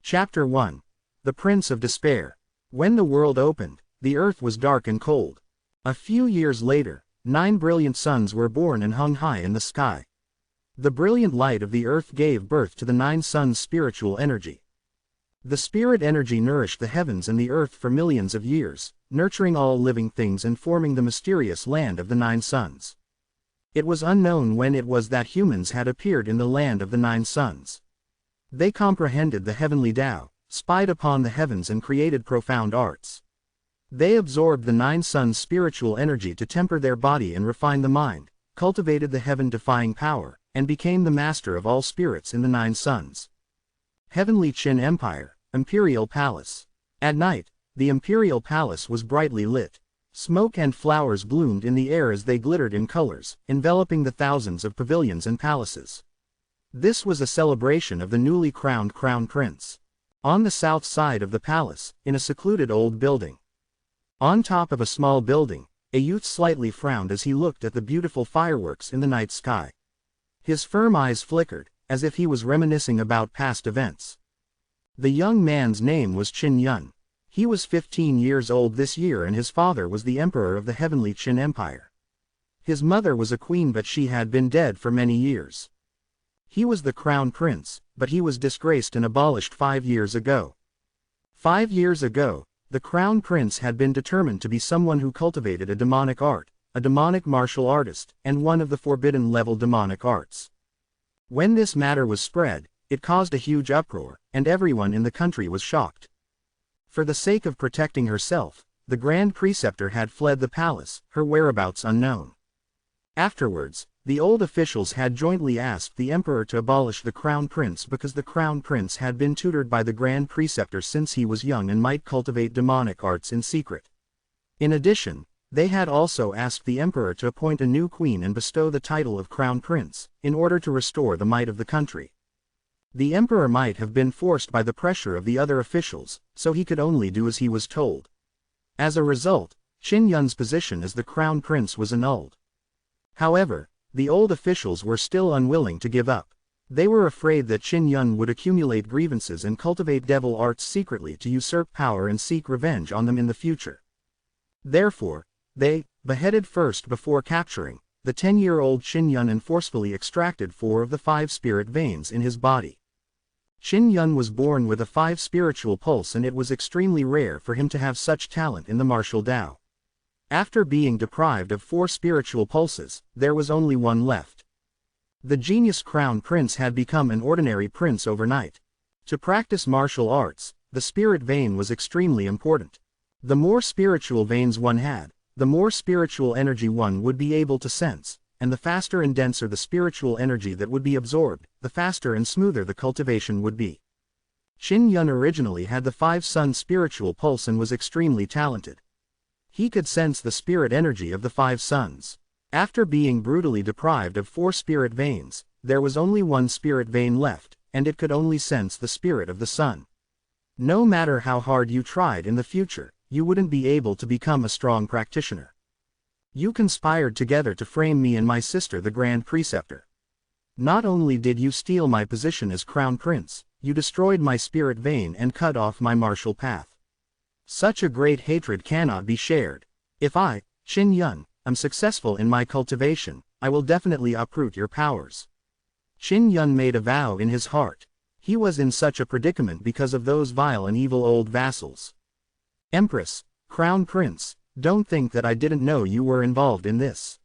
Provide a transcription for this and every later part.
Chapter 1. The Prince of Despair. When the world opened, the earth was dark and cold. A few years later, 9 brilliant suns were born and hung high in the sky. The brilliant light of the earth gave birth to the 9 suns' spiritual energy. The spirit energy nourished the heavens and the earth for millions of years, nurturing all living things and forming the mysterious land of the 9 suns. It was unknown when it was that humans had appeared in the land of the 9 suns. They comprehended the heavenly Tao, spied upon the heavens and created profound arts. They absorbed the 9 suns' spiritual energy to temper their body and refine the mind, cultivated the heaven-defying power, and became the master of all spirits in the 9 suns. Heavenly Qin Empire, Imperial Palace. At night, the Imperial Palace was brightly lit. Smoke and flowers bloomed in the air as they glittered in colors, enveloping the thousands of pavilions and palaces. This was a celebration of the newly crowned Crown Prince. On the south side of the palace, in a secluded old building. On top of a small building, a youth slightly frowned as he looked at the beautiful fireworks in the night sky. His firm eyes flickered, as if he was reminiscing about past events. The young man's name was Qin Yun. He was 15 years old this year and his father was the emperor of the heavenly Qin Empire. His mother was a queen but she had been dead for many years. He was the crown prince, but he was disgraced and abolished 5 years ago. 5 years ago, the crown prince had been determined to be someone who cultivated a demonic art, a demonic martial artist, and one of the forbidden level demonic arts. When this matter was spread, it caused a huge uproar, and everyone in the country was shocked. For the sake of protecting herself, the Grand Preceptor had fled the palace, her whereabouts unknown. Afterwards, the old officials had jointly asked the emperor to abolish the crown prince because the crown prince had been tutored by the Grand Preceptor since he was young and might cultivate demonic arts in secret. In addition, they had also asked the emperor to appoint a new queen and bestow the title of crown prince, in order to restore the might of the country. The emperor might have been forced by the pressure of the other officials, so he could only do as he was told. As a result, Qin Yun's position as the crown prince was annulled. However, the old officials were still unwilling to give up. They were afraid that Qin Yun would accumulate grievances and cultivate devil arts secretly to usurp power and seek revenge on them in the future. Therefore, they beheaded first before capturing the 10-year-old Qin Yun and forcefully extracted 4 of the 5 spirit veins in his body. Qin Yun was born with a 5 spiritual pulse and it was extremely rare for him to have such talent in the martial Tao. After being deprived of 4 spiritual pulses, there was only 1 left. The genius crown prince had become an ordinary prince overnight. To practice martial arts, the spirit vein was extremely important. The more spiritual veins one had, the more spiritual energy one would be able to sense, and the faster and denser the spiritual energy that would be absorbed, the faster and smoother the cultivation would be. Qin Yun originally had the 5 sun spiritual pulse and was extremely talented. He could sense the spirit energy of the 5 suns. After being brutally deprived of 4 spirit veins, there was only 1 spirit vein left, and it could only sense the spirit of the sun. No matter how hard you tried in the future, you wouldn't be able to become a strong practitioner. You conspired together to frame me and my sister the Grand Preceptor. Not only did you steal my position as Crown Prince, you destroyed my spirit vein and cut off my martial path. Such a great hatred cannot be shared. If I, Qin Yun, am successful in my cultivation, I will definitely uproot your powers. Qin Yun made a vow in his heart. He was in such a predicament because of those vile and evil old vassals. Empress, Crown Prince, don't think that I didn't know you were involved in this.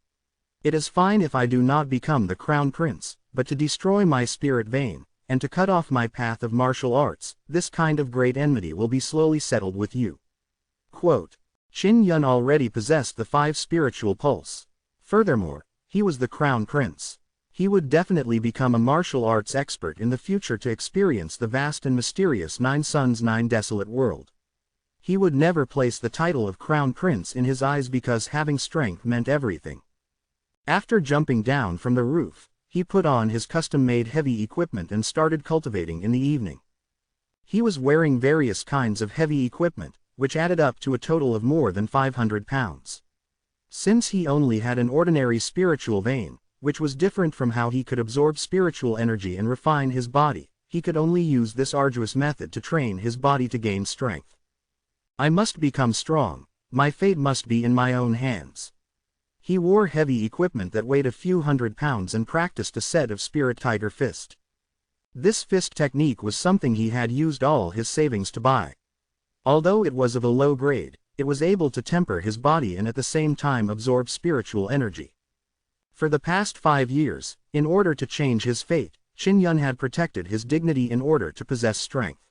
It is fine if I do not become the Crown Prince, but to destroy my spirit vein, and to cut off my path of martial arts, this kind of great enmity will be slowly settled with you. Quote. Qin Yun already possessed the 5 spiritual pulse. Furthermore, he was the Crown Prince. He would definitely become a martial arts expert in the future to experience the vast and mysterious 9 suns 9 desolate world. He would never place the title of Crown Prince in his eyes because having strength meant everything. After jumping down from the roof, he put on his custom-made heavy equipment and started cultivating in the evening. He was wearing various kinds of heavy equipment, which added up to a total of more than 500 pounds. Since he only had an ordinary spiritual vein, which was different from how he could absorb spiritual energy and refine his body, he could only use this arduous method to train his body to gain strength. I must become strong, my fate must be in my own hands. He wore heavy equipment that weighed a few hundred pounds and practiced a set of Spirit Tiger Fist. This fist technique was something he had used all his savings to buy. Although it was of a low grade, it was able to temper his body and at the same time absorb spiritual energy. For the past 5 years, in order to change his fate, Qin Yun had protected his dignity in order to possess strength.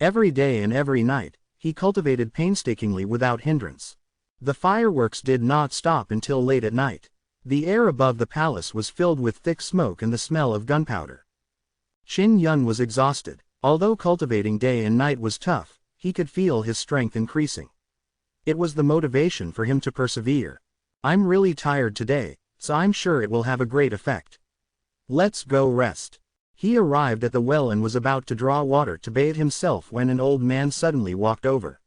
Every day and every night, he cultivated painstakingly without hindrance. The fireworks did not stop until late at night. The air above the palace was filled with thick smoke and the smell of gunpowder. Qin Yun was exhausted. Although cultivating day and night was tough, he could feel his strength increasing. It was the motivation for him to persevere. I'm really tired today, so I'm sure it will have a great effect. Let's go rest. He arrived at the well and was about to draw water to bathe himself when an old man suddenly walked over.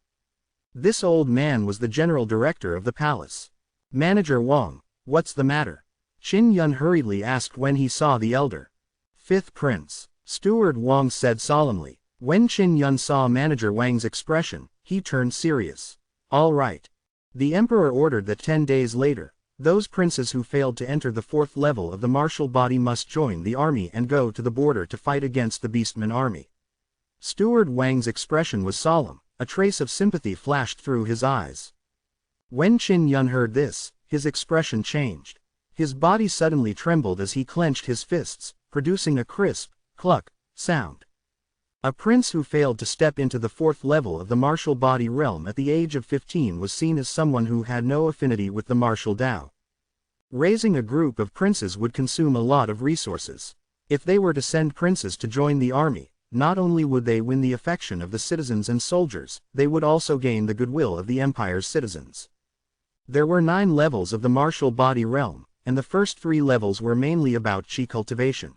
This old man was the general director of the palace. Manager Wang, what's the matter? Qin Yun hurriedly asked when he saw the elder. Fifth Prince, Steward Wang said solemnly. When Qin Yun saw Manager Wang's expression, he turned serious. All right. The emperor ordered that 10 days later, those princes who failed to enter the 4th level of the martial body must join the army and go to the border to fight against the Beastman army. Steward Wang's expression was solemn, a trace of sympathy flashed through his eyes. When Qin Yun heard this, his expression changed. His body suddenly trembled as he clenched his fists, producing a crisp, cluck, sound. A prince who failed to step into the 4th level of the martial body realm at the age of 15 was seen as someone who had no affinity with the martial Tao. Raising a group of princes would consume a lot of resources. If they were to send princes to join the army, not only would they win the affection of the citizens and soldiers, they would also gain the goodwill of the empire's citizens. There were 9 levels of the martial body realm, and the first 3 levels were mainly about chi cultivation.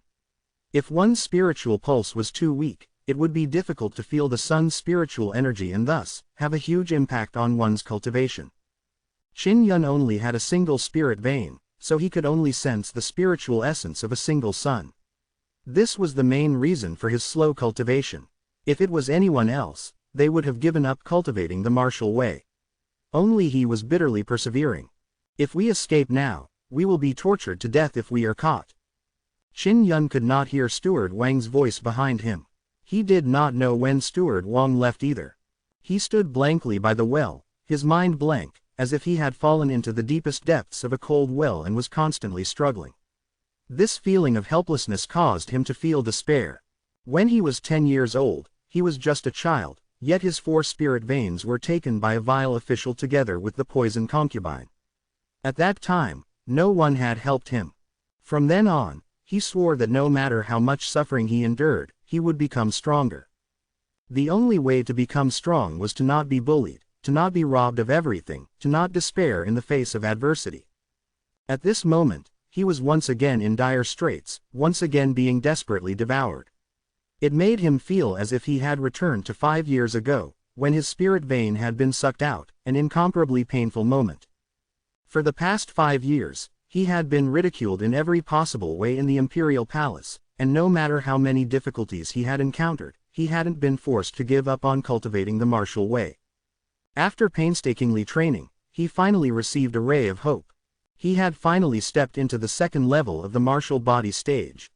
If one's spiritual pulse was too weak, it would be difficult to feel the sun's spiritual energy and thus, have a huge impact on one's cultivation. Qin Yun only had a single spirit vein, so he could only sense the spiritual essence of a single sun. This was the main reason for his slow cultivation. If it was anyone else, they would have given up cultivating the martial way. Only he was bitterly persevering. If we escape now, we will be tortured to death if we are caught. Qin Yun could not hear Steward Wang's voice behind him. He did not know when Steward Wang left either. He stood blankly by the well, his mind blank, as if he had fallen into the deepest depths of a cold well and was constantly struggling. This feeling of helplessness caused him to feel despair. When he was 10 years old, he was just a child, yet his 4 spirit veins were taken by a vile official together with the poison concubine. At that time, no one had helped him. From then on, he swore that no matter how much suffering he endured, he would become stronger. The only way to become strong was to not be bullied, to not be robbed of everything, to not despair in the face of adversity. At this moment, he was once again in dire straits, once again being desperately devoured. It made him feel as if he had returned to 5 years ago, when his spirit vein had been sucked out, an incomparably painful moment. For the past 5 years, he had been ridiculed in every possible way in the imperial palace, and no matter how many difficulties he had encountered, he hadn't been forced to give up on cultivating the martial way. After painstakingly training, he finally received a ray of hope. He had finally stepped into the 2nd level of the martial body stage.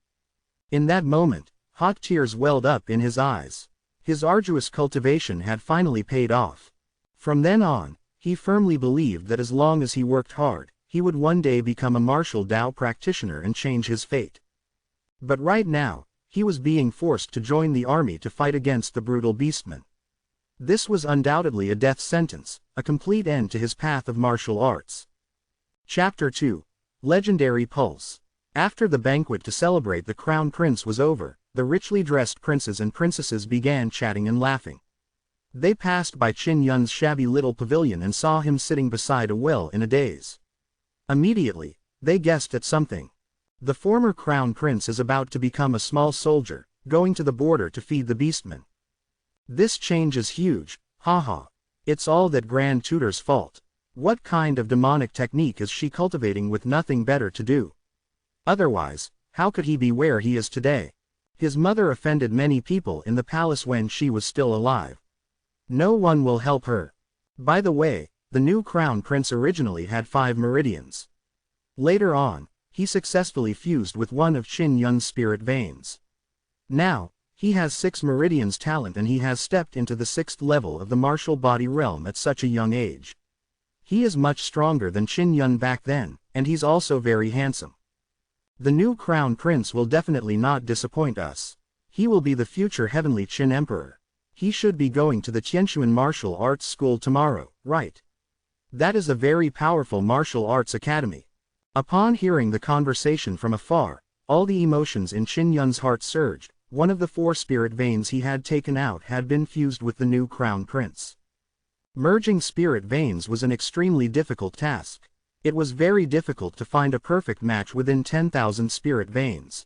In that moment, hot tears welled up in his eyes. His arduous cultivation had finally paid off. From then on, he firmly believed that as long as he worked hard, he would one day become a martial Tao practitioner and change his fate. But right now, he was being forced to join the army to fight against the brutal beastmen. This was undoubtedly a death sentence, a complete end to his path of martial arts. Chapter 2. Legendary Pulse. After the banquet to celebrate the crown prince was over, the richly dressed princes and princesses began chatting and laughing. They passed by Qin Yun's shabby little pavilion and saw him sitting beside a well in a daze. Immediately, they guessed at something. The former crown prince is about to become a small soldier, going to the border to feed the beastmen. This change is huge, haha. It's all that Grand Tutor's fault. What kind of demonic technique is she cultivating with nothing better to do? Otherwise, how could he be where he is today? His mother offended many people in the palace when she was still alive. No one will help her. By the way, the new crown prince originally had 5 meridians. Later on, he successfully fused with one of Qin Yun's spirit veins. Now, he has 6 meridians talent and he has stepped into the 6th level of the martial body realm at such a young age. He is much stronger than Qin Yun back then, and he's also very handsome. The new crown prince will definitely not disappoint us. He will be the future heavenly Qin emperor. He should be going to the Tianquan martial arts school tomorrow, right? That is a very powerful martial arts academy. Upon hearing the conversation from afar, all the emotions in Qin Yun's heart surged. One of the 4 spirit veins he had taken out had been fused with the new crown prince. Merging spirit veins was an extremely difficult task. It was very difficult to find a perfect match within 10,000 spirit veins.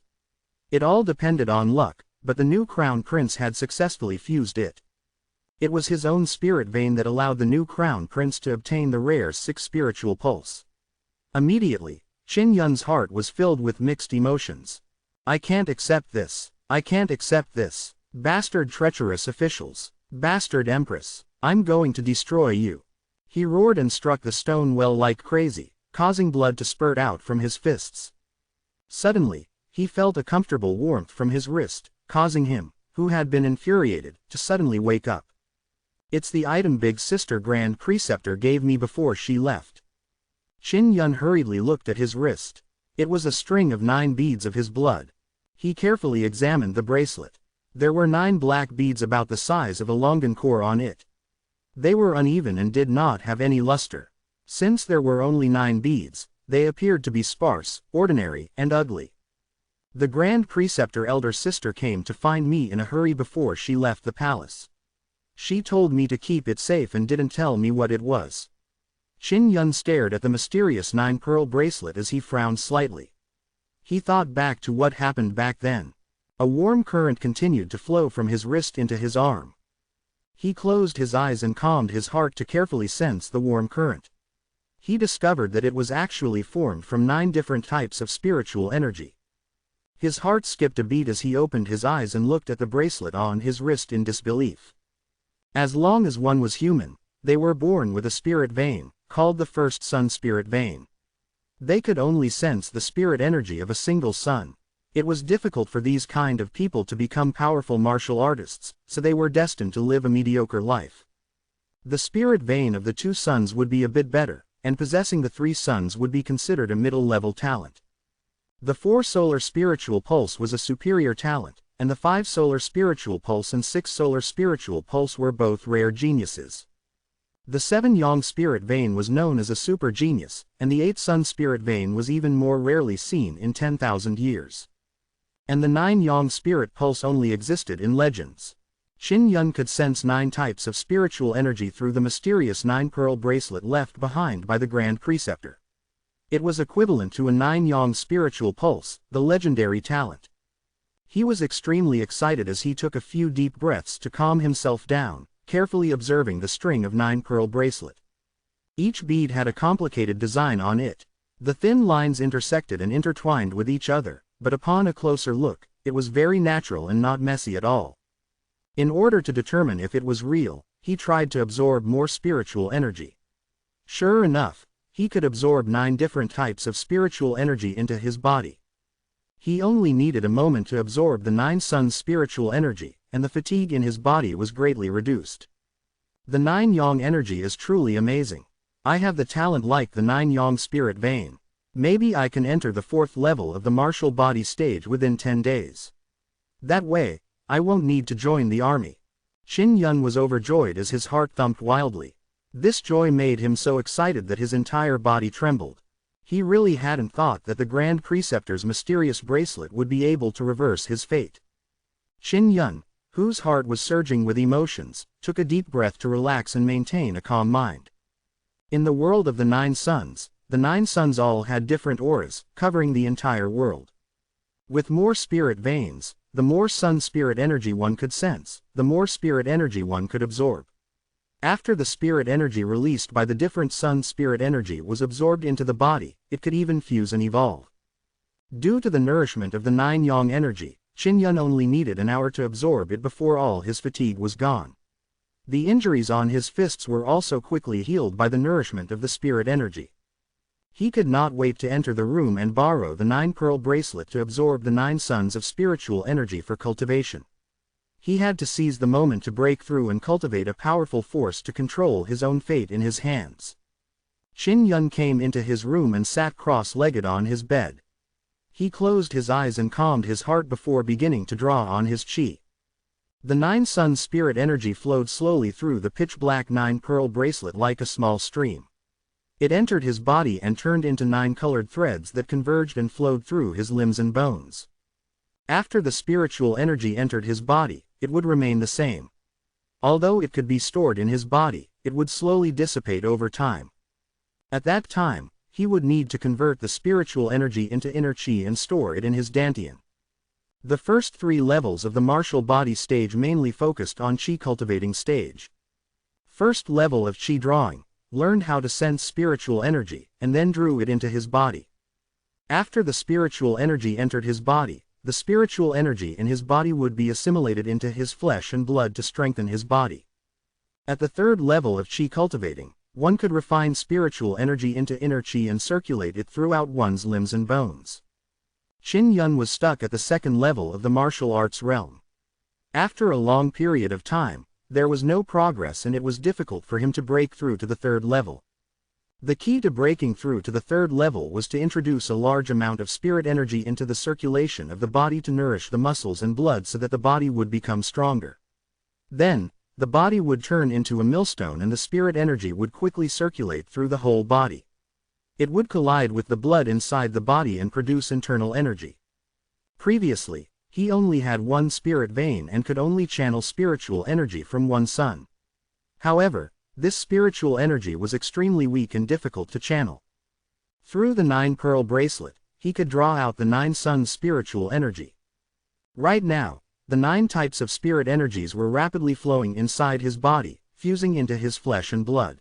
It all depended on luck, but the new crown prince had successfully fused it. It was his own spirit vein that allowed the new crown prince to obtain the rare 6th spiritual pulse. Immediately, Qin Yun's heart was filled with mixed emotions. I can't accept this. I can't accept this. Bastard treacherous officials. Bastard empress. I'm going to destroy you. He roared and struck the stone well like crazy, causing blood to spurt out from his fists. Suddenly, he felt a comfortable warmth from his wrist, causing him, who had been infuriated, to suddenly wake up. It's the item Big Sister Grand Preceptor gave me before she left. Qin Yun hurriedly looked at his wrist. It was a string of 9 beads of his blood. He carefully examined the bracelet. There were 9 black beads about the size of a longan core on it. They were uneven and did not have any luster. Since there were only 9 beads, they appeared to be sparse, ordinary, and ugly. The Grand Preceptor elder sister came to find me in a hurry before she left the palace. She told me to keep it safe and didn't tell me what it was. Qin Yun stared at the mysterious 9-pearl bracelet as he frowned slightly. He thought back to what happened back then. A warm current continued to flow from his wrist into his arm. He closed his eyes and calmed his heart to carefully sense the warm current. He discovered that it was actually formed from 9 different types of spiritual energy. His heart skipped a beat as he opened his eyes and looked at the bracelet on his wrist in disbelief. As long as one was human, they were born with a spirit vein, called the first sun spirit vein. They could only sense the spirit energy of a single sun. It was difficult for these kind of people to become powerful martial artists, so they were destined to live a mediocre life. The spirit vein of the 2 suns would be a bit better, and possessing the 3 suns would be considered a middle-level talent. The 4 solar spiritual pulse was a superior talent, and the 5 solar spiritual pulse and 6 solar spiritual pulse were both rare geniuses. The 7 yang spirit vein was known as a super genius, and the 8 sun spirit vein was even more rarely seen in 10,000 years. And the 9 yang spirit pulse only existed in legends. Qin Yun could sense 9 types of spiritual energy through the mysterious 9-pearl bracelet left behind by the Grand Preceptor. It was equivalent to a 9 yang spiritual pulse, the legendary talent. He was extremely excited as he took a few deep breaths to calm himself down, carefully observing the string of 9-pearl bracelet. Each bead had a complicated design on it. The thin lines intersected and intertwined with each other, but upon a closer look, it was very natural and not messy at all. In order to determine if it was real, he tried to absorb more spiritual energy. Sure enough, he could absorb 9 different types of spiritual energy into his body. He only needed a moment to absorb the 9 suns spiritual energy, and the fatigue in his body was greatly reduced. The 9 yang energy is truly amazing. I have the talent like the 9 yang spirit vein. Maybe I can enter the 4th level of the martial body stage within 10 days. That way, I won't need to join the army. Qin Yun was overjoyed as his heart thumped wildly. This joy made him so excited that his entire body trembled. He really hadn't thought that the Grand Preceptor's mysterious bracelet would be able to reverse his fate. Qin Yun, whose heart was surging with emotions, took a deep breath to relax and maintain a calm mind. In the world of the 9 suns, the 9 suns all had different auras, covering the entire world. With more spirit veins, the more sun spirit energy one could sense, the more spirit energy one could absorb. After the spirit energy released by the different sun spirit energy was absorbed into the body, it could even fuse and evolve. Due to the nourishment of the 9 yang energy, Qin Yun only needed an hour to absorb it before all his fatigue was gone. The injuries on his fists were also quickly healed by the nourishment of the spirit energy. He could not wait to enter the room and borrow the 9-pearl bracelet to absorb the 9 suns of spiritual energy for cultivation. He had to seize the moment to break through and cultivate a powerful force to control his own fate in his hands. Qin Yun came into his room and sat cross-legged on his bed. He closed his eyes and calmed his heart before beginning to draw on his qi. The 9 suns spirit energy flowed slowly through the pitch-black 9-pearl bracelet like a small stream. It entered his body and turned into 9 colored threads that converged and flowed through his limbs and bones. After the spiritual energy entered his body, it would remain the same. Although it could be stored in his body, it would slowly dissipate over time. At that time, he would need to convert the spiritual energy into inner qi and store it in his dantian. The first 3 levels of the martial body stage mainly focused on qi cultivating stage. First level of qi drawing, learned how to sense spiritual energy, and then drew it into his body. After the spiritual energy entered his body, the spiritual energy in his body would be assimilated into his flesh and blood to strengthen his body. At the third level of qi cultivating, one could refine spiritual energy into inner qi and circulate it throughout one's limbs and bones. Qin Yun was stuck at the second level of the martial arts realm. After a long period of time, there was no progress and it was difficult for him to break through to the third level. The key to breaking through to the third level was to introduce a large amount of spirit energy into the circulation of the body to nourish the muscles and blood so that the body would become stronger. Then, the body would turn into a millstone and the spirit energy would quickly circulate through the whole body. It would collide with the blood inside the body and produce internal energy. Previously, he only had one spirit vein and could only channel spiritual energy from one sun. However, this spiritual energy was extremely weak and difficult to channel. Through the 9-pearl bracelet, he could draw out the 9 suns spiritual energy. Right now, the 9 types of spirit energies were rapidly flowing inside his body, fusing into his flesh and blood.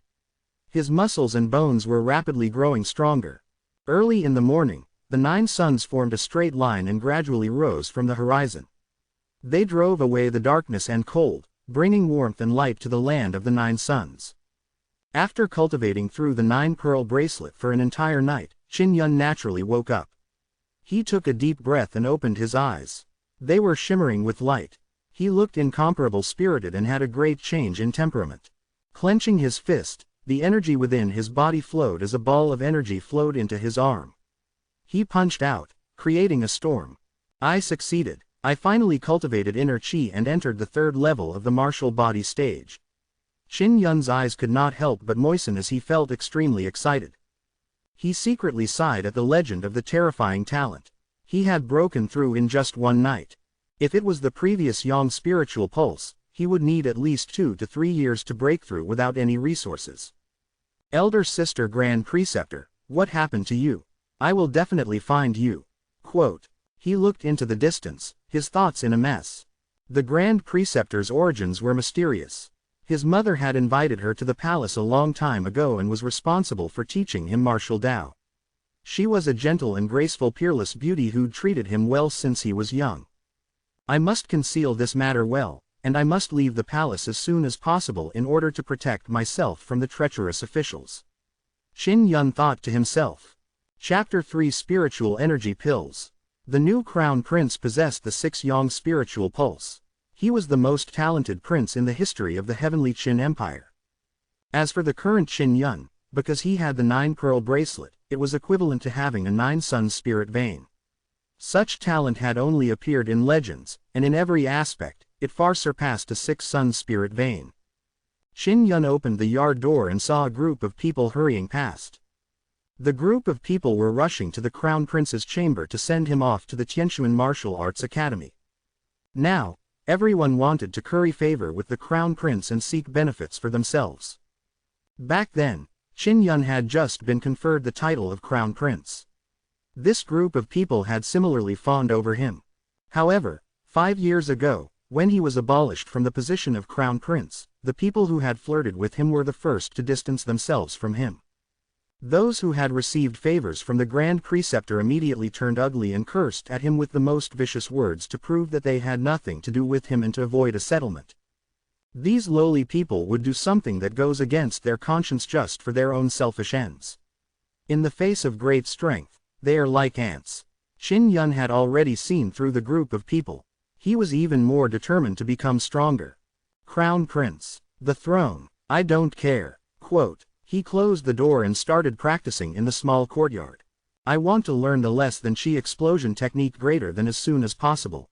His muscles and bones were rapidly growing stronger. Early in the morning, the 9 suns formed a straight line and gradually rose from the horizon. They drove away the darkness and cold, bringing warmth and light to the land of the 9 suns. After cultivating through the 9-pearl bracelet for an entire night, Qin Yun naturally woke up. He took a deep breath and opened his eyes. They were shimmering with light. He looked incomparable spirited and had a great change in temperament. Clenching his fist, the energy within his body flowed as a ball of energy flowed into his arm. He punched out, creating a storm. I succeeded. I finally cultivated inner qi and entered the third level of the martial body stage. Qin Yun's eyes could not help but moisten as he felt extremely excited. He secretly sighed at the legend of the terrifying talent. He had broken through in just one night. If it was the previous Yang spiritual pulse, he would need at least 2 to 3 years to break through without any resources. Elder Sister Grand Preceptor, what happened to you? I will definitely find you. Quote. He looked into the distance, his thoughts in a mess. The Grand Preceptor's origins were mysterious. His mother had invited her to the palace a long time ago and was responsible for teaching him martial Tao. She was a gentle and graceful peerless beauty who'd treated him well since he was young. I must conceal this matter well, and I must leave the palace as soon as possible in order to protect myself from the treacherous officials. Qin Yun thought to himself. Chapter 3 Spiritual Energy Pills. The new crown prince possessed the 6 Yang spiritual pulse. He was the most talented prince in the history of the heavenly Qin Empire. As for the current Qin Yun, because he had the 9-pearl bracelet, it was equivalent to having a 9-sun spirit vein. Such talent had only appeared in legends, and in every aspect, it far surpassed a 6-sun spirit vein. Qin Yun opened the yard door and saw a group of people hurrying past. The group of people were rushing to the Crown Prince's chamber to send him off to the Tianquan Martial Arts Academy. Now, everyone wanted to curry favor with the Crown Prince and seek benefits for themselves. Back then, Qin Yun had just been conferred the title of Crown Prince. This group of people had similarly fawned over him. However, 5 years ago, when he was abolished from the position of Crown Prince, the people who had flirted with him were the first to distance themselves from him. Those who had received favors from the Grand Preceptor immediately turned ugly and cursed at him with the most vicious words to prove that they had nothing to do with him and to avoid a settlement. These lowly people would do something that goes against their conscience just for their own selfish ends. In the face of great strength, they are like ants. Qin Yun had already seen through the group of people. He was even more determined to become stronger. Crown Prince. The throne. I don't care. Quote. He closed the door and started practicing in the small courtyard. I want to learn the less than chi explosion technique greater than as soon as possible.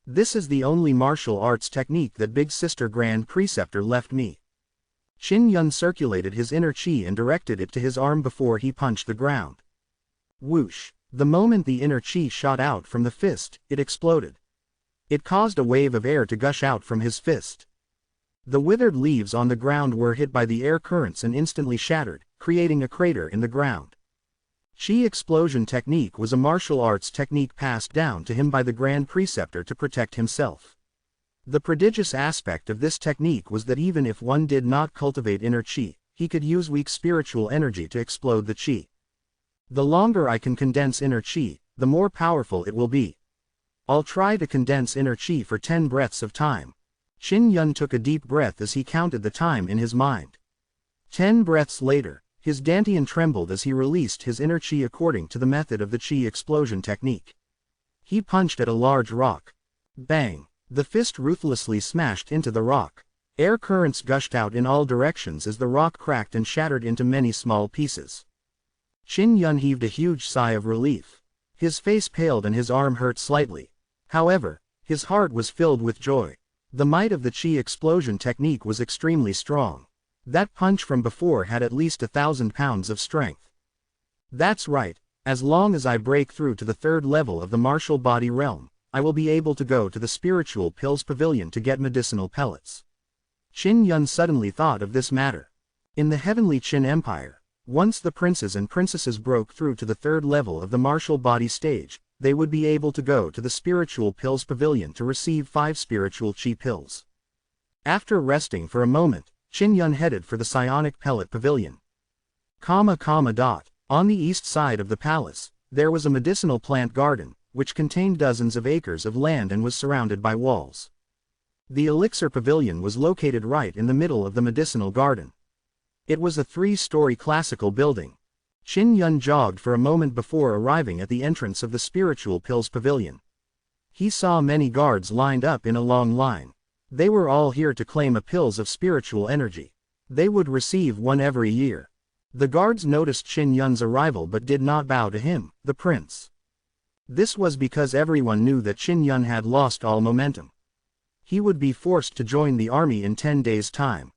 This is the only martial arts technique that Big Sister Grand Preceptor left me. Qin Yun circulated his inner chi and directed it to his arm before he punched the ground. Whoosh! The moment the inner chi shot out from the fist, it exploded. It caused a wave of air to gush out from his fist. The withered leaves on the ground were hit by the air currents and instantly shattered, creating a crater in the ground. Chi explosion technique was a martial arts technique passed down to him by the Grand Preceptor to protect himself. The prodigious aspect of this technique was that even if one did not cultivate inner chi, he could use weak spiritual energy to explode the chi. The longer I can condense inner chi, the more powerful it will be. I'll try to condense inner chi for 10 breaths of time. Qin Yun took a deep breath as he counted the time in his mind. 10 breaths later, his dantian trembled as he released his inner chi according to the method of the chi explosion technique. He punched at a large rock. Bang! The fist ruthlessly smashed into the rock. Air currents gushed out in all directions as the rock cracked and shattered into many small pieces. Qin Yun heaved a huge sigh of relief. His face paled and his arm hurt slightly. However, his heart was filled with joy. The might of the chi explosion technique was extremely strong. That punch from before had at least 1,000 pounds of strength. That's right, as long as I break through to the 3rd level of the martial body realm, I will be able to go to the spiritual pills pavilion to get medicinal pellets. Qin Yun suddenly thought of this matter. In the heavenly Qin Empire, once the princes and princesses broke through to the 3rd level of the martial body stage, they would be able to go to the spiritual pills pavilion to receive 5 spiritual chi pills. After resting for a moment, Qin Yun headed for the psionic pellet pavilion. On the east side of the palace, there was a medicinal plant garden, which contained dozens of acres of land and was surrounded by walls. The elixir pavilion was located right in the middle of the medicinal garden. It was a 3-story classical building. Qin Yun jogged for a moment before arriving at the entrance of the spiritual pills pavilion. He saw many guards lined up in a long line. They were all here to claim a pills of spiritual energy. They would receive one every year. The guards noticed Qin Yun's arrival but did not bow to him, the prince. This was because everyone knew that Qin Yun had lost all momentum. He would be forced to join the army in 10 days' time.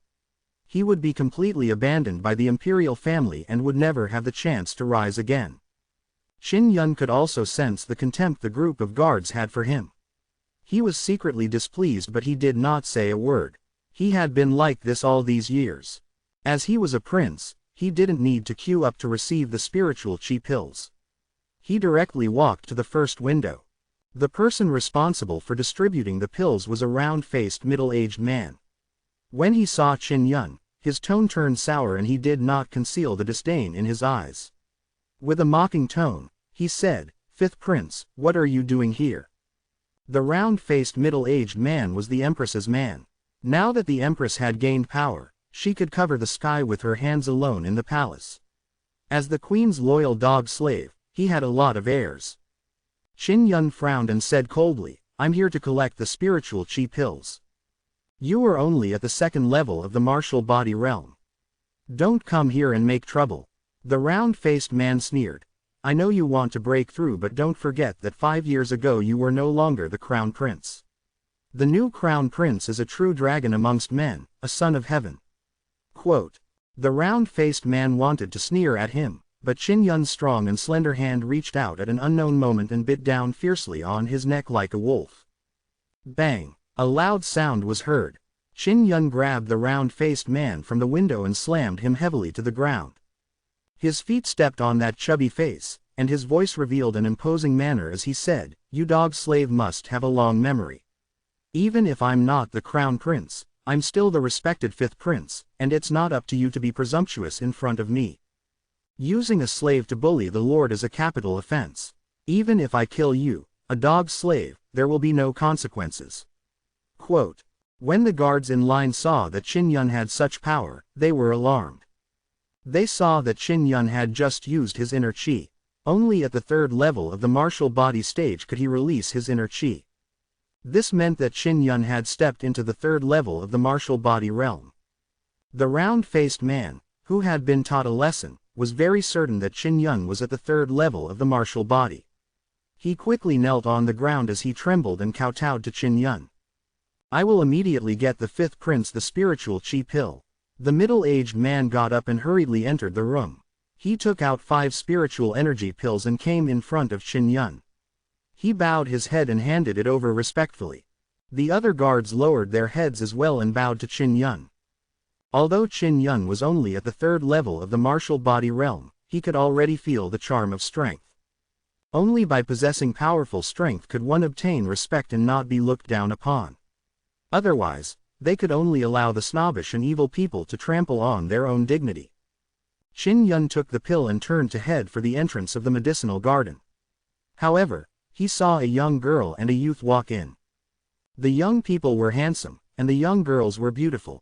He would be completely abandoned by the imperial family and would never have the chance to rise again. Qin Yun could also sense the contempt the group of guards had for him. He was secretly displeased but he did not say a word. He had been like this all these years. As he was a prince, he didn't need to queue up to receive the spiritual chi pills. He directly walked to the first window. The person responsible for distributing the pills was a round-faced middle-aged man. When he saw Qin Yun, his tone turned sour and he did not conceal the disdain in his eyes. With a mocking tone, he said, "Fifth Prince, what are you doing here?" The round-faced middle-aged man was the Empress's man. Now that the Empress had gained power, she could cover the sky with her hands alone in the palace. As the Queen's loyal dog slave, he had a lot of heirs. Qin Yun frowned and said coldly, "I'm here to collect the spiritual chi pills. You are only at the 2nd level of the martial body realm. Don't come here and make trouble." The round-faced man sneered. "I know you want to break through but don't forget that 5 years ago you were no longer the crown prince. The new crown prince is a true dragon amongst men, a son of heaven." Quote. The round-faced man wanted to sneer at him, but Qin Yun's strong and slender hand reached out at an unknown moment and bit down fiercely on his neck like a wolf. Bang! A loud sound was heard. Qin Yun grabbed the round-faced man from the window and slammed him heavily to the ground. His feet stepped on that chubby face, and his voice revealed an imposing manner as he said, "You dog slave must have a long memory. Even if I'm not the crown prince, I'm still the respected 5th prince, and it's not up to you to be presumptuous in front of me." Using a slave to bully the Lord is a capital offense. Even if I kill you, a dog's slave, there will be no consequences. Quote. When the guards in line saw that Qin Yun had such power, they were alarmed. They saw that Qin Yun had just used his inner qi. Only at the third level of the martial body stage could he release his inner qi. This meant that Qin Yun had stepped into the third level of the martial body realm. The round-faced man, who had been taught a lesson, was very certain that Qin Yun was at the third level of the martial body. He quickly knelt on the ground as he trembled and kowtowed to Qin Yun. I will immediately get the fifth prince the spiritual qi pill. The middle-aged man got up and hurriedly entered the room. He took out 5 spiritual energy pills and came in front of Qin Yun. He bowed his head and handed it over respectfully. The other guards lowered their heads as well and bowed to Qin Yun. Although Qin Yun was only at the third level of the martial body realm, he could already feel the charm of strength. Only by possessing powerful strength could one obtain respect and not be looked down upon. Otherwise, they could only allow the snobbish and evil people to trample on their own dignity. Qin Yun took the pill and turned to head for the entrance of the medicinal garden. However, he saw a young girl and a youth walk in. The young people were handsome, and the young girls were beautiful.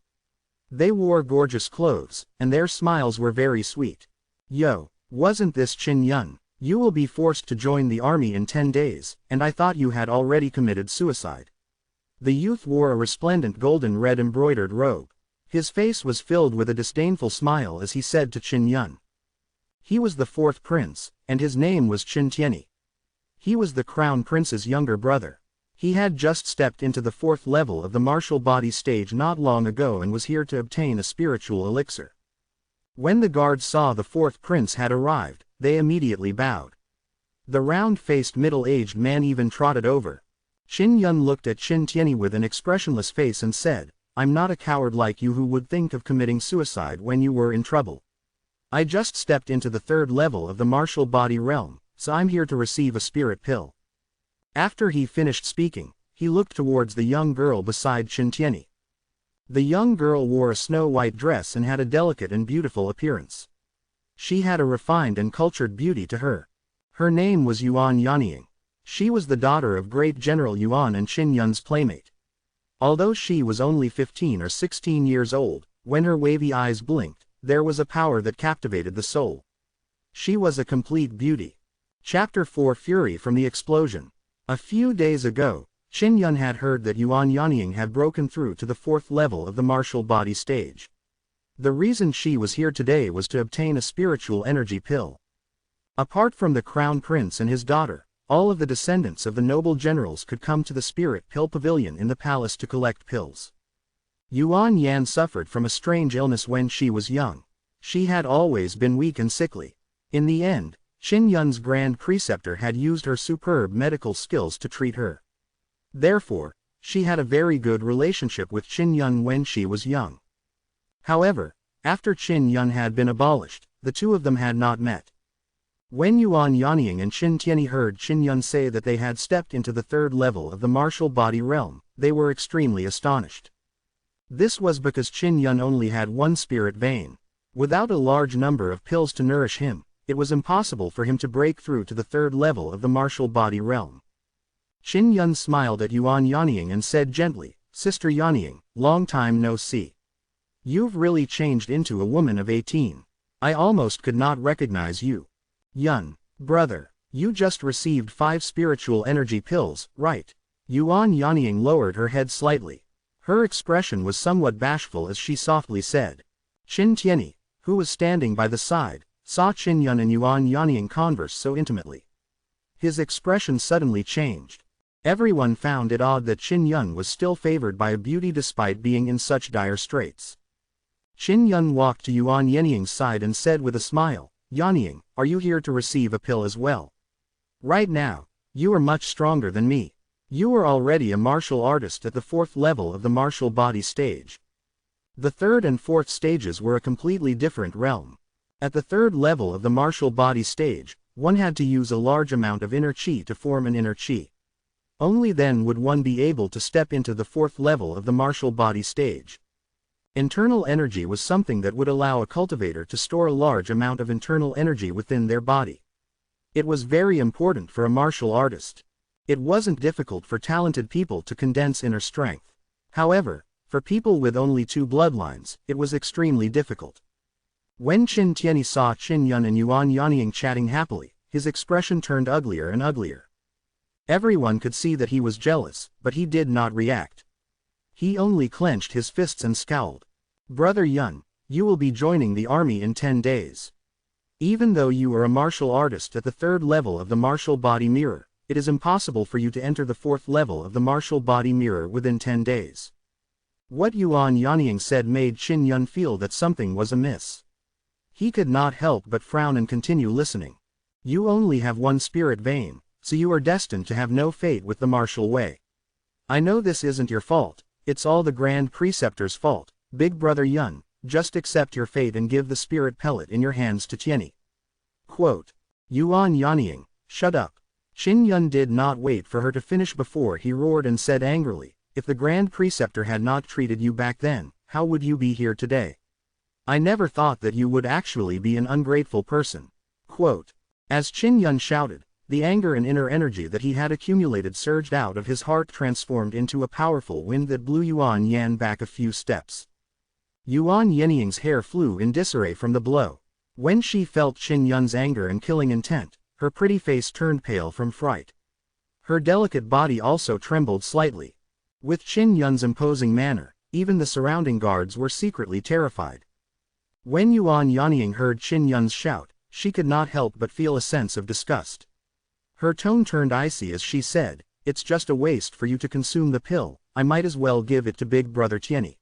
They wore gorgeous clothes, and their smiles were very sweet. Yo, wasn't this Qin Yun? You will be forced to join the army in 10 days, and I thought you had already committed suicide. The youth wore a resplendent golden red embroidered robe. His face was filled with a disdainful smile as he said to Qin Yun. He was the 4th prince, and his name was Qin Tianyi. He was the crown prince's younger brother. He had just stepped into the 4th level of the martial body stage not long ago and was here to obtain a spiritual elixir. When the guards saw the 4th prince had arrived, they immediately bowed. The round-faced middle-aged man even trotted over. Qin Yun looked at Qin Tianyi with an expressionless face and said, I'm not a coward like you who would think of committing suicide when you were in trouble. I just stepped into the 3rd level of the martial body realm, so I'm here to receive a spirit pill. After he finished speaking, he looked towards the young girl beside Qin Tianyi. The young girl wore a snow-white dress and had a delicate and beautiful appearance. She had a refined and cultured beauty to her. Her name was Yuan Yanying. She was the daughter of great General Yuan and Qin Yun's playmate. Although she was only 15 or 16 years old, when her wavy eyes blinked, there was a power that captivated the soul. She was a complete beauty. Chapter 4 Fury from the Explosion. A few days ago, Qin Yun had heard that Yuan Yanying had broken through to the 4th level of the martial body stage. The reason she was here today was to obtain a spiritual energy pill. Apart from the crown prince and his daughter, all of the descendants of the noble generals could come to the spirit pill pavilion in the palace to collect pills. Yuan Yan suffered from a strange illness when she was young. She had always been weak and sickly. In the end, Qin Yun's grand preceptor had used her superb medical skills to treat her. Therefore, she had a very good relationship with Qin Yun when she was young. However, after Qin Yun had been abolished, the two of them had not met. When Yuan Yanying and Qin Tianyi heard Qin Yun say that they had stepped into the 3rd level of the martial body realm, they were extremely astonished. This was because Qin Yun only had one spirit vein. Without a large number of pills to nourish him, it was impossible for him to break through to the 3rd level of the martial body realm. Qin Yun smiled at Yuan Yanying and said gently, Sister Yanying, long time no see. You've really changed into a woman of 18. I almost could not recognize you. Yun, brother, you just received 5 spiritual energy pills, right? Yuan Yanying lowered her head slightly. Her expression was somewhat bashful as she softly said. Qin Tianyi, who was standing by the side, saw Qin Yun and Yuan Yanying converse so intimately. His expression suddenly changed. Everyone found it odd that Qin Yun was still favored by a beauty despite being in such dire straits. Qin Yun walked to Yuan Yanying's side and said with a smile, Yanying, are you here to receive a pill as well? Right now, you are much stronger than me. You are already a martial artist at the 4th level of the martial body stage. The 3rd and 4th stages were a completely different realm. At the 3rd level of the martial body stage, one had to use a large amount of inner qi to form an inner qi. Only then would one be able to step into the 4th level of the martial body stage. Internal energy was something that would allow a cultivator to store a large amount of internal energy within their body. It was very important for a martial artist. It wasn't difficult for talented people to condense inner strength. However, for people with only 2 bloodlines, it was extremely difficult. When Qin Tianyi saw Qin Yun and Yuan Yanying chatting happily, his expression turned uglier and uglier. Everyone could see that he was jealous, but he did not react. He only clenched his fists and scowled. "Brother Yun, you will be joining the army in 10 days. Even though you are a martial artist at the 3rd level of the martial body mirror, it is impossible for you to enter the 4th level of the martial body mirror within 10 days. What Yuan Yanying said made Qin Yun feel that something was amiss. He could not help but frown and continue listening. "You only have 1 spirit vein, so you are destined to have no fate with the martial way. I know this isn't your fault, it's all the Grand Preceptor's fault. Big Brother Yun, just accept your fate and give the spirit pellet in your hands to Tianyi." Quote. Yuan Yanying, shut up. Qin Yun did not wait for her to finish before he roared and said angrily, "If the Grand Preceptor had not treated you back then, how would you be here today? I never thought that you would actually be an ungrateful person." Quote. As Qin Yun shouted, the anger and inner energy that he had accumulated surged out of his heart, transformed into a powerful wind that blew Yuan Yan back a few steps. Yuan Yanying's hair flew in disarray from the blow. When she felt Qin Yun's anger and killing intent, her pretty face turned pale from fright. Her delicate body also trembled slightly. With Qin Yun's imposing manner, even the surrounding guards were secretly terrified. When Yuan Yanying heard Qin Yun's shout, she could not help but feel a sense of disgust. Her tone turned icy as she said, "It's just a waste for you to consume the pill, I might as well give it to Big Brother Tianyi.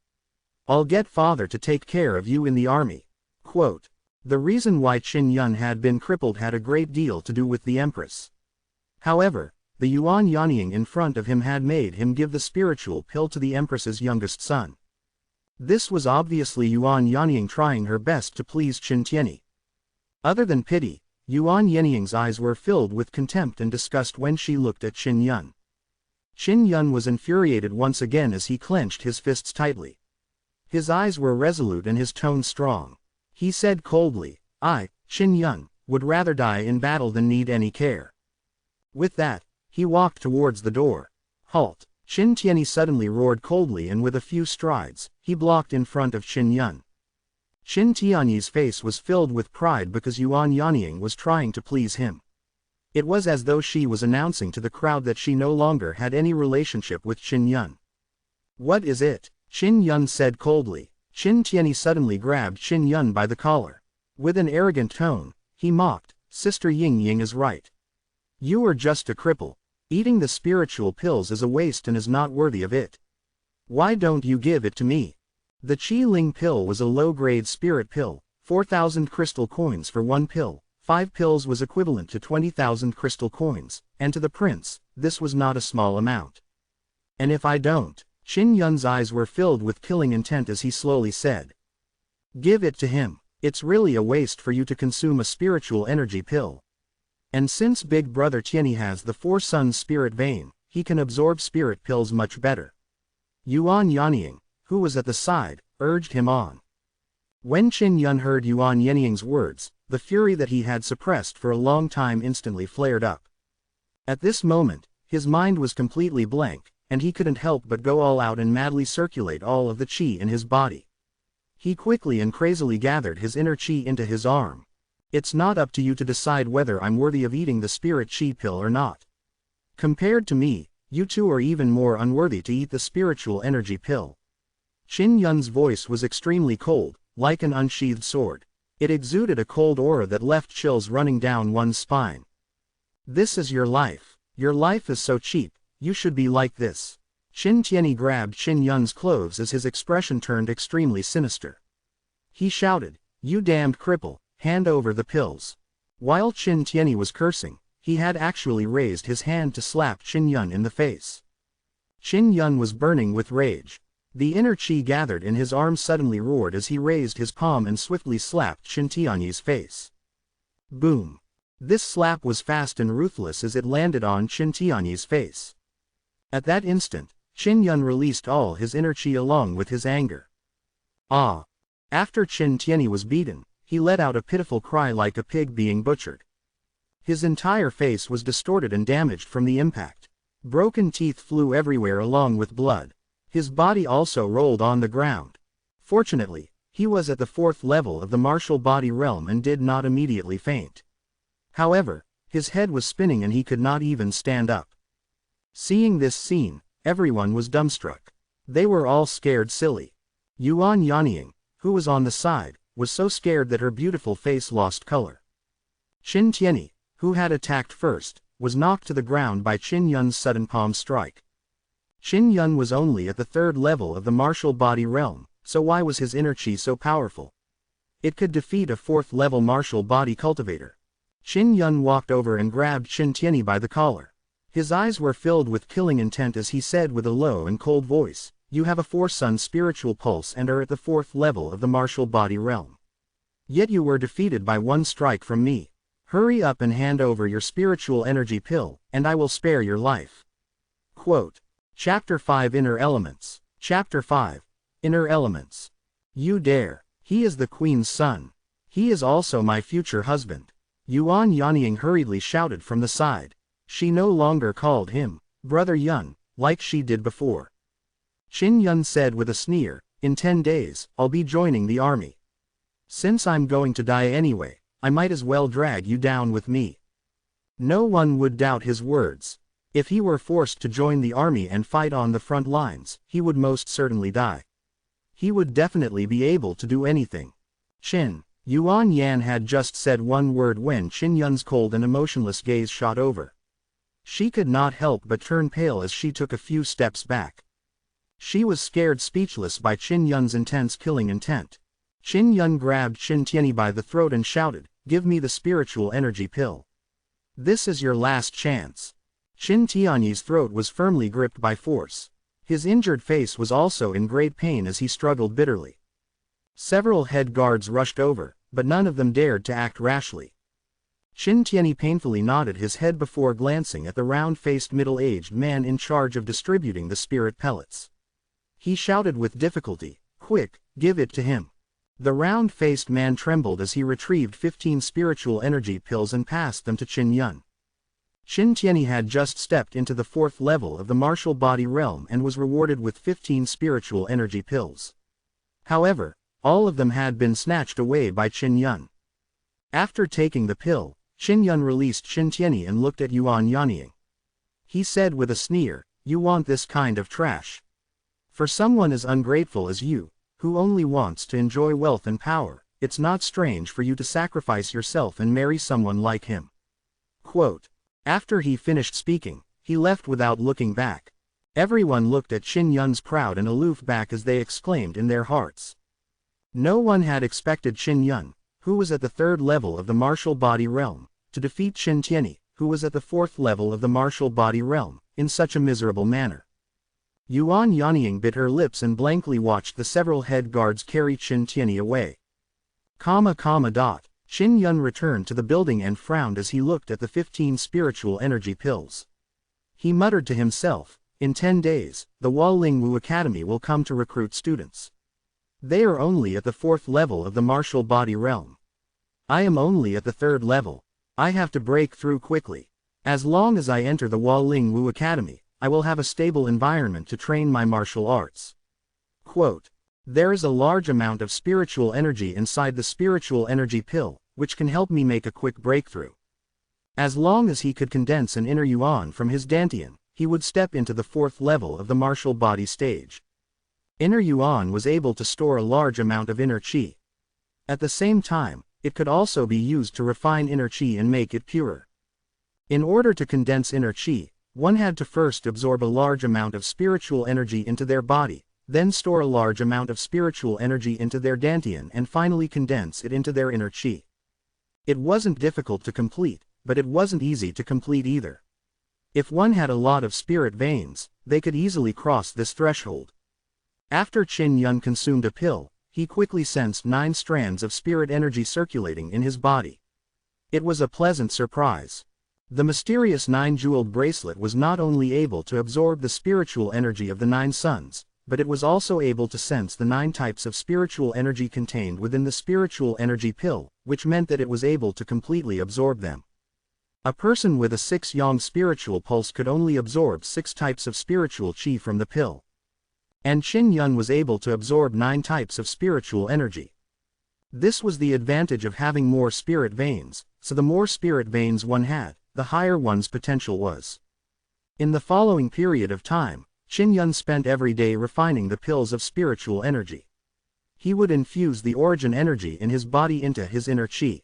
I'll get father to take care of you in the army." Quote. The reason why Qin Yun had been crippled had a great deal to do with the Empress. However, the Yuan Yanying in front of him had made him give the spiritual pill to the Empress's youngest son. This was obviously Yuan Yanying trying her best to please Qin Tianyi. Other than pity, Yuan Yanying's eyes were filled with contempt and disgust when she looked at Qin Yun. Qin Yun was infuriated once again as he clenched his fists tightly. His eyes were resolute and his tone strong. He said coldly, "I, Qin Yun, would rather die in battle than need any care." With that, he walked towards the door. "Halt!" Qin Tianyi suddenly roared coldly, and with a few strides, he blocked in front of Qin Yun. Qin Tianyi's face was filled with pride because Yuan Yanying was trying to please him. It was as though she was announcing to the crowd that she no longer had any relationship with Qin Yun. "What is it?" Qin Yun said coldly. Qin Tianyi suddenly grabbed Qin Yun by the collar. With an arrogant tone, he mocked, "Sister Ying Ying is right. You are just a cripple. Eating the spiritual pills is a waste and is not worthy of it. Why don't you give it to me?" The Qi Ling pill was a low-grade spirit pill, 4,000 crystal coins for 1 pill. 5 pills was equivalent to 20,000 crystal coins, and to the prince, this was not a small amount. "And if I don't?" Qin Yun's eyes were filled with killing intent as he slowly said, "Give it to him. It's really a waste for you to consume a spiritual energy pill. And since Big Brother Tianyi has the 4 Suns spirit vein, he can absorb spirit pills much better." Yuan Yanying, who was at the side, urged him on. When Qin Yun heard Yuan Yanying's words, the fury that he had suppressed for a long time instantly flared up. At this moment, his mind was completely blank, and he couldn't help but go all out and madly circulate all of the qi in his body. He quickly and crazily gathered his inner qi into his arm. "It's not up to you to decide whether I'm worthy of eating the spirit qi pill or not. Compared to me, you two are even more unworthy to eat the spiritual energy pill." Qin Yun's voice was extremely cold, like an unsheathed sword. It exuded a cold aura that left chills running down one's spine. "This is your life. Your life is so cheap, you should be like this." Qin Tianyi grabbed Qin Yun's clothes as his expression turned extremely sinister. He shouted, "You damned cripple, hand over the pills." While Qin Tianyi was cursing, he had actually raised his hand to slap Qin Yun in the face. Qin Yun was burning with rage. The inner qi gathered in his arm suddenly roared as he raised his palm and swiftly slapped Qin Tianyi's face. Boom! This slap was fast and ruthless as it landed on Qin Tianyi's face. At that instant, Qin Yun released all his inner qi along with his anger. Ah! After Qin Tianyi was beaten, he let out a pitiful cry like a pig being butchered. His entire face was distorted and damaged from the impact. Broken teeth flew everywhere along with blood. His body also rolled on the ground. Fortunately, he was at the 4th level of the martial body realm and did not immediately faint. However, his head was spinning and he could not even stand up. Seeing this scene, everyone was dumbstruck. They were all scared silly. Yuan Yanying, who was on the side, was so scared that her beautiful face lost color. Qin Tianyi, who had attacked first, was knocked to the ground by Qin Yun's sudden palm strike. Qin Yun was only at the 3rd level of the martial body realm, so why was his inner chi so powerful? It could defeat a 4th level martial body cultivator. Qin Yun walked over and grabbed Qin Tianyi by the collar. His eyes were filled with killing intent as he said with a low and cold voice, "You have a 4-sun spiritual pulse and are at the 4th level of the martial body realm. Yet you were defeated by 1 strike from me. Hurry up and hand over your spiritual energy pill, and I will spare your life." Quote. Chapter 5 Inner Elements. Chapter 5. Inner Elements. You dare. He is the Queen's son. He is also my future husband. Yuan Yanying hurriedly shouted from the side. She no longer called him Brother Yun, like she did before. Qin Yun said with a sneer, "In 10 days, I'll be joining the army. Since I'm going to die anyway, I might as well drag you down with me." No one would doubt his words. If he were forced to join the army and fight on the front lines, he would most certainly die. He would definitely be able to do anything. Yuan Yan had just said one word when Qin Yun's cold and emotionless gaze shot over. She could not help but turn pale as she took a few steps back. She was scared speechless by Qin Yun's intense killing intent. Qin Yun grabbed Qin Tianyi by the throat and shouted, "Give me the spiritual energy pill. This is your last chance." Qin Tianyi's throat was firmly gripped by force. His injured face was also in great pain as he struggled bitterly. Several head guards rushed over, but none of them dared to act rashly. Qin Tianyi painfully nodded his head before glancing at the round-faced middle-aged man in charge of distributing the spirit pellets. He shouted with difficulty, "Quick, give it to him." The round-faced man trembled as he retrieved 15 spiritual energy pills and passed them to Qin Yun. Qin Tianyi had just stepped into the 4th level of the martial body realm and was rewarded with 15 spiritual energy pills. However, all of them had been snatched away by Qin Yun. After taking the pill, Qin Yun released Qin Tianyi and looked at Yuan Yanying. He said with a sneer, "You want this kind of trash? For someone as ungrateful as you, who only wants to enjoy wealth and power, it's not strange for you to sacrifice yourself and marry someone like him." Quote. After he finished speaking, he left without looking back. Everyone looked at Qin Yun's proud and aloof back as they exclaimed in their hearts. No one had expected Qin Yun, who was at the 3rd level of the martial body realm, to defeat Qin Tianyi, who was at the 4th level of the martial body realm, in such a miserable manner. Yuan Yanying bit her lips and blankly watched the several head guards carry Qin Tianyi away. Qin Yun returned to the building and frowned as he looked at the 15 spiritual energy pills. He muttered to himself, "In 10 days, the Waling Wu Academy will come to recruit students. They are only at the 4th level of the martial body realm. I am only at the 3rd level. I have to break through quickly. As long as I enter the Waling Wu Academy, I will have a stable environment to train my martial arts." Quote. There is a large amount of spiritual energy inside the spiritual energy pill, which can help me make a quick breakthrough. As long as he could condense an inner yuan from his dantian, he would step into the 4th level of the martial body stage. Inner yuan was able to store a large amount of inner qi. At the same time, it could also be used to refine inner qi and make it purer. In order to condense inner qi, one had to first absorb a large amount of spiritual energy into their body, then store a large amount of spiritual energy into their dantian and finally condense it into their inner qi. It wasn't difficult to complete, but it wasn't easy to complete either. If one had a lot of spirit veins, they could easily cross this threshold. After Qin Yun consumed a pill, he quickly sensed 9 strands of spirit energy circulating in his body. It was a pleasant surprise. The mysterious 9-jeweled bracelet was not only able to absorb the spiritual energy of the 9 suns, but it was also able to sense the 9 types of spiritual energy contained within the spiritual energy pill, which meant that it was able to completely absorb them. A person with a 6-yang spiritual pulse could only absorb 6 types of spiritual qi from the pill. And Qin Yun was able to absorb 9 types of spiritual energy. This was the advantage of having more spirit veins, so the more spirit veins one had, the higher one's potential was. In the following period of time, Qin Yun spent every day refining the pills of spiritual energy. He would infuse the origin energy in his body into his inner qi.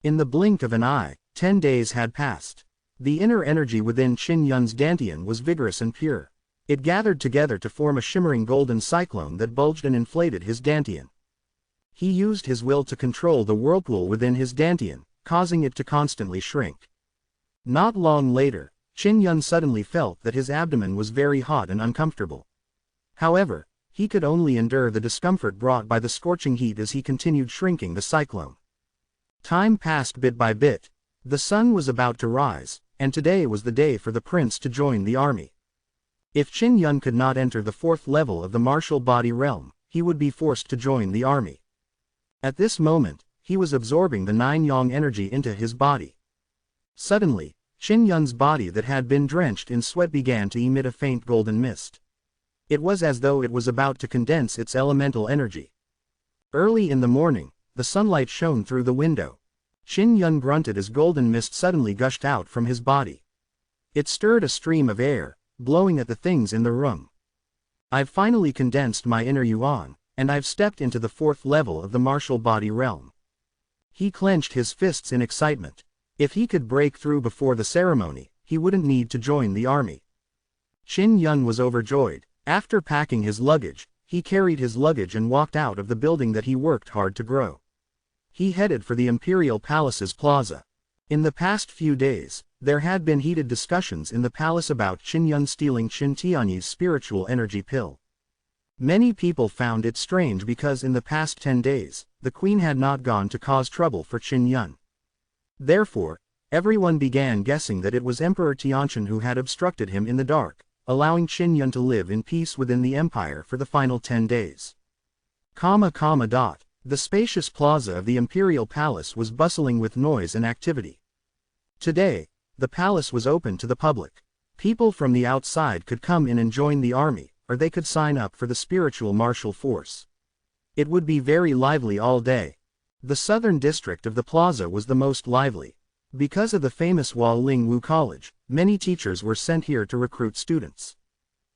In the blink of an eye, 10 days had passed. The inner energy within Qin Yun's dantian was vigorous and pure. It gathered together to form a shimmering golden cyclone that bulged and inflated his dantian. He used his will to control the whirlpool within his dantian, causing it to constantly shrink. Not long later, Qin Yun suddenly felt that his abdomen was very hot and uncomfortable. However, he could only endure the discomfort brought by the scorching heat as he continued shrinking the cyclone. Time passed bit by bit. The sun was about to rise, and today was the day for the prince to join the army. If Qin Yun could not enter the 4th level of the martial body realm, he would be forced to join the army. At this moment, he was absorbing the 9 yang energy into his body. Suddenly, Qin Yun's body that had been drenched in sweat began to emit a faint golden mist. It was as though it was about to condense its elemental energy. Early in the morning, the sunlight shone through the window. Qin Yun grunted as golden mist suddenly gushed out from his body. It stirred a stream of air, blowing at the things in the room. I've finally condensed my inner yuan, and I've stepped into the 4th level of the martial body realm. He clenched his fists in excitement. If he could break through before the ceremony, he wouldn't need to join the army. Qin Yun was overjoyed. After packing his luggage, he carried his luggage and walked out of the building that he worked hard to grow. He headed for the Imperial Palace's plaza. In the past few days, there had been heated discussions in the palace about Qin Yun stealing Qin Tianyi's spiritual energy pill. Many people found it strange because in the past 10 days, the queen had not gone to cause trouble for Qin Yun. Therefore, everyone began guessing that it was Emperor Tianqian who had obstructed him in the dark, allowing Qin Yun to live in peace within the empire for the final 10 days. The spacious plaza of the Imperial Palace was bustling with noise and activity. Today, the palace was open to the public. People from the outside could come in and join the army, or they could sign up for the spiritual martial force. It would be very lively all day. The southern district of the plaza was the most lively. Because of the famous Ling Wu College, many teachers were sent here to recruit students.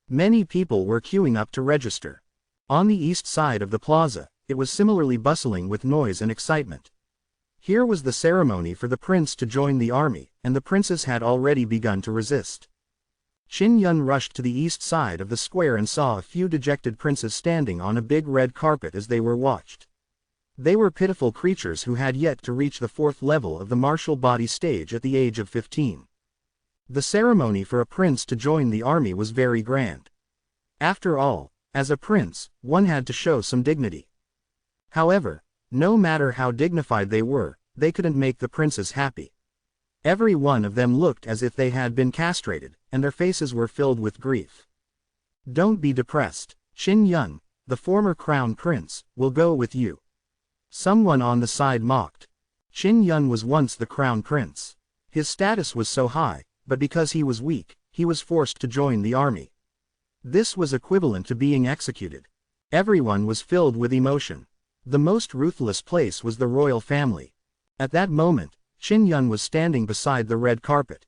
Many people were queuing up to register. On the east side of the plaza, it was similarly bustling with noise and excitement. Here was the ceremony for the prince to join the army, and the princes had already begun to resist. Qin Yun rushed to the east side of the square and saw a few dejected princes standing on a big red carpet as they were watched. They were pitiful creatures who had yet to reach the 4th level of the martial body stage at the age of 15. The ceremony for a prince to join the army was very grand. After all, as a prince, one had to show some dignity. However, no matter how dignified they were, they couldn't make the princes happy. Every one of them looked as if they had been castrated, and their faces were filled with grief. Don't be depressed. Qin Yun, the former crown prince, will go with you. Someone on the side mocked. Qin Yun was once the crown prince. His status was so high, but because he was weak, he was forced to join the army. This was equivalent to being executed. Everyone was filled with emotion. The most ruthless place was the royal family. At that moment, Qin Yun was standing beside the red carpet.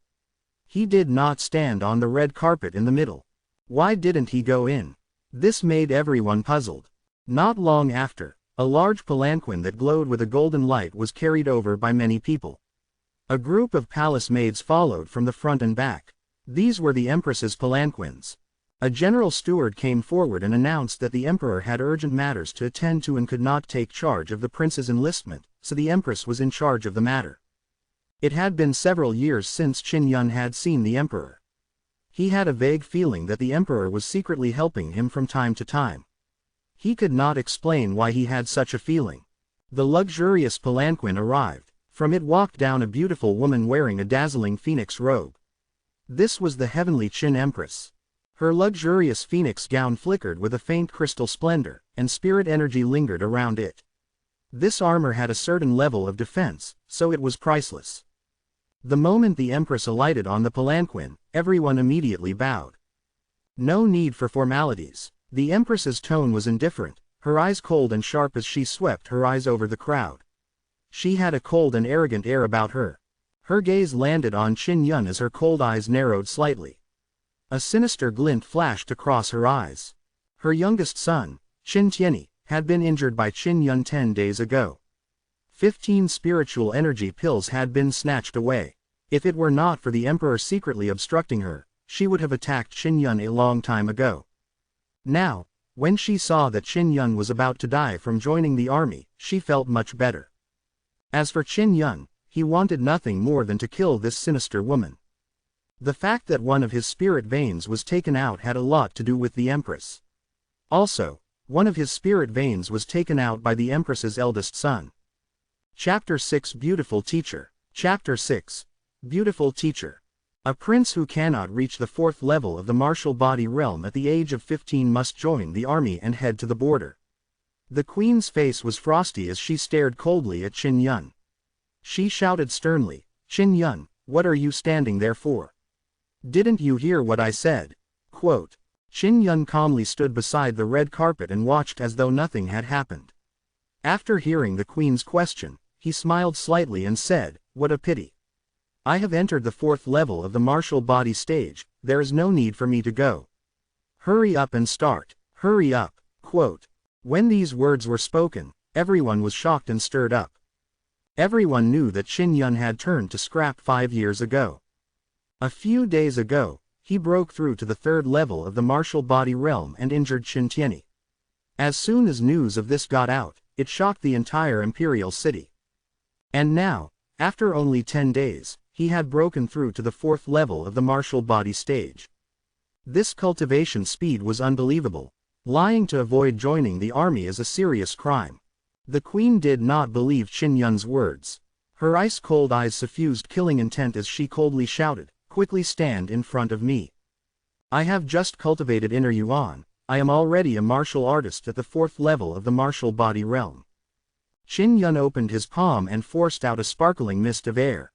He did not stand on the red carpet in the middle. Why didn't he go in? This made everyone puzzled. Not long after, a large palanquin that glowed with a golden light was carried over by many people. A group of palace maids followed from the front and back. These were the empress's palanquins. A general steward came forward and announced that the emperor had urgent matters to attend to and could not take charge of the prince's enlistment, so the empress was in charge of the matter. It had been several years since Qin Yun had seen the emperor. He had a vague feeling that the emperor was secretly helping him from time to time. He could not explain why he had such a feeling. The luxurious palanquin arrived. From it walked down a beautiful woman wearing a dazzling phoenix robe. This was the heavenly Qin Empress. Her luxurious phoenix gown flickered with a faint crystal splendor, and spirit energy lingered around it. This armor had a certain level of defense, so it was priceless. The moment the Empress alighted on the palanquin, everyone immediately bowed. No need for formalities. The Empress's tone was indifferent, her eyes cold and sharp as she swept her eyes over the crowd. She had a cold and arrogant air about her. Her gaze landed on Qin Yun as her cold eyes narrowed slightly. A sinister glint flashed across her eyes. Her youngest son, Qin Tianyi, had been injured by Qin Yun 10 days ago. 15 spiritual energy pills had been snatched away. If it were not for the Emperor secretly obstructing her, she would have attacked Qin Yun a long time ago. Now, when she saw that Qin Yun was about to die from joining the army, she felt much better. As for Qin Yun, he wanted nothing more than to kill this sinister woman. The fact that one of his spirit veins was taken out had a lot to do with the Empress. Also, one of his spirit veins was taken out by the Empress's eldest son. Chapter 6 Beautiful Teacher. Chapter 6 Beautiful Teacher. A prince who cannot reach the 4th level of the martial body realm at the age of 15 must join the army and head to the border. The queen's face was frosty as she stared coldly at Qin Yun. She shouted sternly, "Qin Yun, what are you standing there for? Didn't you hear what I said?" Quote. Qin Yun calmly stood beside the red carpet and watched as though nothing had happened. After hearing the queen's question, he smiled slightly and said, "What a pity. I have entered the 4th level of the martial body stage, there is no need for me to go. Hurry up and start, hurry up." Quote. When these words were spoken, everyone was shocked and stirred up. Everyone knew that Qin Yun had turned to scrap 5 years ago. A few days ago, he broke through to the 3rd level of the martial body realm and injured Qin Tianyi. As soon as news of this got out, it shocked the entire imperial city. And now, after only 10 days, he had broken through to the 4th level of the martial body stage. This cultivation speed was unbelievable. Lying to avoid joining the army is a serious crime. The queen did not believe Qin Yun's words. Her ice-cold eyes suffused killing intent as she coldly shouted, "Quickly stand in front of me. I have just cultivated inner yuan, I am already a martial artist at the 4th level of the martial body realm." Qin Yun opened his palm and forced out a sparkling mist of air.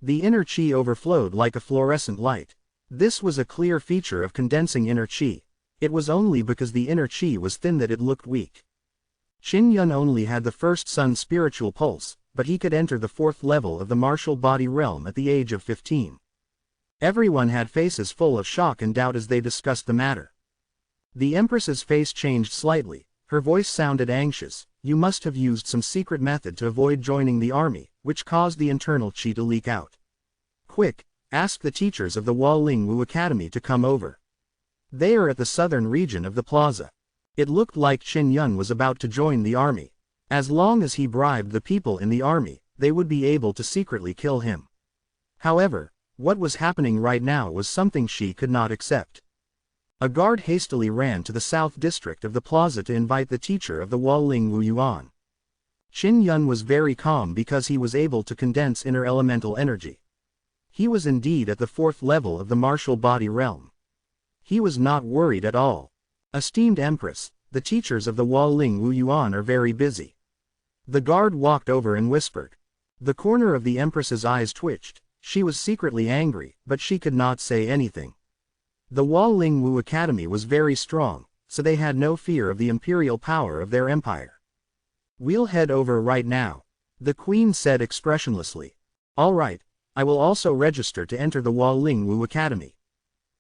The inner qi overflowed like a fluorescent light. This was a clear feature of condensing inner qi. It was only because the inner qi was thin that it looked weak. Qin Yun only had the first son's spiritual pulse, but he could enter the 4th level of the martial body realm at the age of 15. Everyone had faces full of shock and doubt as they discussed the matter. The Empress's face changed slightly, her voice sounded anxious. "You must have used some secret method to avoid joining the army, which caused the internal qi to leak out. Quick, ask the teachers of the Waling Wu Academy to come over. They are at the southern region of the plaza." It looked like Qin Yun was about to join the army. As long as he bribed the people in the army, they would be able to secretly kill him. However, what was happening right now was something she could not accept. A guard hastily ran to the south district of the plaza to invite the teacher of the Waling Wu Yuan. Qin Yun was very calm because he was able to condense inner elemental energy. He was indeed at the 4th level of the martial body realm. He was not worried at all. "Esteemed Empress, the teachers of the Waling Wu Yuan are very busy." The guard walked over and whispered. The corner of the Empress's eyes twitched. She was secretly angry, but she could not say anything. The Waling Wu Academy was very strong, so they had no fear of the imperial power of their empire. "We'll head over right now," the queen said expressionlessly. "All right, I will also register to enter the Waling Wu Academy."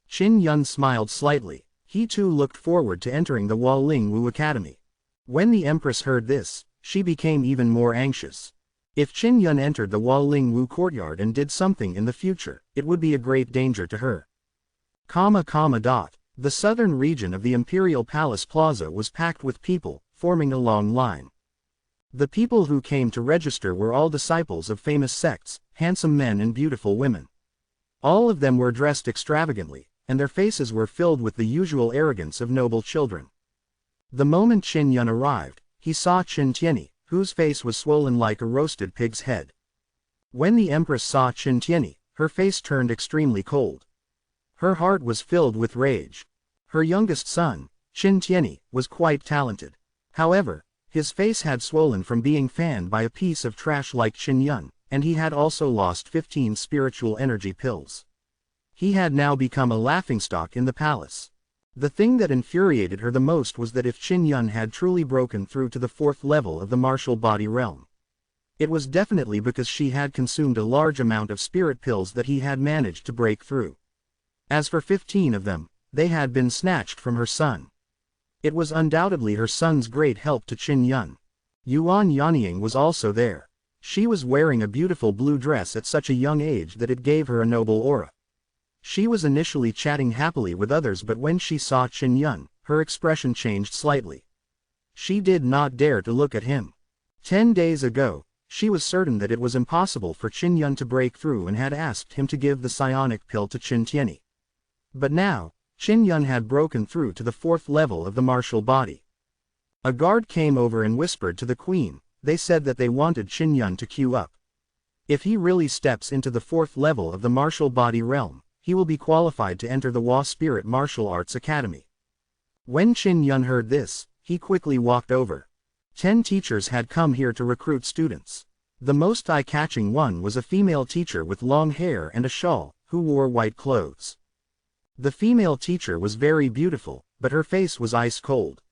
Qin Yun smiled slightly. He too looked forward to entering the Waling Wu Academy. When the Empress heard this, she became even more anxious. If Qin Yun entered the Waling Wu courtyard and did something in the future, it would be a great danger to her. The southern region of the Imperial Palace Plaza was packed with people, forming a long line. The people who came to register were all disciples of famous sects, handsome men and beautiful women. All of them were dressed extravagantly, and their faces were filled with the usual arrogance of noble children. The moment Qin Yun arrived, he saw Qin Tianyi, whose face was swollen like a roasted pig's head. When the Empress saw Qin Tianyi, her face turned extremely cold. Her heart was filled with rage. Her youngest son, Qin Tianyi, was quite talented. However, his face had swollen from being fanned by a piece of trash like Qin Yun, and he had also lost 15 spiritual energy pills. He had now become a laughingstock in the palace. The thing that infuriated her the most was that if Qin Yun had truly broken through to the 4th level of the martial body realm, it was definitely because she had consumed a large amount of spirit pills that he had managed to break through. As for 15 of them, they had been snatched from her son. It was undoubtedly her son's great help to Qin Yun. Yuan Yanying was also there. She was wearing a beautiful blue dress at such a young age that it gave her a noble aura. She was initially chatting happily with others, but when she saw Qin Yun, her expression changed slightly. She did not dare to look at him. 10 days ago, she was certain that it was impossible for Qin Yun to break through and had asked him to give the psionic pill to Qin Tianyi. But now, Qin Yun had broken through to the 4th level of the martial body. A guard came over and whispered to the queen. They said that they wanted Qin Yun to queue up. If he really steps into the 4th level of the martial body realm, he will be qualified to enter the Hua Spirit Martial Arts Academy. When Qin Yun heard this, he quickly walked over. 10 teachers had come here to recruit students. The most eye-catching one was a female teacher with long hair and a shawl, who wore white clothes. The female teacher was very beautiful, but her face was ice cold.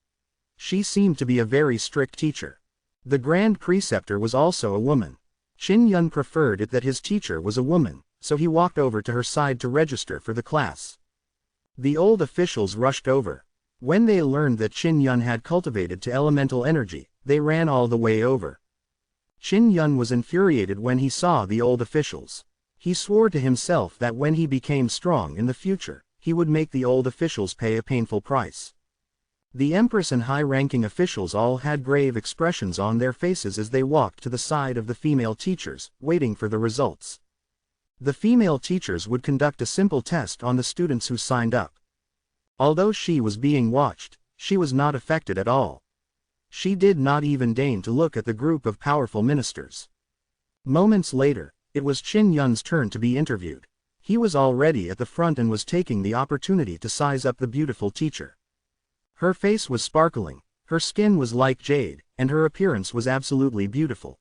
She seemed to be a very strict teacher. The grand preceptor was also a woman. Qin Yun preferred it that his teacher was a woman, so he walked over to her side to register for the class. The old officials rushed over. When they learned that Qin Yun had cultivated to elemental energy, they ran all the way over. Qin Yun was infuriated when he saw the old officials. He swore to himself that when he became strong in the future, he would make the old officials pay a painful price. The empress and high-ranking officials all had grave expressions on their faces as they walked to the side of the female teachers, waiting for the results. The female teachers would conduct a simple test on the students who signed up. Although she was being watched, she was not affected at all. She did not even deign to look at the group of powerful ministers. Moments later, it was Qin Yun's turn to be interviewed. He was already at the front and was taking the opportunity to size up the beautiful teacher. Her face was sparkling, her skin was like jade, and her appearance was absolutely beautiful.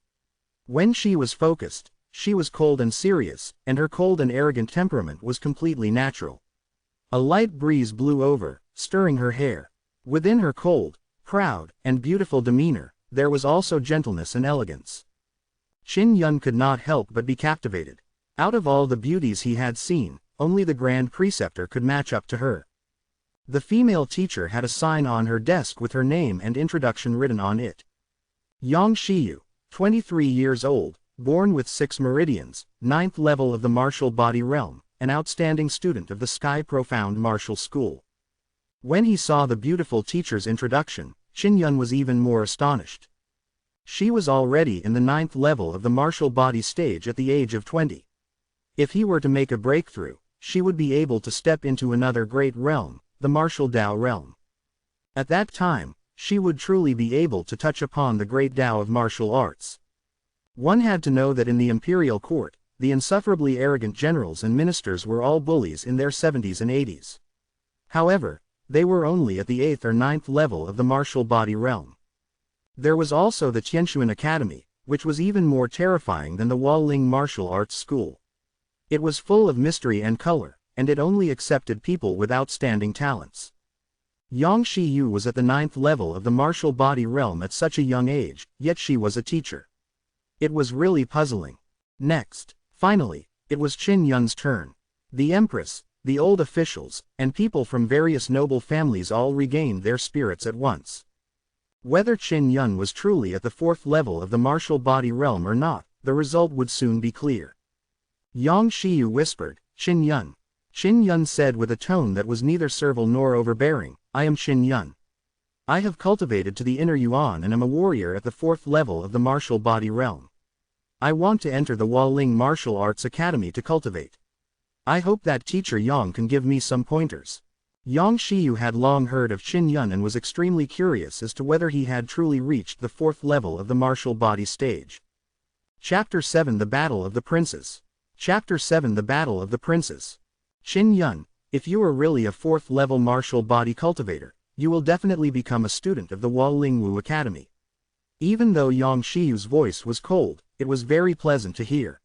When she was focused, she was cold and serious, and her cold and arrogant temperament was completely natural. A light breeze blew over, stirring her hair. Within her cold, proud, and beautiful demeanor, there was also gentleness and elegance. Qin Yun could not help but be captivated. Out of all the beauties he had seen, only the grand preceptor could match up to her. The female teacher had a sign on her desk with her name and introduction written on it. Yang Shiyu, 23 years old, born with 6 meridians, 9th level of the martial body realm, an outstanding student of the Sky Profound Martial School. When he saw the beautiful teacher's introduction, Qin Yun was even more astonished. She was already in the 9th level of the martial body stage at the age of 20. If he were to make a breakthrough, she would be able to step into another great realm, the martial Dao realm. At that time, she would truly be able to touch upon the great Dao of martial arts. One had to know that in the imperial court, the insufferably arrogant generals and ministers were all bullies in their 70s and 80s. However, they were only at the 8th or 9th level of the martial body realm. There was also the Tianshuan Academy, which was even more terrifying than the Hualing Martial Arts School. It was full of mystery and color, and it only accepted people with outstanding talents. Yang Shiyu was at the 9th level of the martial body realm at such a young age, yet she was a teacher. It was really puzzling. Next, finally, it was Qin Yun's turn. The empress, the old officials, and people from various noble families all regained their spirits at once. Whether Qin Yun was truly at the 4th level of the martial body realm or not, the result would soon be clear. Yang Shiyu whispered, "Qin Yun." Qin Yun said with a tone that was neither servile nor overbearing, "I am Qin Yun. I have cultivated to the inner Yuan and am a warrior at the 4th level of the martial body realm. I want to enter the Hualing Martial Arts Academy to cultivate. I hope that teacher Yang can give me some pointers." Yang Shiyu had long heard of Qin Yun and was extremely curious as to whether he had truly reached the 4th level of the martial body stage. Chapter 7 The Battle of the Princes. Chapter 7 The Battle of the Princes. Qin Yun, If you are really a 4th-level martial body cultivator, you will definitely become a student of the Hualingwu Academy. Even though Yang Shiyu's voice was cold, it was very pleasant to hear.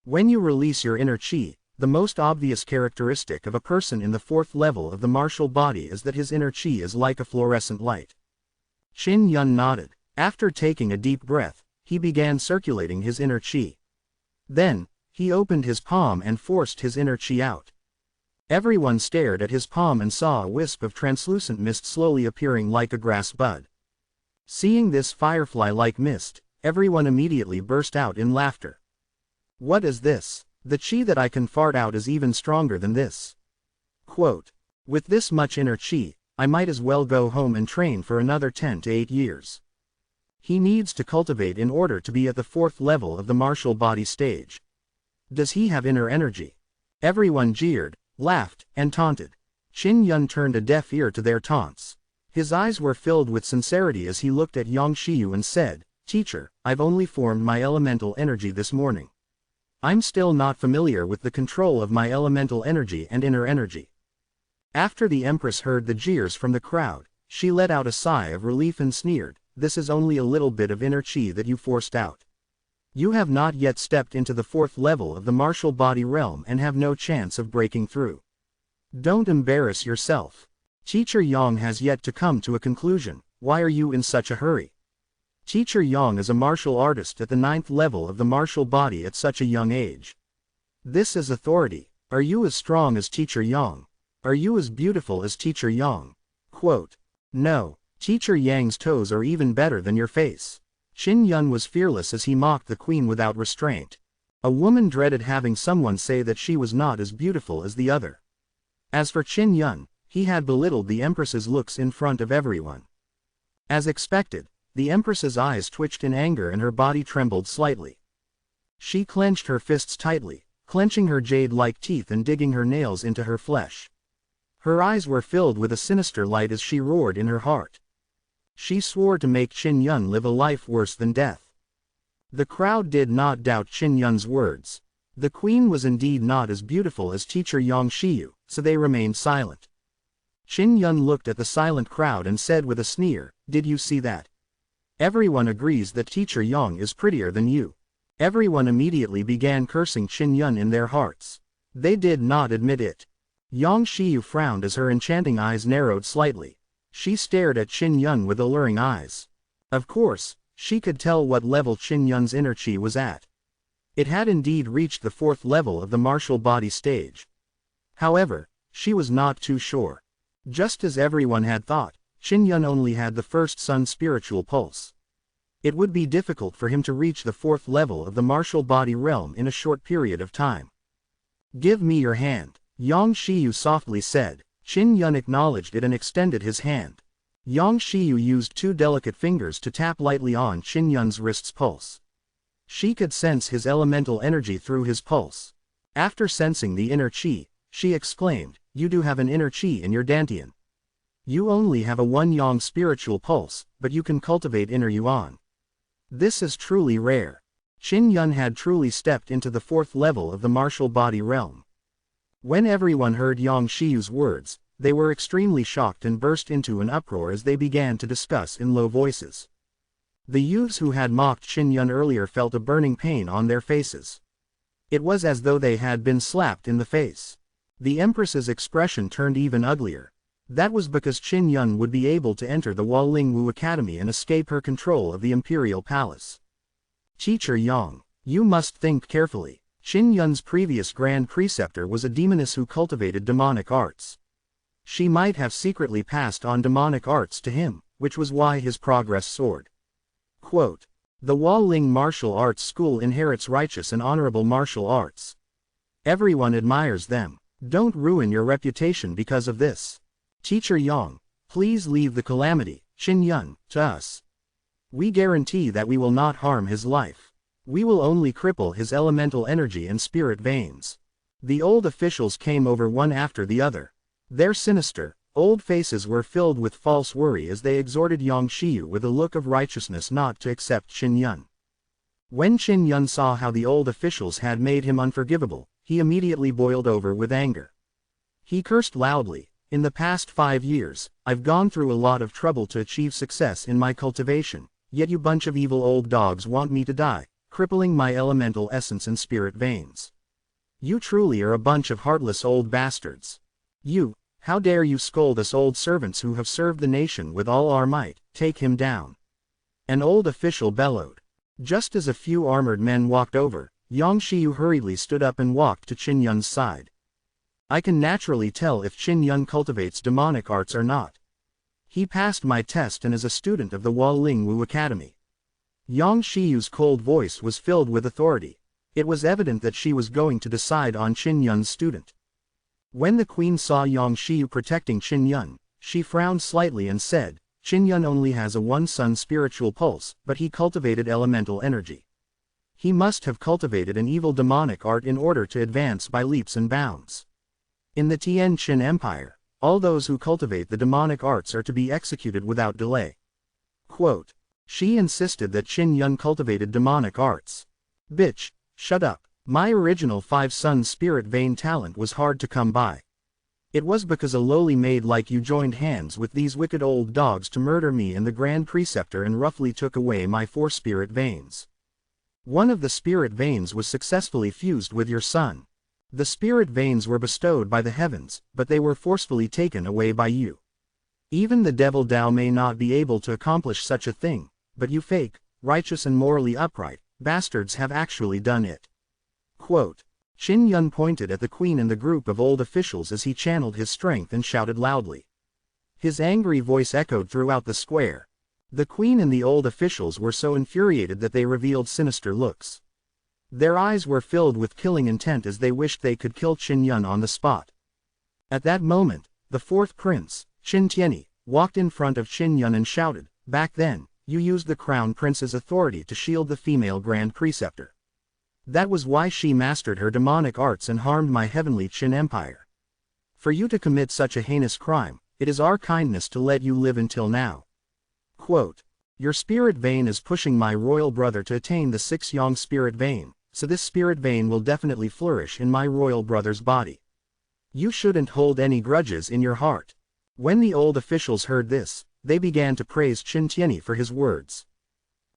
When you release your inner qi, the most obvious characteristic of a person in the 4th level of the martial body is that his inner qi is like a fluorescent light. Qin Yun nodded. After taking a deep breath, he began circulating his inner qi. Then, he opened his palm and forced his inner qi out. Everyone stared at his palm and saw a wisp of translucent mist slowly appearing like a grass bud. Seeing this firefly-like mist, everyone immediately burst out in laughter. What is this? The qi that I can fart out is even stronger than this. Quote, with this much inner qi, I might as well go home and train for another 10 to 8 years. He needs to cultivate in order to be at the 4th level of the martial body stage. Does he have inner energy? Everyone jeered, laughed, and taunted. Qin Yun turned a deaf ear to their taunts. His eyes were filled with sincerity as he looked at Yang Shiyu and said, Teacher, I've only formed my elemental energy this morning. I'm still not familiar with the control of my elemental energy and inner energy. After the Empress heard the jeers from the crowd, she let out a sigh of relief and sneered, this is only a little bit of inner qi that you forced out. You have not yet stepped into the 4th level of the martial body realm and have no chance of breaking through. Don't embarrass yourself. Teacher Yang has yet to come to a conclusion, why are you in such a hurry? Teacher Yang is a martial artist at the 9th level of the martial body at such a young age. This is authority. Are you as strong as Teacher Yang? Are you as beautiful as Teacher Yang? Quote, no, Teacher Yang's toes are even better than your face. Qin Yun was fearless as he mocked the queen without restraint. A woman dreaded having someone say that she was not as beautiful as the other. As for Qin Yun, he had belittled the Empress's looks in front of everyone. As expected, the Empress's eyes twitched in anger and her body trembled slightly. She clenched her fists tightly, clenching her jade-like teeth and digging her nails into her flesh. Her eyes were filled with a sinister light as she roared in her heart. She swore to make Qin Yun live a life worse than death. The crowd did not doubt Qin Yun's words. The queen was indeed not as beautiful as Teacher Yang Shiyu, so they remained silent. Qin Yun looked at the silent crowd and said with a sneer, did you see that? Everyone agrees that Teacher Yang is prettier than you. Everyone immediately began cursing Qin Yun in their hearts. They did not admit it. Yang Shiyu frowned as her enchanting eyes narrowed slightly. She stared at Qin Yun with alluring eyes. Of course, she could tell what level Qin Yun's inner qi was at. It had indeed reached the 4th level of the martial body stage. However, she was not too sure. Just as everyone had thought, Qin Yun only had the first sun's spiritual pulse. It would be difficult for him to reach the 4th level of the martial body realm in a short period of time. Give me your hand, Yang Shiyu softly said. Qin Yun acknowledged it and extended his hand. Yang Shiyu used 2 delicate fingers to tap lightly on Qin Yun's wrist's pulse. She could sense his elemental energy through his pulse. After sensing the inner qi, she exclaimed, you do have an inner qi in your dantian. You only have a 1 yang spiritual pulse, but you can cultivate inner yuan. This is truly rare. Qin Yun had truly stepped into the 4th level of the martial body realm. When everyone heard Yang Shiyu's words, they were extremely shocked and burst into an uproar as they began to discuss in low voices. The youths who had mocked Qin Yun earlier felt a burning pain on their faces. It was as though they had been slapped in the face. The Empress's expression turned even uglier. That was because Qin Yun would be able to enter the Hualingwu Academy and escape her control of the Imperial Palace. Teacher Yang, you must think carefully. Qin Yun's previous Grand Preceptor was a demoness who cultivated demonic arts. She might have secretly passed on demonic arts to him, which was why his progress soared. Quote, the Hualing Martial Arts School inherits righteous and honorable martial arts. Everyone admires them. Don't ruin your reputation because of this. Teacher Yang, please leave the calamity, Qin Yun, to us. We guarantee that we will not harm his life. We will only cripple his elemental energy and spirit veins. The old officials came over one after the other. Their sinister, old faces were filled with false worry as they exhorted Yang Shiyu with a look of righteousness not to accept Qin Yun. When Qin Yun saw how the old officials had made him unforgivable, he immediately boiled over with anger. He cursed loudly. In the past 5 years, I've gone through a lot of trouble to achieve success in my cultivation, yet you bunch of evil old dogs want me to die, crippling my elemental essence and spirit veins. You truly are a bunch of heartless old bastards. How dare you scold us old servants who have served the nation with all our might? Take him down. An old official bellowed. Just as a few armored men walked over, Yang Shiyu hurriedly stood up and walked to Qin Yun's side. I can naturally tell if Qin Yun cultivates demonic arts or not. He passed my test and is a student of the Waling Wu Academy. Yang Shiyu's cold voice was filled with authority. It was evident that she was going to decide on Qin Yun's student. When the queen saw Yang Shiyu protecting Qin Yun, she frowned slightly and said, Qin Yun only has a one-sun spiritual pulse, but he cultivated elemental energy. He must have cultivated an evil demonic art in order to advance by leaps and bounds. In the Tian Qin Empire, all those who cultivate the demonic arts are to be executed without delay. Quote. She insisted that Qin Yun cultivated demonic arts. Bitch, shut up. My original 5-sun spirit vein talent was hard to come by. It was because a lowly maid like you joined hands with these wicked old dogs to murder me and the Grand Preceptor and roughly took away my 4 spirit veins. One of the spirit veins was successfully fused with your son. The spirit veins were bestowed by the heavens, but they were forcefully taken away by you. Even the devil Tao may not be able to accomplish such a thing, but you fake, righteous and morally upright bastards have actually done it. Quote. Qin Yun pointed at the queen and the group of old officials as he channeled his strength and shouted loudly. His angry voice echoed throughout the square. The queen and the old officials were so infuriated that they revealed sinister looks. Their eyes were filled with killing intent as they wished they could kill Qin Yun on the spot. At that moment, the 4th prince, Qin Tianyi, walked in front of Qin Yun and shouted, Back then, you used the crown prince's authority to shield the female grand preceptor. That was why she mastered her demonic arts and harmed my heavenly Qin Empire. For you to commit such a heinous crime, it is our kindness to let you live until now. Quote. Your spirit vein is pushing my royal brother to attain the 6 yang spirit vein, so this spirit vein will definitely flourish in my royal brother's body. You shouldn't hold any grudges in your heart. When the old officials heard this, they began to praise Qin Tianyi for his words.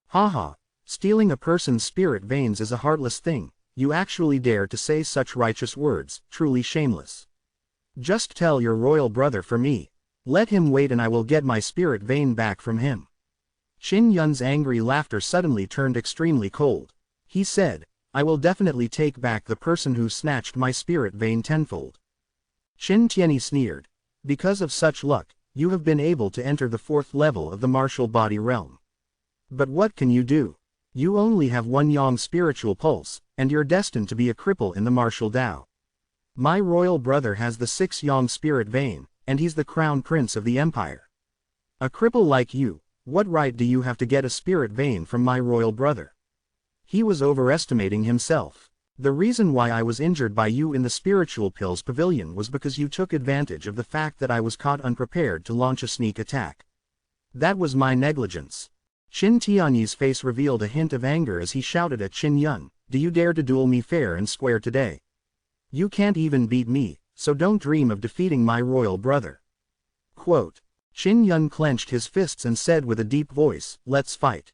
Haha, stealing a person's spirit veins is a heartless thing, you actually dare to say such righteous words, truly shameless. Just tell your royal brother for me. Let him wait and I will get my spirit vein back from him. Qin Yun's angry laughter suddenly turned extremely cold. He said, I will definitely take back the person who snatched my spirit vein tenfold. Qin Tianyi sneered. Because of such luck, you have been able to enter the 4th level of the martial body realm. But what can you do? You only have 1 yang spiritual pulse, and you're destined to be a cripple in the martial Tao. My royal brother has the 6 yang spirit vein, and he's the crown prince of the empire. A cripple like you, what right do you have to get a spirit vein from my royal brother? He was overestimating himself. The reason why I was injured by you in the spiritual pills pavilion was because you took advantage of the fact that I was caught unprepared to launch a sneak attack. That was my negligence. Qin Tianyi's face revealed a hint of anger as he shouted at Qin Yun, do you dare to duel me fair and square today? You can't even beat me, so don't dream of defeating my royal brother. Quote. Qin Yun clenched his fists and said with a deep voice, let's fight.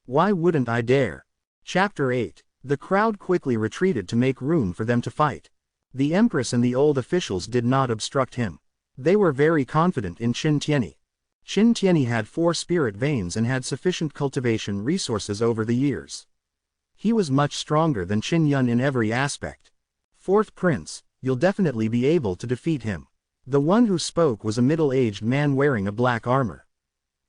Why wouldn't I dare? Chapter 8. The crowd quickly retreated to make room for them to fight. The empress and the old officials did not obstruct him. They were very confident in Qin Tianyi. Qin Tianyi had 4 spirit veins and had sufficient cultivation resources over the years. He was much stronger than Qin Yun in every aspect. 4th prince, you'll definitely be able to defeat him. The one who spoke was a middle-aged man wearing a black armor.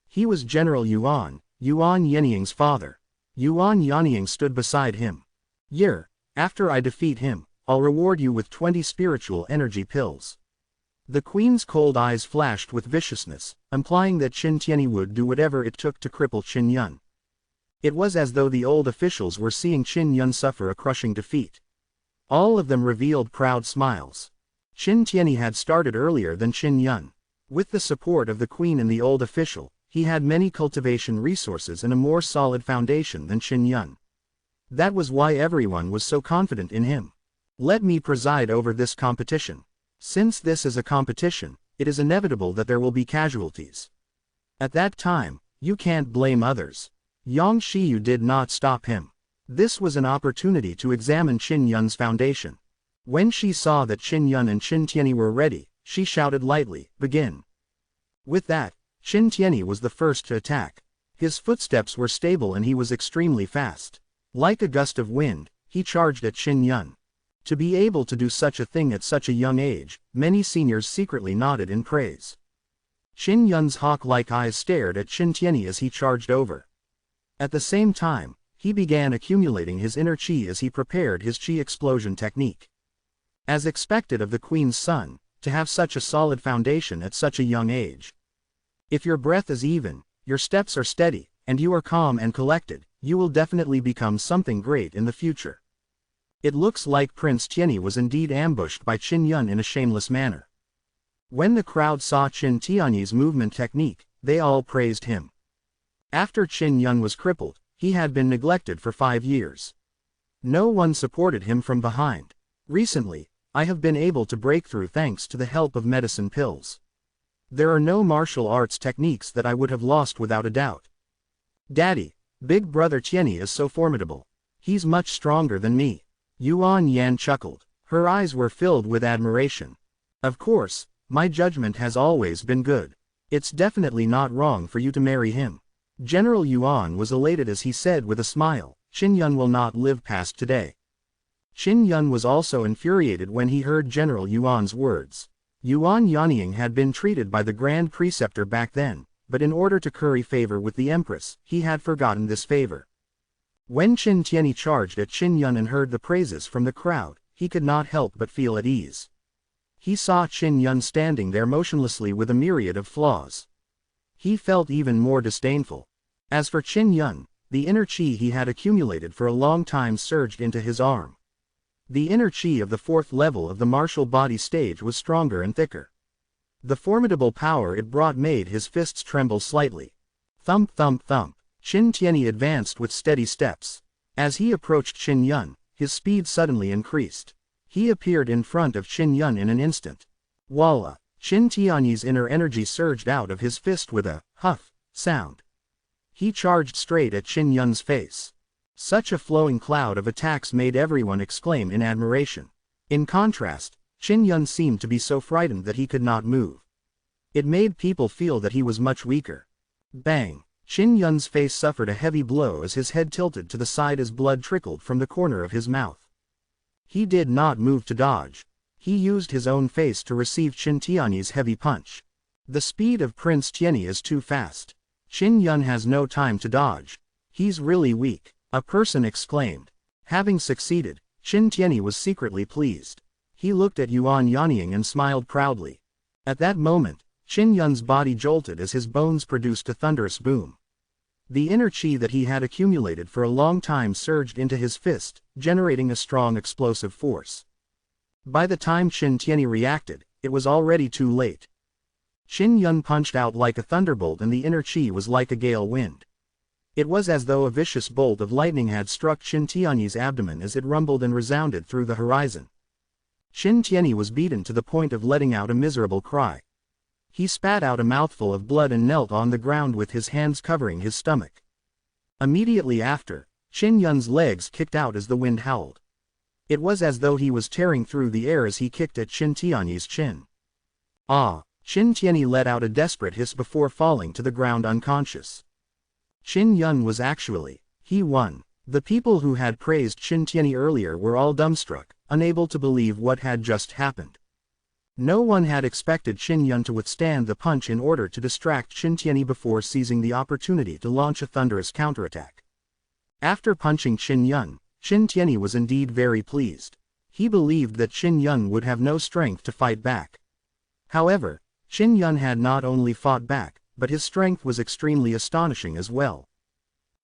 He was General Yuan Yanying's father. Yuan Yanying stood beside him. After I defeat him, I'll reward you with 20 spiritual energy pills. The queen's cold eyes flashed with viciousness, implying that Qin Tianyi would do whatever it took to cripple Qin Yun. It was as though the old officials were seeing Qin Yun suffer a crushing defeat. All of them revealed proud smiles. Qin Tianyi had started earlier than Qin Yun. With the support of the queen and the old official, he had many cultivation resources and a more solid foundation than Qin Yun. That was why everyone was so confident in him. Let me preside over this competition. Since this is a competition, it is inevitable that there will be casualties. At that time, you can't blame others. Yang Shiyu did not stop him. This was an opportunity to examine Qin Yun's foundation. When she saw that Qin Yun and Qin Tianyi were ready, she shouted lightly, "Begin." With that, Qin Tianyi was the first to attack. His footsteps were stable and he was extremely fast. Like a gust of wind, he charged at Qin Yun. To be able to do such a thing at such a young age, many seniors secretly nodded in praise. Qin Yun's hawk-like eyes stared at Qin Tianyi as he charged over. At the same time, he began accumulating his inner qi as he prepared his qi explosion technique. As expected of the Queen's son, to have such a solid foundation at such a young age. If your breath is even, your steps are steady, and you are calm and collected, you will definitely become something great in the future. It looks like Prince Tianyi was indeed ambushed by Qin Yun in a shameless manner. When the crowd saw Qin Tianyi's movement technique, they all praised him. After Qin Yun was crippled, he had been neglected for 5 years. No one supported him from behind. Recently, I have been able to break through thanks to the help of medicine pills. There are no martial arts techniques that I would have lost without a doubt. Daddy, big brother Tianyi is so formidable. He's much stronger than me. Yuan Yan chuckled. Her eyes were filled with admiration. Of course, my judgment has always been good. It's definitely not wrong for you to marry him. General Yuan was elated as he said with a smile, Qin Yun will not live past today. Qin Yun was also infuriated when he heard General Yuan's words. Yuan Yanying had been treated by the Grand Preceptor back then, but in order to curry favor with the Empress, he had forgotten this favor. When Qin Tianyi charged at Qin Yun and heard the praises from the crowd, he could not help but feel at ease. He saw Qin Yun standing there motionlessly with a myriad of flaws. He felt even more disdainful. As for Qin Yun, the inner qi he had accumulated for a long time surged into his arm. The inner qi of the 4th level of the martial body stage was stronger and thicker. The formidable power it brought made his fists tremble slightly. Thump thump thump. Qin Tianyi advanced with steady steps. As he approached Qin Yun, his speed suddenly increased. He appeared in front of Qin Yun in an instant. Voila! Qin Tianyi's inner energy surged out of his fist with a huff sound. He charged straight at Qin Yun's face. Such a flowing cloud of attacks made everyone exclaim in admiration. In contrast, Qin Yun seemed to be so frightened that he could not move. It made people feel that he was much weaker. Bang! Qin Yun's face suffered a heavy blow as his head tilted to the side as blood trickled from the corner of his mouth. He did not move to dodge. He used his own face to receive Qin Tianyi's heavy punch. The speed of Prince Tianyi is too fast. Qin Yun has no time to dodge. He's really weak, a person exclaimed. Having succeeded, Qin Tianyi was secretly pleased. He looked at Yuan Yanying and smiled proudly. At that moment, Qin Yun's body jolted as his bones produced a thunderous boom. The inner qi that he had accumulated for a long time surged into his fist, generating a strong explosive force. By the time Qin Tianyi reacted, it was already too late. Qin Yun punched out like a thunderbolt and the inner qi was like a gale wind. It was as though a vicious bolt of lightning had struck Qin Tianyi's abdomen as it rumbled and resounded through the horizon. Qin Tianyi was beaten to the point of letting out a miserable cry. He spat out a mouthful of blood and knelt on the ground with his hands covering his stomach. Immediately after, Qin Yun's legs kicked out as the wind howled. It was as though he was tearing through the air as he kicked at Qin Tianyi's chin. Ah! Qin Tianyi let out a desperate hiss before falling to the ground unconscious. Qin Yun was actually, he won. The people who had praised Qin Tianyi earlier were all dumbstruck, unable to believe what had just happened. No one had expected Qin Yun to withstand the punch in order to distract Qin Tianyi before seizing the opportunity to launch a thunderous counterattack. After punching Qin Yun, Qin Tianyi was indeed very pleased. He believed that Qin Yun would have no strength to fight back. However, Qin Yun had not only fought back, but his strength was extremely astonishing as well.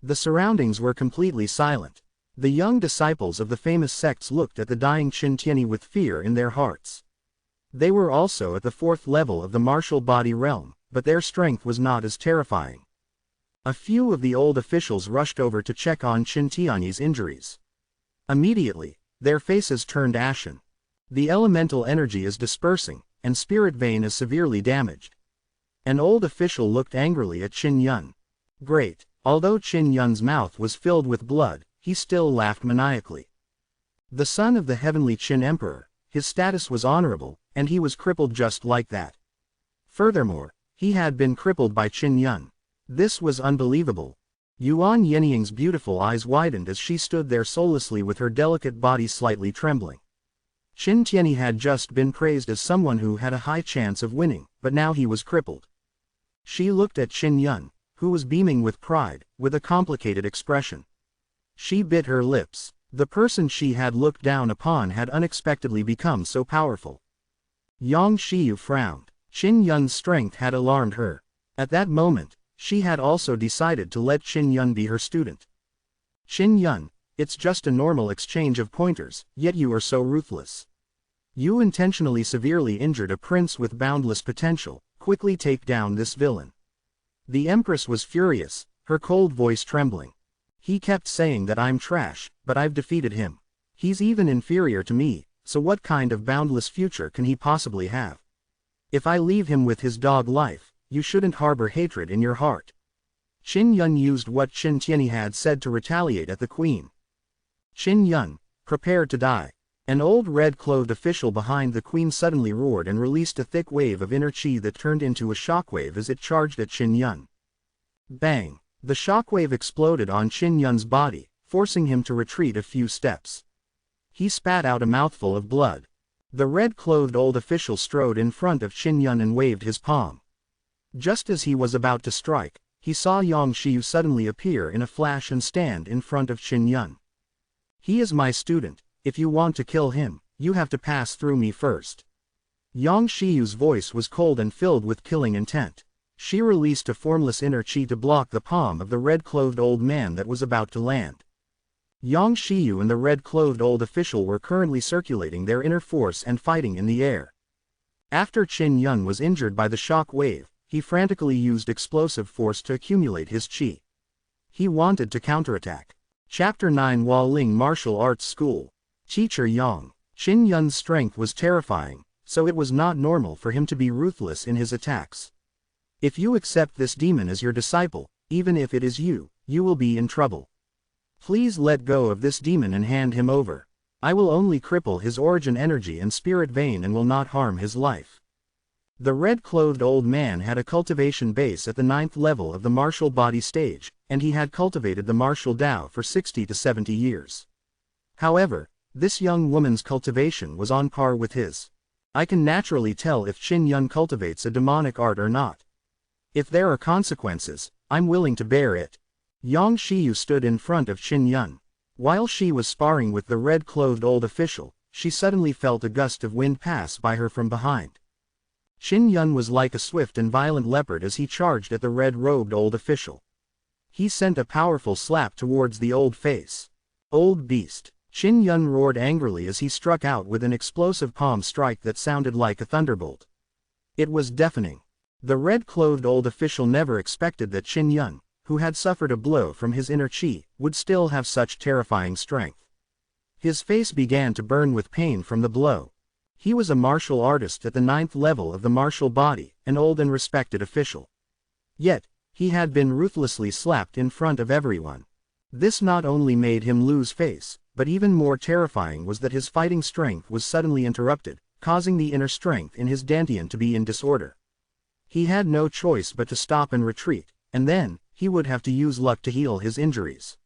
The surroundings were completely silent. The young disciples of the famous sects looked at the dying Qin Tianyi with fear in their hearts. They were also at the 4th level of the martial body realm, but their strength was not as terrifying. A few of the old officials rushed over to check on Qin Tianyi's injuries. Immediately, their faces turned ashen. The elemental energy is dispersing, and spirit vein is severely damaged. An old official looked angrily at Qin Yun. Great. Although Qin Yun's mouth was filled with blood, he still laughed maniacally. The son of the heavenly Qin Emperor, his status was honorable, and he was crippled just like that. Furthermore, he had been crippled by Qin Yun. This was unbelievable. Yuan Yenying's beautiful eyes widened as she stood there soullessly with her delicate body slightly trembling. Qin Tianyi had just been praised as someone who had a high chance of winning, but now he was crippled. She looked at Qin Yun, who was beaming with pride, with a complicated expression. She bit her lips. The person she had looked down upon had unexpectedly become so powerful. Yang Shiyu frowned. Qin Yun's strength had alarmed her. At that moment, she had also decided to let Qin Yun be her student. Qin Yun, it's just a normal exchange of pointers, yet you are so ruthless. You intentionally severely injured a prince with boundless potential. Quickly take down this villain. The Empress was furious, her cold voice trembling. He kept saying that I'm trash, but I've defeated him. He's even inferior to me, so what kind of boundless future can he possibly have? If I leave him with his dog life, you shouldn't harbor hatred in your heart. Qin Yun used what Qin Tianyi had said to retaliate at the queen. Qin Yun, prepare to die. An old red-clothed official behind the queen suddenly roared and released a thick wave of inner chi that turned into a shockwave as it charged at Qin Yun. Bang! The shockwave exploded on Qin Yun's body, forcing him to retreat a few steps. He spat out a mouthful of blood. The red-clothed old official strode in front of Qin Yun and waved his palm. Just as he was about to strike, he saw Yang Shiyu suddenly appear in a flash and stand in front of Qin Yun. He is my student. If you want to kill him, you have to pass through me first. Yang Shiyu's voice was cold and filled with killing intent. She released a formless inner chi to block the palm of the red-clothed old man that was about to land. Yang Shiyu and the red-clothed old official were currently circulating their inner force and fighting in the air. After Qin Yun was injured by the shock wave, he frantically used explosive force to accumulate his chi. He wanted to counterattack. Chapter 9 Hualing Martial Arts School. Teacher Yang. Qin Yun's strength was terrifying, so it was not normal for him to be ruthless in his attacks. If you accept this demon as your disciple, even if it is you, you will be in trouble. Please let go of this demon and hand him over. I will only cripple his origin energy and spirit vein and will not harm his life. The red-clothed old man had a cultivation base at the 9th level of the martial body stage, and he had cultivated the martial Tao for 60 to 70 years. However, this young woman's cultivation was on par with his. I can naturally tell if Qin Yun cultivates a demonic art or not. If there are consequences, I'm willing to bear it. Yang Shiyu stood in front of Qin Yun. While she was sparring with the red-clothed old official, she suddenly felt a gust of wind pass by her from behind. Qin Yun was like a swift and violent leopard as he charged at the red-robed old official. He sent a powerful slap towards the old face. Old beast! Qin Yun roared angrily as he struck out with an explosive palm strike that sounded like a thunderbolt. It was deafening. The red-clothed old official never expected that Qin Yun, who had suffered a blow from his inner chi, would still have such terrifying strength. His face began to burn with pain from the blow. He was a martial artist at the 9th level of the martial body, an old and respected official. Yet, he had been ruthlessly slapped in front of everyone. This not only made him lose face, but even more terrifying was that his fighting strength was suddenly interrupted, causing the inner strength in his dantian to be in disorder. He had no choice but to stop and retreat, and then, he would have to use luck to heal his injuries.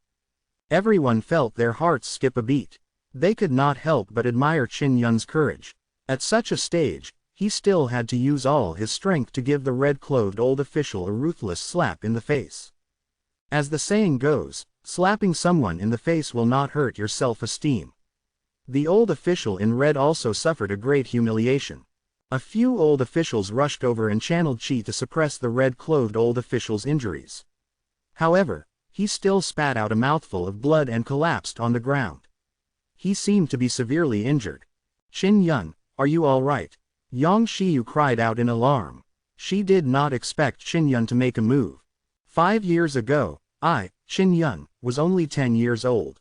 Everyone felt their hearts skip a beat. They could not help but admire Qin Yun's courage. At such a stage, he still had to use all his strength to give the red-clothed old official a ruthless slap in the face. As the saying goes, slapping someone in the face will not hurt your self-esteem. The old official in red also suffered a great humiliation. A few old officials rushed over and channeled chi to suppress the red-clothed old official's injuries. However, he still spat out a mouthful of blood and collapsed on the ground. He seemed to be severely injured. Qin Yun, are you all right? Yang Shiyu cried out in alarm. She did not expect Qin Yun to make a move. 5 years ago, I, Qin Yun, was only 10 years old.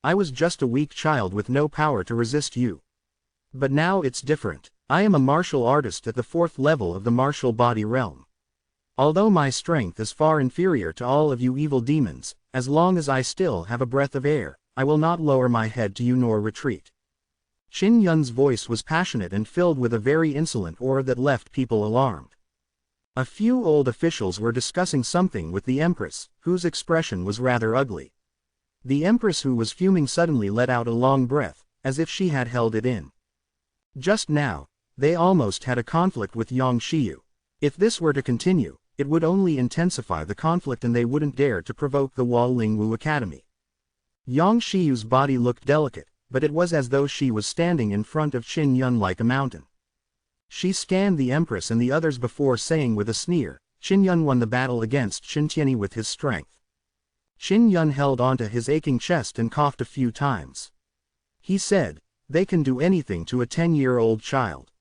I was just a weak child with no power to resist you. But now it's different. I am a martial artist at the 4th level of the martial body realm. Although my strength is far inferior to all of you evil demons, as long as I still have a breath of air, I will not lower my head to you nor retreat. Qin Yun's voice was passionate and filled with a very insolent aura that left people alarmed. A few old officials were discussing something with the Empress, whose expression was rather ugly. The Empress, who was fuming, suddenly let out a long breath, as if she had held it in. Just now, they almost had a conflict with Yang Xiu. If this were to continue, it would only intensify the conflict and they wouldn't dare to provoke the Wall Lingwu Academy. Yang Xiu's body looked delicate, but it was as though she was standing in front of Qin Yun like a mountain. She scanned the Empress and the others before saying with a sneer, "Qin Yun won the battle against Qin Tianyi with his strength." Qin Yun held onto his aching chest and coughed a few times. He said, "They can do anything to a 10-year-old child.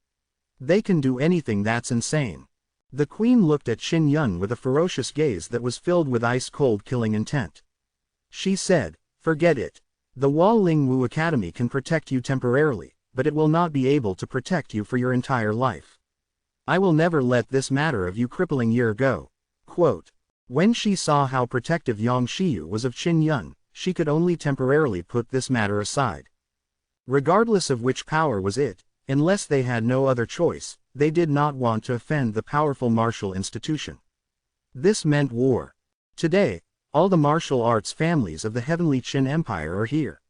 They can do anything, that's insane." The queen looked at Qin Yun with a ferocious gaze that was filled with ice-cold killing intent. She said, "Forget it. The Wall Lingwu Academy can protect you temporarily, but it will not be able to protect you for your entire life. I will never let this matter of you crippling year go." Quote. When she saw how protective Yang Xiu was of Qin Yun, she could only temporarily put this matter aside. Regardless of which power was it, unless they had no other choice, they did not want to offend the powerful martial institution. This meant war. Today, all the martial arts families of the Heavenly Qin Empire are here.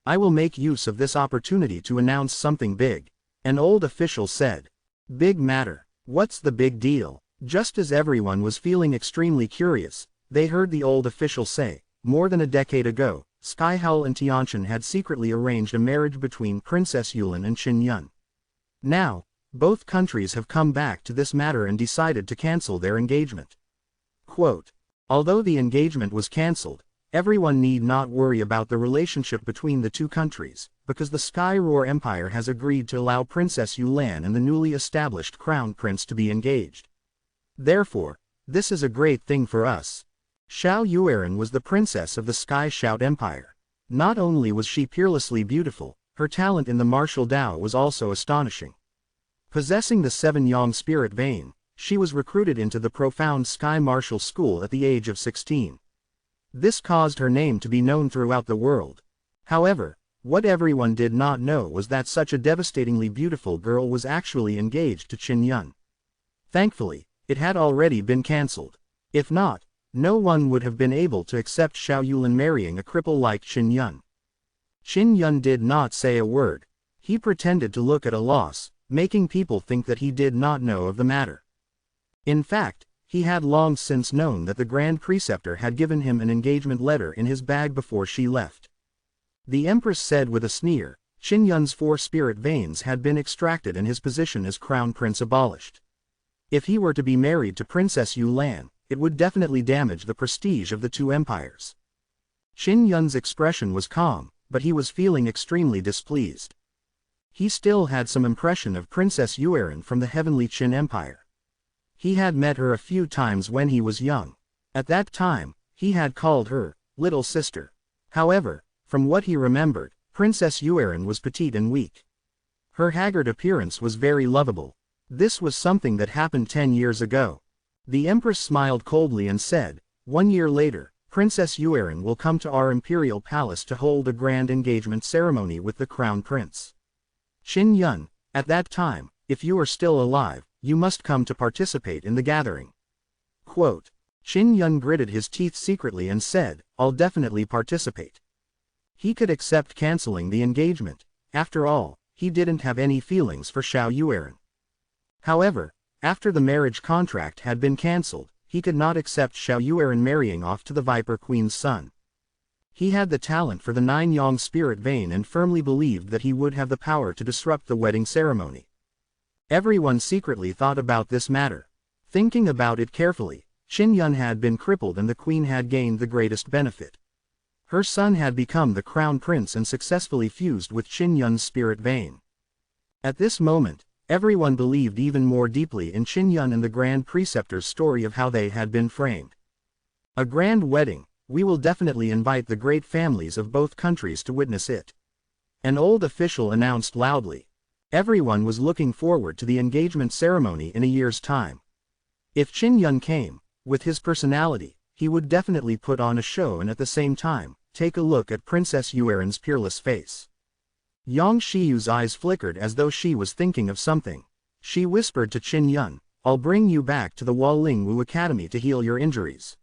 I will make use of this opportunity to announce something big, an old official said. Big matter. What's the big deal? Just as everyone was feeling extremely curious, they heard the old official say, more than a decade ago, Skyhowl and Tianqian had secretly arranged a marriage between Princess Yulin and Qin Yun. Now, both countries have come back to this matter and decided to cancel their engagement. Quote. Although the engagement was cancelled, everyone need not worry about the relationship between the two countries, because the Sky Roar Empire has agreed to allow Princess Yulan and the newly established Crown Prince to be engaged. Therefore, this is a great thing for us. Xiao Yueran was the princess of the Sky Shout Empire. Not only was she peerlessly beautiful, her talent in the martial Dao was also astonishing. Possessing the 7 Yang spirit vein, she was recruited into the profound Sky Martial School at the age of 16. This caused her name to be known throughout the world. However, what everyone did not know was that such a devastatingly beautiful girl was actually engaged to Qin Yun. Thankfully, it had already been cancelled. If not, no one would have been able to accept Xiao Yulan marrying a cripple like Qin Yun. Qin Yun did not say a word. He pretended to look at a loss, making people think that he did not know of the matter. In fact, he had long since known that the Grand Preceptor had given him an engagement letter in his bag before she left. The Empress said with a sneer, Qin Yun's 4 spirit veins had been extracted and his position as Crown Prince abolished. If he were to be married to Princess Yulan, it would definitely damage the prestige of the two empires. Qin Yun's expression was calm, but he was feeling extremely displeased. He still had some impression of Princess Yueran from the Heavenly Qin Empire. He had met her a few times when he was young. At that time, he had called her, little sister. However, from what he remembered, Princess Yueran was petite and weak. Her haggard appearance was very lovable. This was something that happened 10 years ago. The Empress smiled coldly and said, 1 year later, Princess Yueran will come to our imperial palace to hold a grand engagement ceremony with the Crown Prince. Qin Yun, at that time, if you are still alive, you must come to participate in the gathering. Quote. Qin Yun gritted his teeth secretly and said, I'll definitely participate. He could accept cancelling the engagement. After all, he didn't have any feelings for Xiao Yueran. However, after the marriage contract had been cancelled, he could not accept Xiao Yueran marrying off to the Viper Queen's son. He had the talent for the 9 Yang spirit vein and firmly believed that he would have the power to disrupt the wedding ceremony. Everyone secretly thought about this matter. Thinking about it carefully, Qin Yun had been crippled and the queen had gained the greatest benefit. Her son had become the crown prince and successfully fused with Qin Yun's spirit vein. At this moment, everyone believed even more deeply in Qin Yun and the Grand Preceptor's story of how they had been framed. A grand wedding, we will definitely invite the great families of both countries to witness it. An old official announced loudly. Everyone was looking forward to the engagement ceremony in a year's time. If Qin Yun came, with his personality, he would definitely put on a show, and at the same time, take a look at Princess Yueren's peerless face. Yang Shiyu's eyes flickered as though she was thinking of something. She whispered to Qin Yun, "I'll bring you back to the Waling Wu Academy to heal your injuries.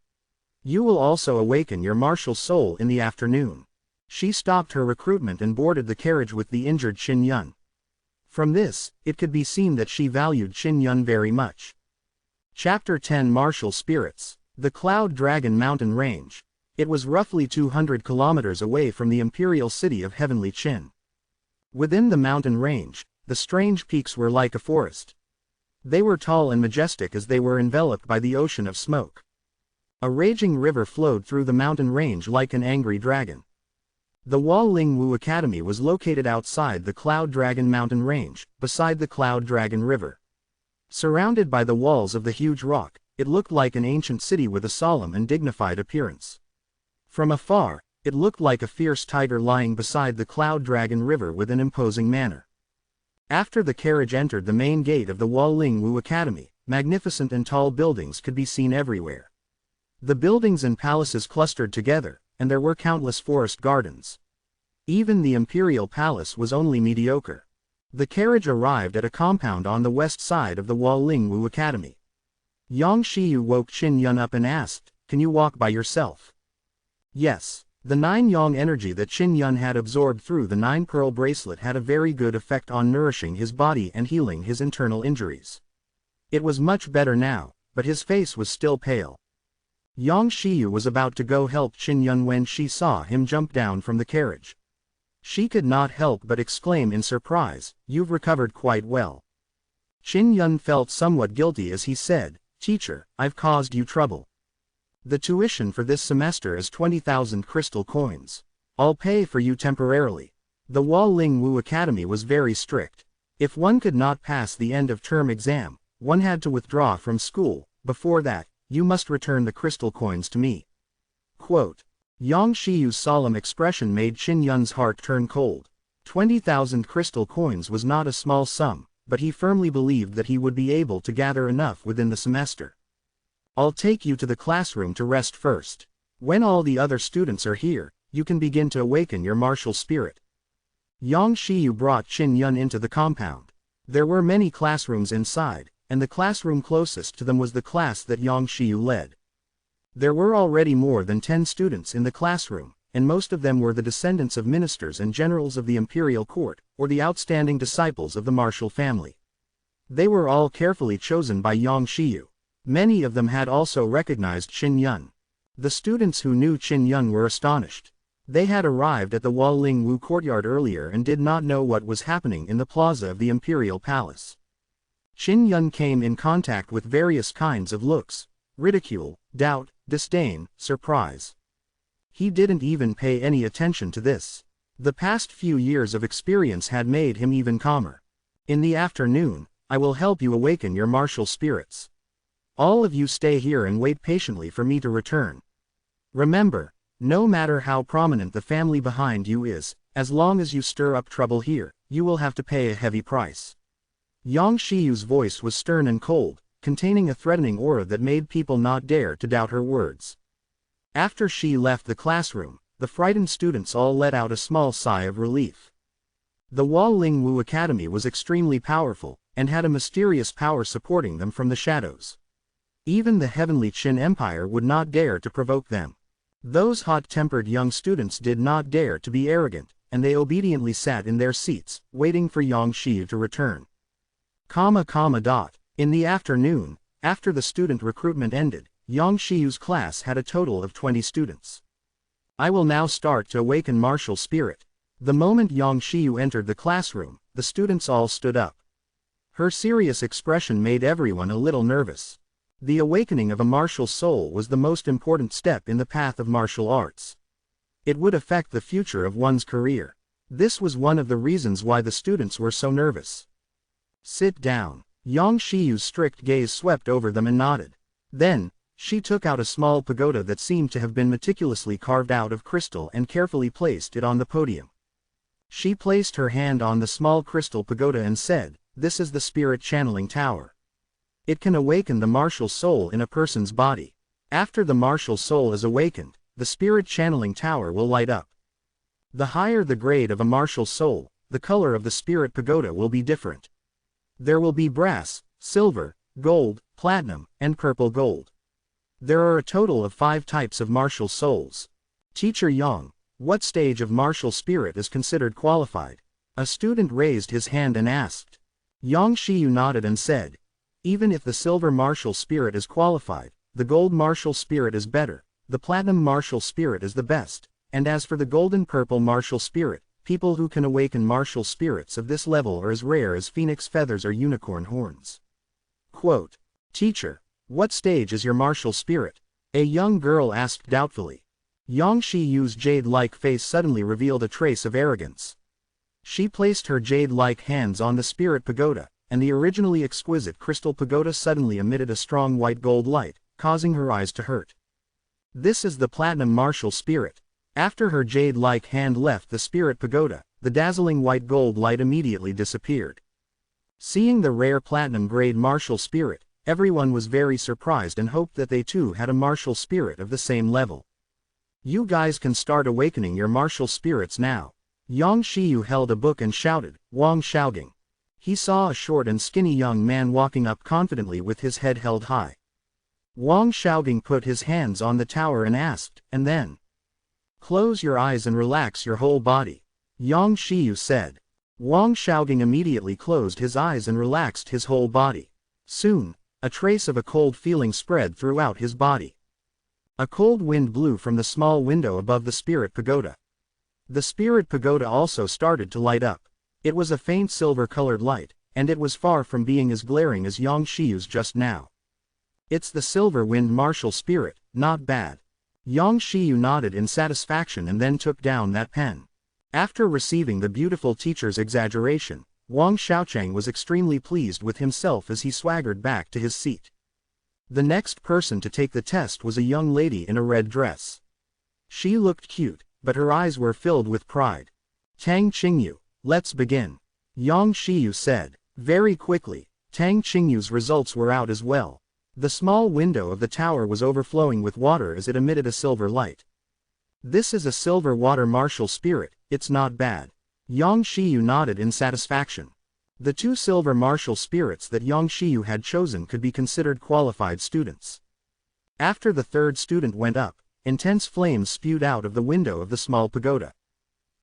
You will also awaken your martial soul in the afternoon." She stopped her recruitment and boarded the carriage with the injured Qin Yun. From this, it could be seen that she valued Qin Yun very much. Chapter 10 Martial Spirits. The Cloud Dragon Mountain Range. It was roughly 200 kilometers away from the imperial city of Heavenly Qin. Within the mountain range, the strange peaks were like a forest. They were tall and majestic as they were enveloped by the ocean of smoke. A raging river flowed through the mountain range like an angry dragon. The Waling Wu Academy was located outside the Cloud Dragon Mountain Range, beside the Cloud Dragon River. Surrounded by the walls of the huge rock, it looked like an ancient city with a solemn and dignified appearance. From afar, it looked like a fierce tiger lying beside the Cloud Dragon River with an imposing manner. After the carriage entered the main gate of the Waling Wu Academy, magnificent and tall buildings could be seen everywhere. The buildings and palaces clustered together, and there were countless forest gardens. Even the imperial palace was only mediocre. The carriage arrived at a compound on the west side of the Waling Wu Academy. Yang Shiyu woke Qin Yun up and asked, "Can you walk by yourself?" Yes. The 9 yang energy that Qin Yun had absorbed through the 9-pearl bracelet had a very good effect on nourishing his body and healing his internal injuries. It was much better now, but his face was still pale. Yang Shiyu was about to go help Qin Yun when she saw him jump down from the carriage. She could not help but exclaim in surprise, "You've recovered quite well." Qin Yun felt somewhat guilty as he said, "Teacher, I've caused you trouble. The tuition for this semester is 20,000 crystal coins. I'll pay for you temporarily." The Waling Wu Academy was very strict. If one could not pass the end-of-term exam, one had to withdraw from school. Before that, "You must return the crystal coins to me." Quote. Yang Shiyu's solemn expression made Qin Yun's heart turn cold. 20,000 crystal coins was not a small sum, but he firmly believed that he would be able to gather enough within the semester. "I'll take you to the classroom to rest first. When all the other students are here, you can begin to awaken your martial spirit." Yang Shiyu brought Qin Yun into the compound. There were many classrooms inside, and the classroom closest to them was the class that Yang Shiyu led. There were already more than 10 students in the classroom, and most of them were the descendants of ministers and generals of the imperial court, or the outstanding disciples of the martial family. They were all carefully chosen by Yang Shiyu. Many of them had also recognized Qin Yun. The students who knew Qin Yun were astonished. They had arrived at the Waling Wu courtyard earlier and did not know what was happening in the plaza of the imperial palace. Qin Yun came in contact with various kinds of looks: ridicule, doubt, disdain, surprise. He didn't even pay any attention to this. The past few years of experience had made him even calmer. "In the afternoon, I will help you awaken your martial spirits. All of you stay here and wait patiently for me to return. Remember, no matter how prominent the family behind you is, as long as you stir up trouble here, you will have to pay a heavy price." Yang Shiyu's voice was stern and cold, containing a threatening aura that made people not dare to doubt her words. After she left the classroom, the frightened students all let out a small sigh of relief. The Waling Wu Academy was extremely powerful, and had a mysterious power supporting them from the shadows. Even the Heavenly Qin Empire would not dare to provoke them. Those hot-tempered young students did not dare to be arrogant, and they obediently sat in their seats, waiting for Yang Shiyu to return. In the afternoon, after the student recruitment ended, Yang Shiyu's class had a total of 20 students. "I will now start to awaken martial spirit." The moment Yang Shiyu entered the classroom, the students all stood up. Her serious expression made everyone a little nervous. The awakening of a martial soul was the most important step in the path of martial arts. It would affect the future of one's career. This was one of the reasons why the students were so nervous. "Sit down." Yang Shiyu's strict gaze swept over them and nodded. Then, she took out a small pagoda that seemed to have been meticulously carved out of crystal and carefully placed it on the podium. She placed her hand on the small crystal pagoda and said, "This is the spirit channeling tower. It can awaken the martial soul in a person's body. After the martial soul is awakened, the spirit channeling tower will light up. The higher the grade of a martial soul, the color of the spirit pagoda will be different. There will be brass, silver, gold, platinum, and purple gold. There are a total of 5 types of martial souls. Teacher Yang, what stage of martial spirit is considered qualified?" A student raised his hand and asked. Yang Shiyu nodded and said, "Even if the silver martial spirit is qualified, the gold martial spirit is better, the platinum martial spirit is the best, and as for the golden purple martial spirit, people who can awaken martial spirits of this level are as rare as phoenix feathers or unicorn horns." Quote, "Teacher, what stage is your martial spirit?" a young girl asked doubtfully. Yang Shiyu's jade-like face suddenly revealed a trace of arrogance. She placed her jade-like hands on the spirit pagoda, and the originally exquisite crystal pagoda suddenly emitted a strong white gold light, causing her eyes to hurt. "This is the platinum martial spirit." After her jade-like hand left the spirit pagoda, the dazzling white gold light immediately disappeared. Seeing the rare platinum-grade martial spirit, everyone was very surprised and hoped that they too had a martial spirit of the same level. "You guys can start awakening your martial spirits now." Yang Shiyu held a book and shouted, "Wang Shaogang." He saw a short and skinny young man walking up confidently with his head held high. Wang Shaogang put his hands on the tower and asked, "And then?" "Close your eyes and relax your whole body," Yang Shiyu said. Wang Shaogang immediately closed his eyes and relaxed his whole body. Soon, a trace of a cold feeling spread throughout his body. A cold wind blew from the small window above the spirit pagoda. The spirit pagoda also started to light up. It was a faint silver-colored light, and it was far from being as glaring as Yang Shiyu's just now. "It's the silver wind martial spirit, not bad." Yang Shiyu nodded in satisfaction and then took down that pen. After receiving the beautiful teacher's exaggeration, Wang Shaochang was extremely pleased with himself as he swaggered back to his seat. The next person to take the test was a young lady in a red dress. She looked cute, but her eyes were filled with pride. "Tang Qingyu, let's begin," Yang Shiyu said. Very quickly, Tang Qingyu's results were out as well. The small window of the tower was overflowing with water as it emitted a silver light. "This is a silver water martial spirit, it's not bad." Yang Shiyu nodded in satisfaction. The 2 silver martial spirits that Yang Shiyu had chosen could be considered qualified students. After the 3rd student went up, intense flames spewed out of the window of the small pagoda.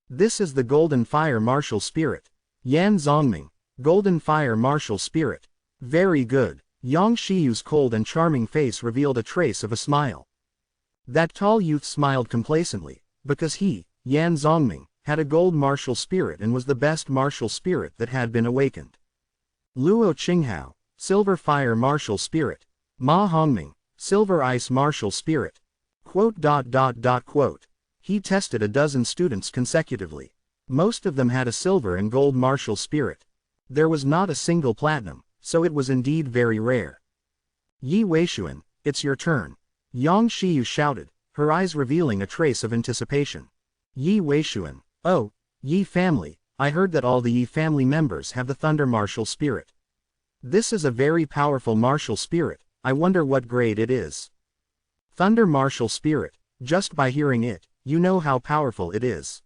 "This is the golden fire martial spirit. Yan Zongming, golden fire martial spirit." "Very good." Yang Shiyu's cold and charming face revealed a trace of a smile. That tall youth smiled complacently, because he, Yan Zongming, had a gold martial spirit and was the best martial spirit that had been awakened. Luo Qinghao, silver fire martial spirit. Ma Hongming, silver ice martial spirit. Quote. He tested a dozen students consecutively. Most of them had a silver and gold martial spirit. There was not a single platinum, so it was indeed very rare. "Yi Weishuan, it's your turn," Yang Shiyu shouted, her eyes revealing a trace of anticipation. "Yi Weishuan, oh, Yi family, I heard that all the Yi family members have the thunder martial spirit. This is a very powerful martial spirit, I wonder what grade it is." Thunder martial spirit, just by hearing it, you know how powerful it is.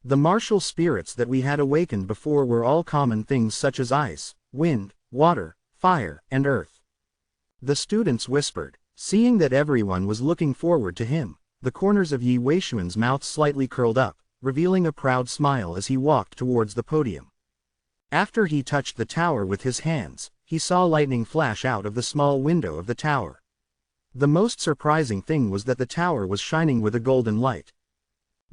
The martial spirits that we had awakened before were all common things such as ice, wind, water, fire, and earth. The students whispered. Seeing that everyone was looking forward to him, the corners of Yi Weishuan's mouth slightly curled up, revealing a proud smile as he walked towards the podium. After he touched the tower with his hands, he saw lightning flash out of the small window of the tower. The most surprising thing was that the tower was shining with a golden light.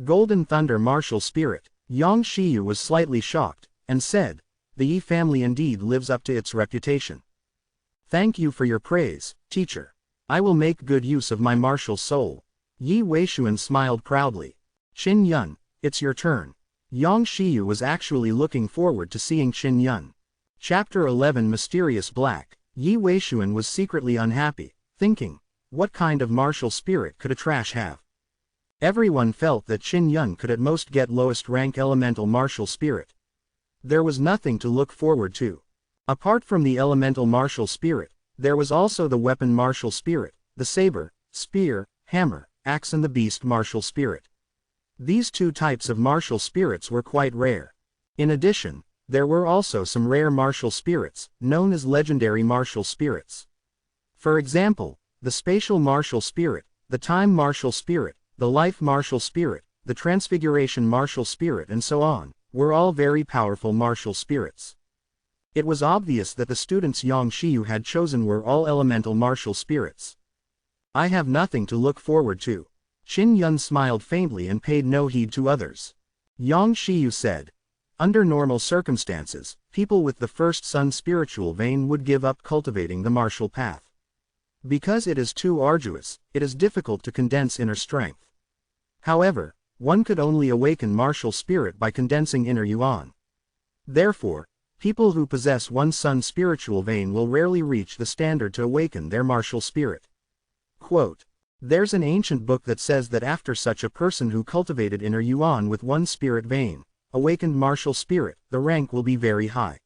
"Golden thunder martial spirit." Yang Shiyu was slightly shocked, and said, "The Yi family indeed lives up to its reputation. Thank you for your praise, teacher. I will make good use of my martial soul." Yi Weishuan smiled proudly. "Qin Yun, it's your turn." Yang Shiyu was actually looking forward to seeing Qin Yun. Chapter 11 Mysterious Black. Yi Weishuan was secretly unhappy, thinking, what kind of martial spirit could a trash have? Everyone felt that Qin Yun could at most get lowest rank elemental martial spirit. There was nothing to look forward to. Apart from the elemental martial spirit, there was also the weapon martial spirit, the saber, spear, hammer, axe and the beast martial spirit. These two types of martial spirits were quite rare. In addition, there were also some rare martial spirits, known as legendary martial spirits. For example, the spatial martial spirit, the time martial spirit, the life martial spirit, the transfiguration martial spirit and so on, were all very powerful martial spirits. It was obvious that the students Yang Shiyu had chosen were all elemental martial spirits. I have nothing to look forward to. Qin Yun smiled faintly and paid no heed to others. Yang Shiyu said, under normal circumstances, people with the first sun spiritual vein would give up cultivating the martial path. Because it is too arduous, it is difficult to condense inner strength. However, one could only awaken martial spirit by condensing inner yuan. Therefore, people who possess one sun spiritual vein will rarely reach the standard to awaken their martial spirit. Quote, there's an ancient book that says that after such a person who cultivated inner yuan with one spirit vein, awakened martial spirit, the rank will be very high.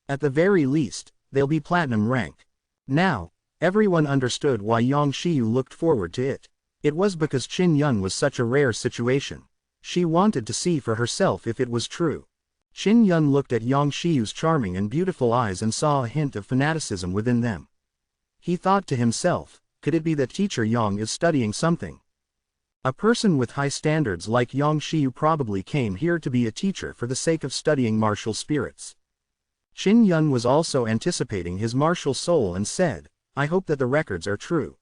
At the very least, they'll be platinum rank. Now, everyone understood why Yang Shiyu looked forward to it. It was because Qin Yun was such a rare situation. She wanted to see for herself if it was true. Qin Yun looked at Yang Shiyu's charming and beautiful eyes and saw a hint of fanaticism within them. He thought to himself, could it be that teacher Yang is studying something? A person with high standards like Yang Shiyu probably came here to be a teacher for the sake of studying martial spirits. Qin Yun was also anticipating his martial soul and said, I hope that the records are true.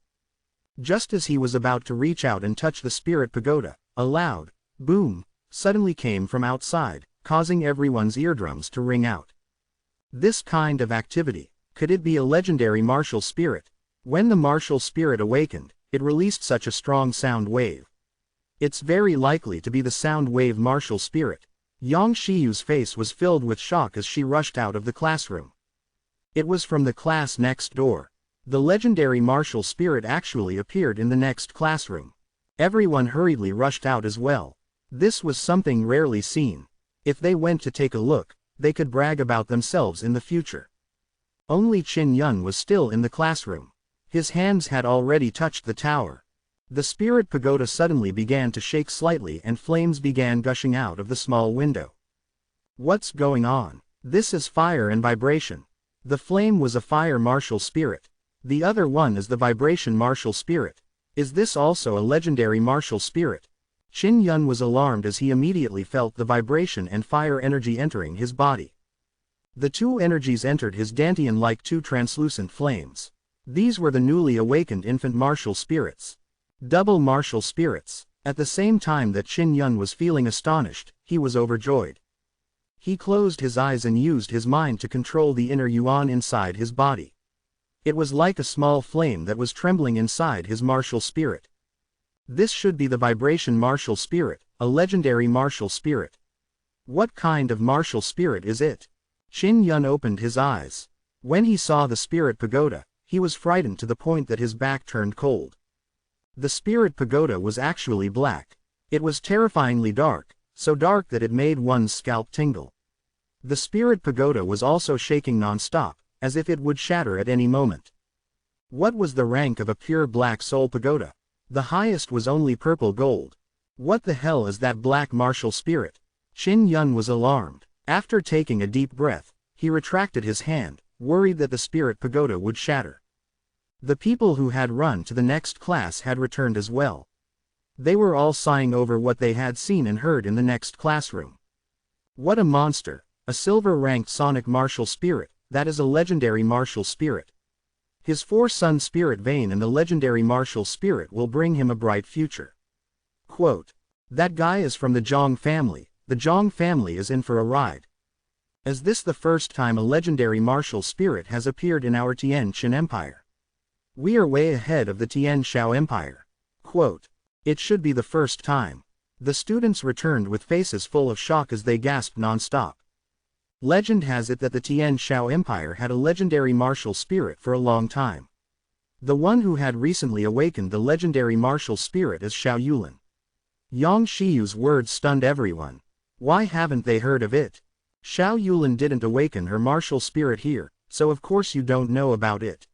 Just as he was about to reach out and touch the spirit pagoda, a loud boom suddenly came from outside, causing everyone's eardrums to ring out. This kind of activity, could it be a legendary martial spirit? When the martial spirit awakened, it released such a strong sound wave. It's very likely to be the sound wave martial spirit. Yang Shiyu's face was filled with shock as she rushed out of the classroom. It was from the class next door. The legendary martial spirit actually appeared in the next classroom. Everyone hurriedly rushed out as well. This was something rarely seen. If they went to take a look, they could brag about themselves in the future. Only Qin Yun was still in the classroom. His hands had already touched the tower. The spirit pagoda suddenly began to shake slightly and flames began gushing out of the small window. What's going on? This is fire and vibration. The flame was a fire martial spirit. The other one is the vibration martial spirit. Is this also a legendary martial spirit? Qin Yun was alarmed as he immediately felt the vibration and fire energy entering his body. The two energies entered his dantian like two translucent flames. These were the newly awakened infant martial spirits. Double martial spirits. At the same time that Qin Yun was feeling astonished, he was overjoyed. He closed his eyes and used his mind to control the inner yuan inside his body. It was like a small flame that was trembling inside his martial spirit. This should be the vibration martial spirit, a legendary martial spirit. What kind of martial spirit is it? Qin Yun opened his eyes. When he saw the spirit pagoda, he was frightened to the point that his back turned cold. The spirit pagoda was actually black. It was terrifyingly dark, so dark that it made one's scalp tingle. The spirit pagoda was also shaking non-stop, as if it would shatter at any moment. What was the rank of a pure black soul pagoda? The highest was only purple gold. What the hell is that black martial spirit? Qin Yun was alarmed. After taking a deep breath, he retracted his hand, worried that the spirit pagoda would shatter. The people who had run to the next class had returned as well. They were all sighing over what they had seen and heard in the next classroom. What a monster! A silver-ranked sonic martial spirit, that is a legendary martial spirit. His 4-sun spirit vein and the legendary martial spirit will bring him a bright future. Quote, that guy is from the Zhang family. The Zhang family is in for a ride. Is this the first time a legendary martial spirit has appeared in our Tian Qin Empire? We are way ahead of the Tian Shao Empire. Quote, it should be the first time. The students returned with faces full of shock as they gasped non-stop. Legend has it that the Tian Shao Empire had a legendary martial spirit for a long time. The one who had recently awakened the legendary martial spirit is Xiao Yulin. Yang Shiyu's words stunned everyone. Why haven't they heard of it? Xiao Yulin didn't awaken her martial spirit here, so of course you don't know about it.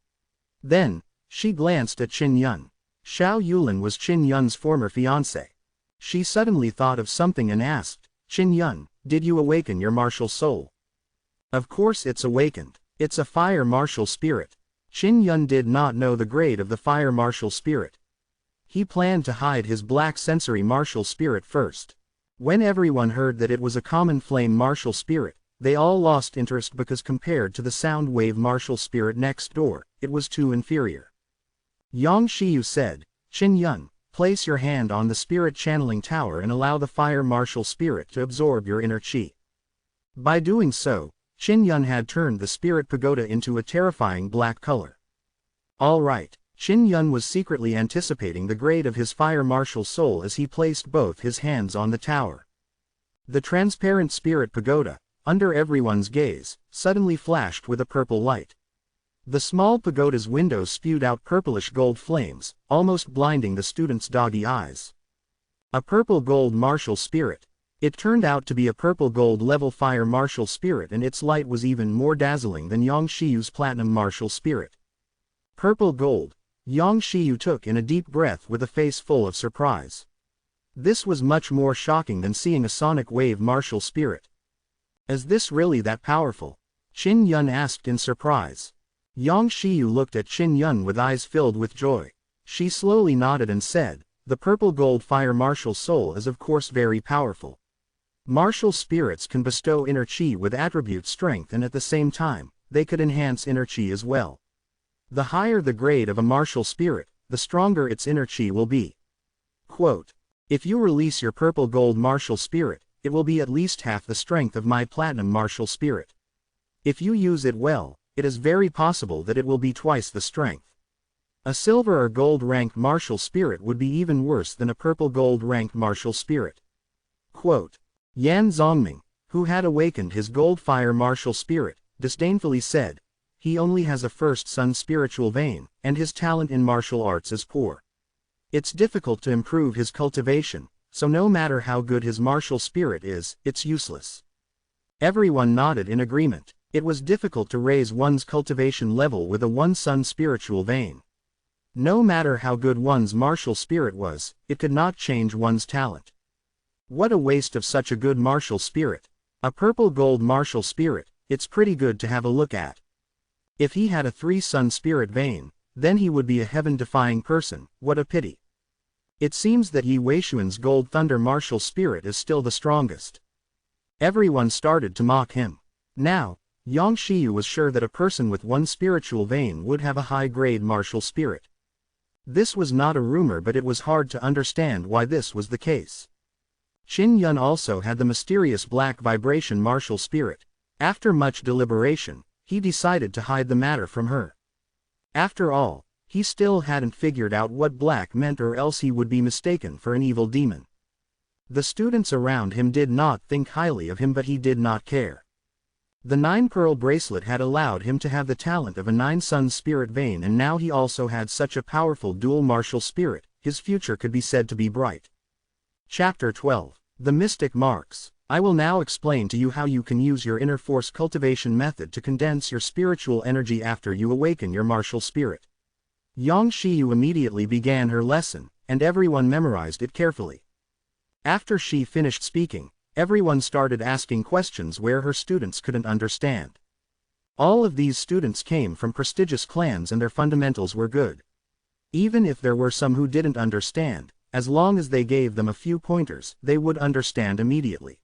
Then, she glanced at Qin Yun. Xiao Yulin was Qin Yun's former fiancé. She suddenly thought of something and asked, Qin Yun, did you awaken your martial soul? Of course it's awakened. It's a fire martial spirit. Qin Yun did not know the grade of the fire martial spirit. He planned to hide his black sensory martial spirit first. When everyone heard that it was a common flame martial spirit, they all lost interest because compared to the sound wave martial spirit next door, it was too inferior. Yang Shiyu said, Qin Yun, place your hand on the spirit channeling tower and allow the fire martial spirit to absorb your inner qi. By doing so, Qin Yun had turned the spirit pagoda into a terrifying black color. All right, Qin Yun was secretly anticipating the grade of his fire martial soul as he placed both his hands on the tower. The transparent spirit pagoda, under everyone's gaze, suddenly flashed with a purple light. The small pagoda's windows spewed out purplish gold flames, almost blinding the students' doggy eyes. A purple gold martial spirit. It turned out to be a purple gold level fire martial spirit, and its light was even more dazzling than Yang Shiyu's platinum martial spirit. Purple gold. Yang Shiyu took in a deep breath with a face full of surprise. This was much more shocking than seeing a sonic wave martial spirit. Is this really that powerful? Qin Yun asked in surprise. Yang Shiyu looked at Qin Yun with eyes filled with joy. She slowly nodded and said, the purple gold fire martial soul is of course very powerful. Martial spirits can bestow inner qi with attribute strength, and at the same time, they could enhance inner qi as well. The higher the grade of a martial spirit, the stronger its inner qi will be. Quote, if you release your purple gold martial spirit, it will be at least half the strength of my platinum martial spirit. If you use it well, it is very possible that it will be twice the strength. A silver or gold ranked martial spirit would be even worse than a purple gold ranked martial spirit. Quote, Yan Zongming, who had awakened his gold fire martial spirit, disdainfully said, he only has a first sun spiritual vein, and his talent in martial arts is poor. It's difficult to improve his cultivation, so no matter how good his martial spirit is, it's useless. Everyone nodded in agreement. It was difficult to raise one's cultivation level with a one sun spiritual vein. No matter how good one's martial spirit was, it could not change one's talent. What a waste of such a good martial spirit. A purple gold martial spirit, it's pretty good to have a look at. If he had a 3-sun spirit vein, then he would be a heaven-defying person. What a pity. It seems that Yi Weishuan's gold thunder martial spirit is still the strongest. Everyone started to mock him. Now, Yang Shiyu was sure that a person with one spiritual vein would have a high-grade martial spirit. This was not a rumor, but it was hard to understand why this was the case. Qin Yun also had the mysterious black vibration martial spirit. After much deliberation, he decided to hide the matter from her. After all, he still hadn't figured out what black meant, or else he would be mistaken for an evil demon. The students around him did not think highly of him, but he did not care. The 9-pearl bracelet had allowed him to have the talent of a 9-sun spirit vein, and now he also had such a powerful dual martial spirit, his future could be said to be bright. Chapter 12. The Mystic Marks. I will now explain to you how you can use your inner force cultivation method to condense your spiritual energy after you awaken your martial spirit. Yang Shiyu immediately began her lesson, and everyone memorized it carefully. After she finished speaking, everyone started asking questions where her students couldn't understand. All of these students came from prestigious clans and their fundamentals were good. Even if there were some who didn't understand, as long as they gave them a few pointers, they would understand immediately.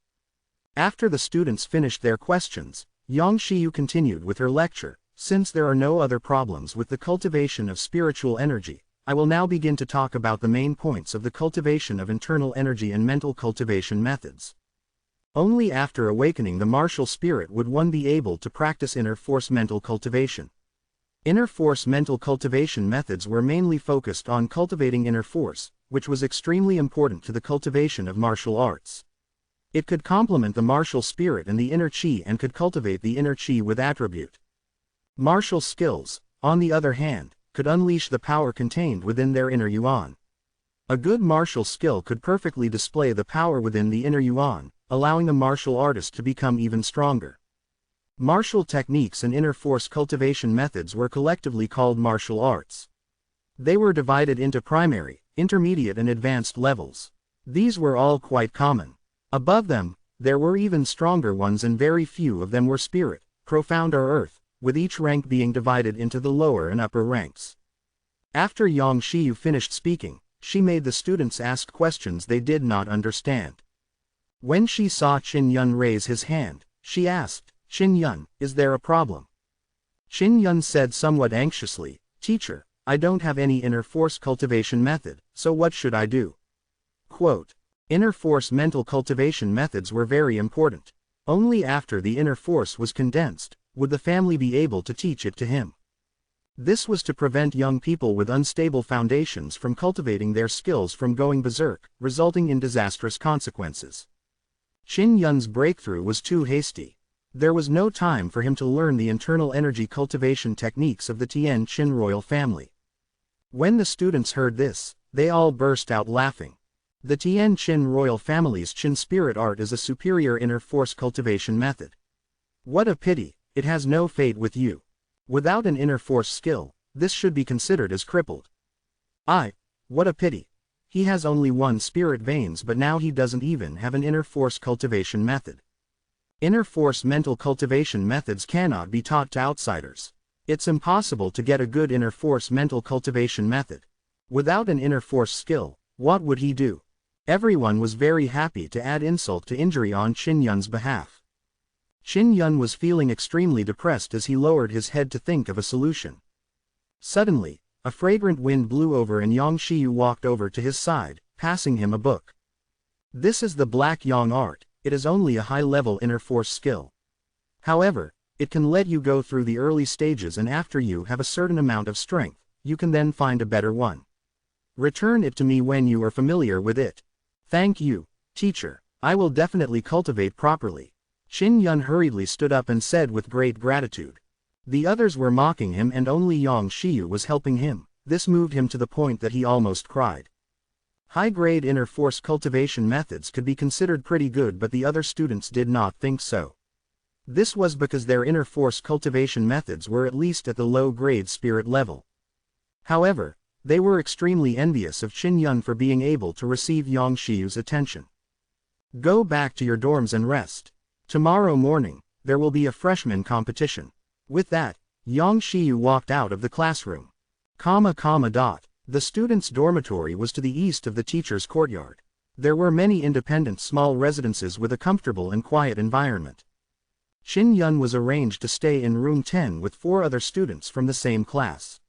After the students finished their questions, Yang Shiyu continued with her lecture. Since there are no other problems with the cultivation of spiritual energy, I will now begin to talk about the main points of the cultivation of internal energy and mental cultivation methods. Only after awakening the martial spirit would one be able to practice inner force mental cultivation. Inner force mental cultivation methods were mainly focused on cultivating inner force, which was extremely important to the cultivation of martial arts. It could complement the martial spirit and the inner qi, and could cultivate the inner qi with attribute. Martial skills, on the other hand, could unleash the power contained within their inner yuan. A good martial skill could perfectly display the power within the inner yuan, allowing the martial artist to become even stronger. Martial techniques and inner force cultivation methods were collectively called martial arts. They were divided into primary, intermediate and advanced levels. These were all quite common. Above them, there were even stronger ones, and very few of them were spirit, profound or earth, with each rank being divided into the lower and upper ranks. After Yang Shiyu finished speaking, she made the students ask questions they did not understand. When she saw Qin Yun raise his hand, she asked, "Qin Yun, is there a problem?" Qin Yun said somewhat anxiously, "Teacher, I don't have any inner force cultivation method, so what should I do?" Quote, inner force mental cultivation methods were very important. Only after the inner force was condensed, would the family be able to teach it to him. This was to prevent young people with unstable foundations from cultivating their skills from going berserk, resulting in disastrous consequences. Qin Yun's breakthrough was too hasty. There was no time for him to learn the internal energy cultivation techniques of the Tian Qin royal family. When the students heard this, they all burst out laughing. The Tian Qin royal family's Qin spirit art is a superior inner force cultivation method. What a pity, it has no fate with you. Without an inner force skill, this should be considered as crippled. What a pity. He has only one spirit veins, but now he doesn't even have an inner force cultivation method. Inner force mental cultivation methods cannot be taught to outsiders. It's impossible to get a good inner force mental cultivation method. Without an inner force skill, what would he do? Everyone was very happy to add insult to injury on Qin Yun's behalf. Qin Yun was feeling extremely depressed as he lowered his head to think of a solution. Suddenly, a fragrant wind blew over and Yang Shiyu walked over to his side, passing him a book. This is the Black Yang art. It is only a high-level inner force skill. However, it can let you go through the early stages, and after you have a certain amount of strength, you can then find a better one. Return it to me when you are familiar with it. Thank you, teacher. I will definitely cultivate properly. Qin Yun hurriedly stood up and said with great gratitude. The others were mocking him and only Yang Shiyu was helping him. This moved him to the point that he almost cried. High-grade inner force cultivation methods could be considered pretty good, but the other students did not think so. This was because their inner force cultivation methods were at least at the low-grade spirit level. However, they were extremely envious of Qin Yun for being able to receive Yang Shiyu's attention. Go back to your dorms and rest. Tomorrow morning, there will be a freshman competition. With that, Yang Shiyu walked out of the classroom. The students' dormitory was to the east of the teacher's courtyard. There were many independent small residences with a comfortable and quiet environment. Qin Yun was arranged to stay in room 10 with 4 other students from the same class.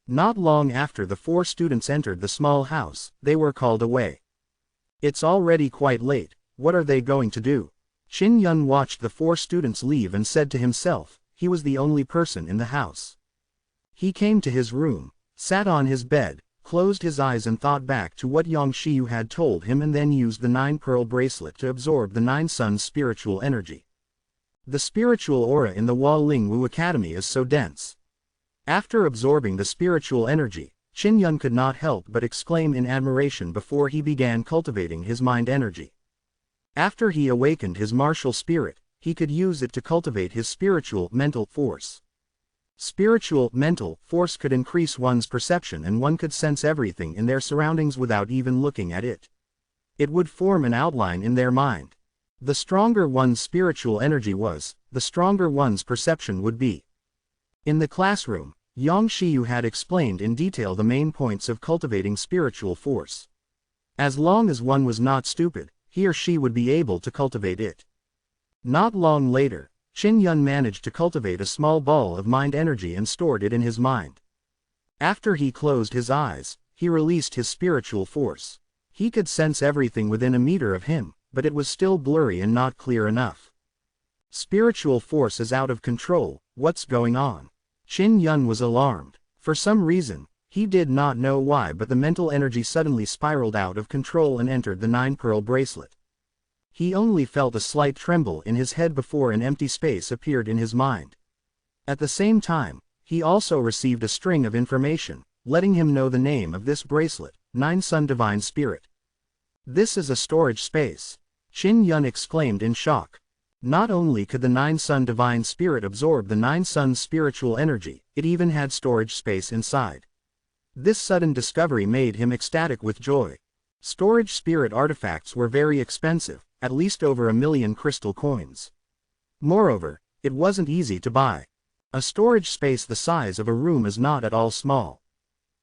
Not long after the 4 students entered the small house, they were called away. It's already quite late, what are they going to do? Qin Yun watched the 4 students leave and said to himself, he was the only person in the house. He came to his room, sat on his bed, closed his eyes and thought back to what Yang Shiyu had told him, and then used the 9-pearl bracelet to absorb the 9 suns spiritual energy. The spiritual aura in the Hualing Wu Academy is so dense. After absorbing the spiritual energy, Qin Yun could not help but exclaim in admiration before he began cultivating his mind energy. After he awakened his martial spirit, he could use it to cultivate his spiritual mental force. Spiritual mental force could increase one's perception, and one could sense everything in their surroundings without even looking at it. It would form an outline in their mind. The stronger one's spiritual energy was, the stronger one's perception would be. In the classroom, Yang Shiyu had explained in detail the main points of cultivating spiritual force. As long as one was not stupid, he or she would be able to cultivate it. Not long later, Qin Yun managed to cultivate a small ball of mind energy and stored it in his mind. After he closed his eyes, he released his spiritual force. He could sense everything within a meter of him, but it was still blurry and not clear enough. Spiritual force is out of control, what's going on? Qin Yun was alarmed. For some reason, he did not know why, but the mental energy suddenly spiraled out of control and entered the 9-pearl bracelet. He only felt a slight tremble in his head before an empty space appeared in his mind. At the same time, he also received a string of information, letting him know the name of this bracelet, 9 Sun Divine Spirit. This is a storage space. Qin Yun exclaimed in shock. Not only could the 9 Sun Divine Spirit absorb the 9 Sun's spiritual energy, it even had storage space inside. This sudden discovery made him ecstatic with joy. Storage spirit artifacts were very expensive, at least over 1,000,000 crystal coins. Moreover, it wasn't easy to buy. A storage space the size of a room is not at all small.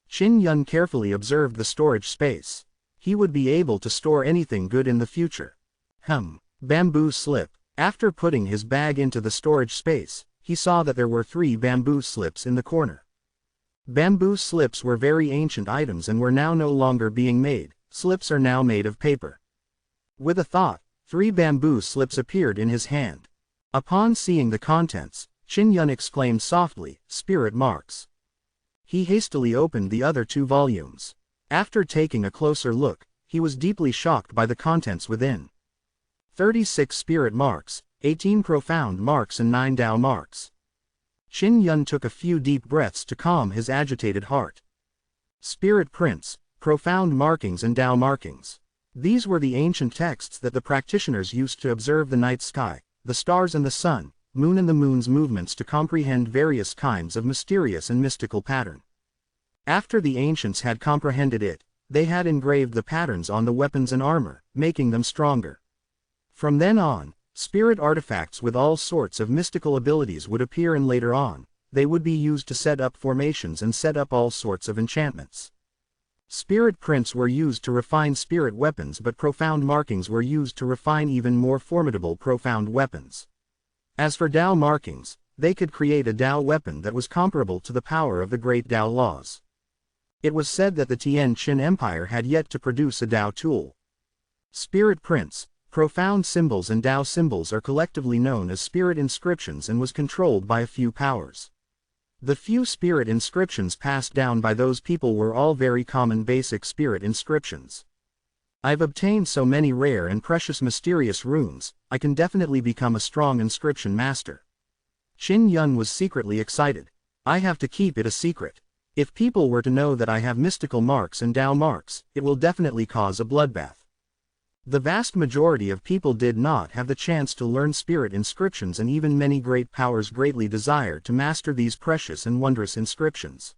Qin Yun carefully observed the storage space. He would be able to store anything good in the future. Bamboo slip. After putting his bag into the storage space, he saw that there were 3 bamboo slips in the corner. Bamboo slips were very ancient items and were now no longer being made. Slips are now made of paper. With a thought, 3 bamboo slips appeared in his hand. Upon seeing the contents, Qin Yun exclaimed softly, "Spirit marks." He hastily opened the other 2 volumes. After taking a closer look, he was deeply shocked by the contents within. 36 spirit marks, 18 profound marks and 9 Tao marks. Qin Yun took a few deep breaths to calm his agitated heart. Spirit prints, profound markings and Tao markings. These were the ancient texts that the practitioners used to observe the night sky, the stars and the sun, moon and the moon's movements to comprehend various kinds of mysterious and mystical pattern. After the ancients had comprehended it, they had engraved the patterns on the weapons and armor, making them stronger. From then on, spirit artifacts with all sorts of mystical abilities would appear, and later on, they would be used to set up formations and set up all sorts of enchantments. Spirit prints were used to refine spirit weapons, but profound markings were used to refine even more formidable profound weapons. As for Tao markings, they could create a Tao weapon that was comparable to the power of the great Tao laws. It was said that the Tian Qin Empire had yet to produce a Tao tool. Spirit prints, profound symbols and Tao symbols are collectively known as spirit inscriptions and was controlled by a few powers. The few spirit inscriptions passed down by those people were all very common basic spirit inscriptions. I've obtained so many rare and precious mysterious runes, I can definitely become a strong inscription master. Qin Yun was secretly excited. I have to keep it a secret. If people were to know that I have mystical marks and Tao marks, it will definitely cause a bloodbath. The vast majority of people did not have the chance to learn spirit inscriptions, and even many great powers greatly desired to master these precious and wondrous inscriptions.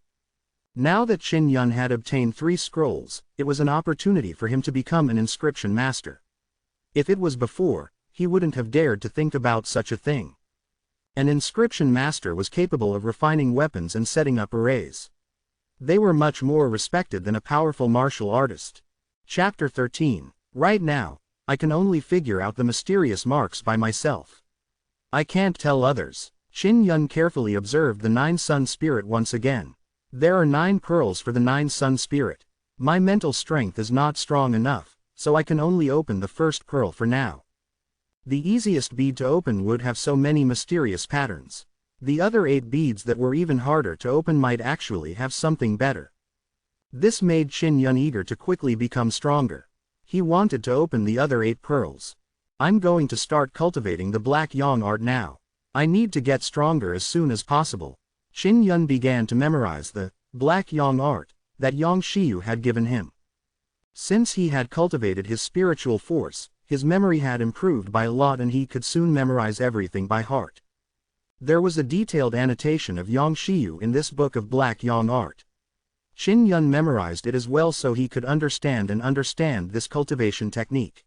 Now that Qin Yun had obtained 3 scrolls, it was an opportunity for him to become an inscription master. If it was before, he wouldn't have dared to think about such a thing. An inscription master was capable of refining weapons and setting up arrays. They were much more respected than a powerful martial artist. Chapter 13. Right now, I can only figure out the mysterious marks by myself. I can't tell others. Qin Yun carefully observed the 9 Sun Spirit once again. There are 9 pearls for the 9 Sun Spirit. My mental strength is not strong enough, so I can only open the first pearl for now. The easiest bead to open would have so many mysterious patterns. The other 8 beads that were even harder to open might actually have something better. This made Qin Yun eager to quickly become stronger. He wanted to open the other 8 pearls. I'm going to start cultivating the Black Yang art now. I need to get stronger as soon as possible. Qin Yun began to memorize the Black Yang art that Yang Shiyu had given him. Since he had cultivated his spiritual force, his memory had improved by a lot and he could soon memorize everything by heart. There was a detailed annotation of Yang Shiyu in this book of Black Yang art. Qin Yun memorized it as well so he could understand this cultivation technique.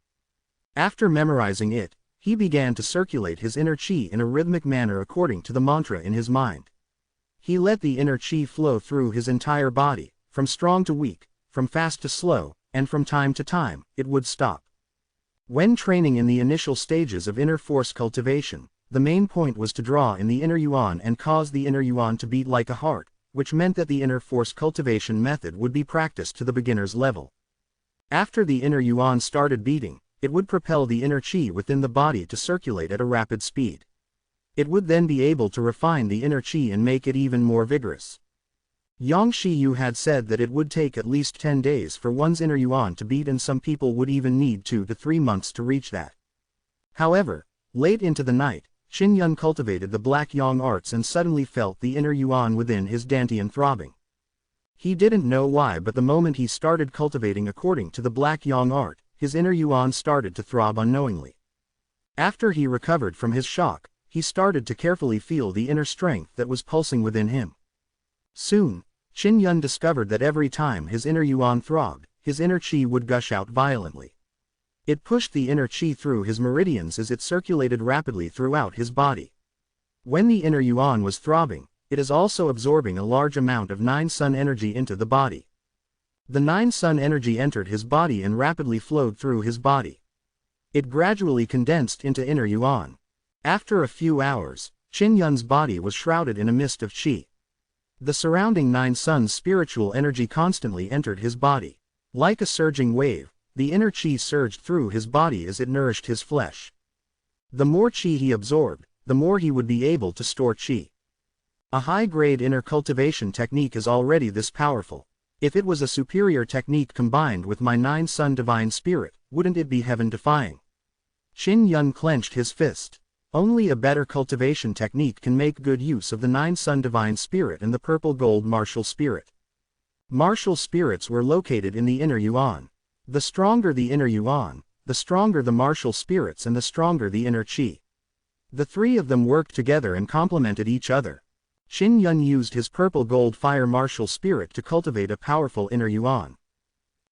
After memorizing it, he began to circulate his inner qi in a rhythmic manner according to the mantra in his mind. He let the inner qi flow through his entire body, from strong to weak, from fast to slow, and from time to time, it would stop. When training in the initial stages of inner force cultivation, the main point was to draw in the inner yuan and cause the inner yuan to beat like a heart, which meant that the inner force cultivation method would be practiced to the beginner's level. After the inner yuan started beating, it would propel the inner qi within the body to circulate at a rapid speed. It would then be able to refine the inner qi and make it even more vigorous. Yang Shiyu had said that it would take at least 10 days for one's inner yuan to beat, and some people would even need 2 to 3 months to reach that. However, late into the night, Qin Yun cultivated the Black Yang arts and suddenly felt the inner yuan within his dantian throbbing. He didn't know why, but the moment he started cultivating according to the Black Yang art, his inner yuan started to throb unknowingly. After he recovered from his shock, he started to carefully feel the inner strength that was pulsing within him. Soon, Qin Yun discovered that every time his inner yuan throbbed, his inner qi would gush out violently. It pushed the inner qi through his meridians as it circulated rapidly throughout his body. When the inner yuan was throbbing, it is also absorbing a large amount of 9 sun energy into the body. The 9 sun energy entered his body and rapidly flowed through his body. It gradually condensed into inner yuan. After a few hours, Qin Yun's body was shrouded in a mist of qi. The surrounding 9 sun's spiritual energy constantly entered his body. Like a surging wave, the inner qi surged through his body as it nourished his flesh. The more qi he absorbed, the more he would be able to store qi. A high-grade inner cultivation technique is already this powerful. If it was a superior technique combined with my 9 sun divine spirit, wouldn't it be heaven-defying? Qin Yun clenched his fist. Only a better cultivation technique can make good use of the 9 sun divine spirit and the purple gold martial spirit. Martial spirits were located in the inner yuan. The stronger the inner yuan, the stronger the martial spirits and the stronger the inner qi. The 3 of them worked together and complemented each other. Qin Yun used his purple gold fire martial spirit to cultivate a powerful inner yuan.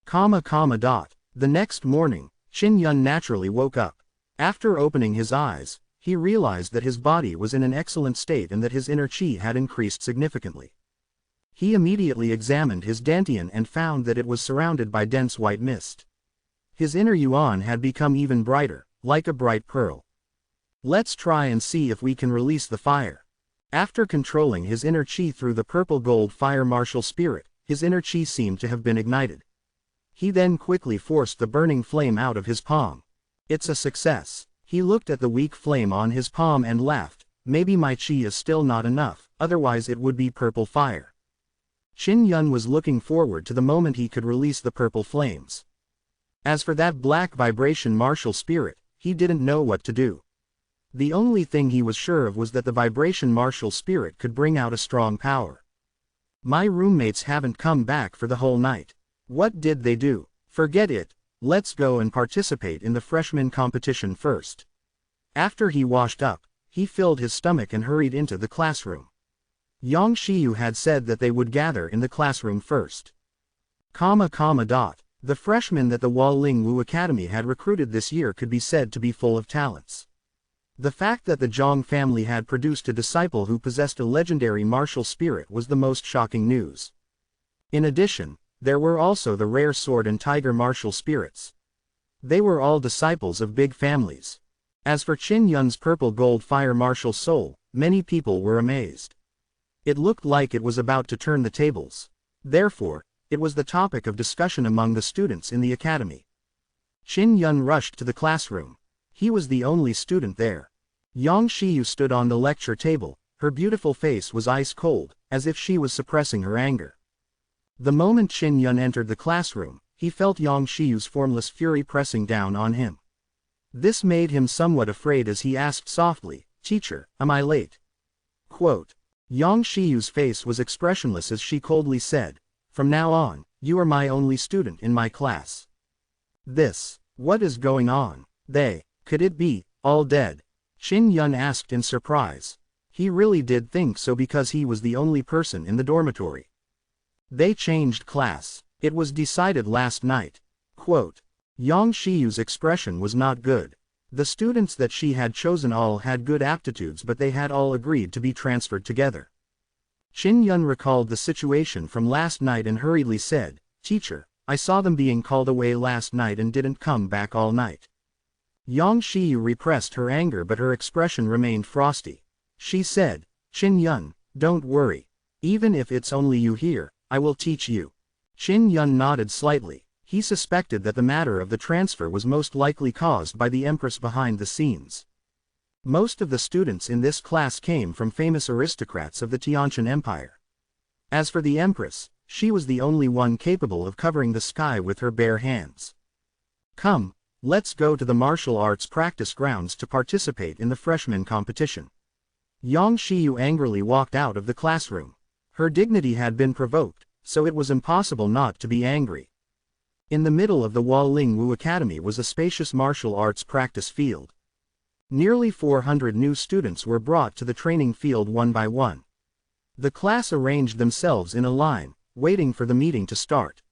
The next morning, Qin Yun naturally woke up. After opening his eyes, he realized that his body was in an excellent state and that his inner qi had increased significantly. He immediately examined his dantian and found that it was surrounded by dense white mist. His inner yuan had become even brighter, like a bright pearl. Let's try and see if we can release the fire. After controlling his inner qi through the purple gold fire martial spirit, his inner qi seemed to have been ignited. He then quickly forced the burning flame out of his palm. It's a success. He looked at the weak flame on his palm and laughed. Maybe my qi is still not enough, otherwise it would be purple fire. Qin Yun was looking forward to the moment he could release the purple flames. As for that black vibration martial spirit, he didn't know what to do. The only thing he was sure of was that the vibration martial spirit could bring out a strong power. My roommates haven't come back for the whole night. What did they do? Forget it. Let's go and participate in the freshman competition first. After he washed up, he filled his stomach and hurried into the classroom. Yang Xiyu had said that they would gather in the classroom first. The freshmen that the Waling Wu Academy had recruited this year could be said to be full of talents. The fact that the Zhang family had produced a disciple who possessed a legendary martial spirit was the most shocking news. In addition, there were also the rare sword and tiger martial spirits. They were all disciples of big families. As for Qin Yun's purple gold fire martial soul, many people were amazed. It looked like it was about to turn the tables. Therefore, it was the topic of discussion among the students in the academy. Qin Yun rushed to the classroom. He was the only student there. Yang Xiyu stood on the lecture table. Her beautiful face was ice cold, as if she was suppressing her anger. The moment Qin Yun entered the classroom, he felt Yang Xiyu's formless fury pressing down on him. This made him somewhat afraid as he asked softly, "Teacher, am I late?" Quote. Yang Xiyu's face was expressionless as she coldly said, "From now on, you are my only student in my class." What is going on? Could it be, all dead? Qin Yun asked in surprise. He really did think so because he was the only person in the dormitory. They changed class. It was decided last night. Quote. Yang Xiyu's expression was not good. The students that she had chosen all had good aptitudes, but they had all agreed to be transferred together. Qin Yun recalled the situation from last night and hurriedly said, "Teacher, I saw them being called away last night and didn't come back all night." Yang Xiyu repressed her anger, but her expression remained frosty. She said, "Qin Yun, don't worry. Even if it's only you here, I will teach you." Qin Yun nodded slightly. He suspected that the matter of the transfer was most likely caused by the Empress behind the scenes. Most of the students in this class came from famous aristocrats of the Tianqian Empire. As for the Empress, she was the only one capable of covering the sky with her bare hands. "Come, let's go to the martial arts practice grounds to participate in the freshman competition." Yang Xiyu angrily walked out of the classroom. Her dignity had been provoked, so it was impossible not to be angry. In the middle of the Ling Wu Academy was a spacious martial arts practice field. Nearly 400 new students were brought to the training field one by one. The class arranged themselves in a line, waiting for the meeting to start.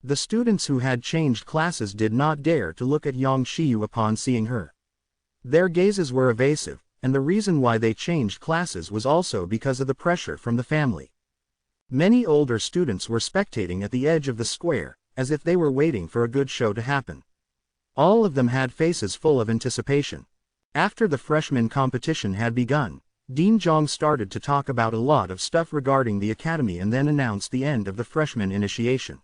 The students who had changed classes did not dare to look at Yang Shiyu upon seeing her. Their gazes were evasive, and the reason why they changed classes was also because of the pressure from the family. Many older students were spectating at the edge of the square, as if they were waiting for a good show to happen. All of them had faces full of anticipation. After the freshman competition had begun, Dean Zhang started to talk about a lot of stuff regarding the academy and then announced the end of the freshman initiation.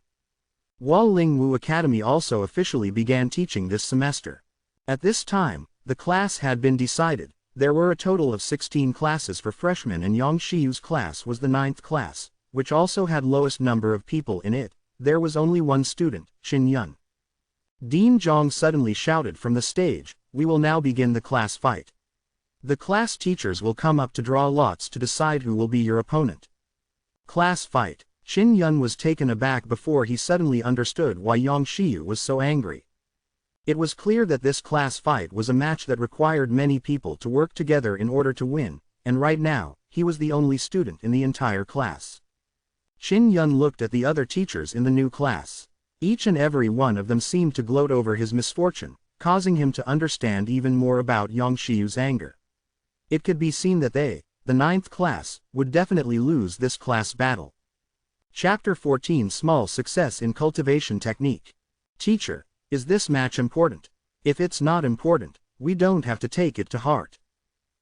Ling Wu Academy also officially began teaching this semester. At this time, the class had been decided. There were a total of 16 classes for freshmen and Yang Shiyu's class was the 9th class, which also had lowest number of people in it. There was only one student, Qin Yun. Dean Zhang suddenly shouted from the stage, "We will now begin the class fight. The class teachers will come up to draw lots to decide who will be your opponent." Class fight. Qin Yun was taken aback before he suddenly understood why Yang Shiyu was so angry. It was clear that this class fight was a match that required many people to work together in order to win, and right now, he was the only student in the entire class. Qin Yun looked at the other teachers in the new class. Each and every one of them seemed to gloat over his misfortune, causing him to understand even more about Yang Shiyu's anger. It could be seen that they, the 9th class, would definitely lose this class battle. Chapter 14 Small Success in Cultivation Technique. Teacher, is this match important? If it's not important, we don't have to take it to heart.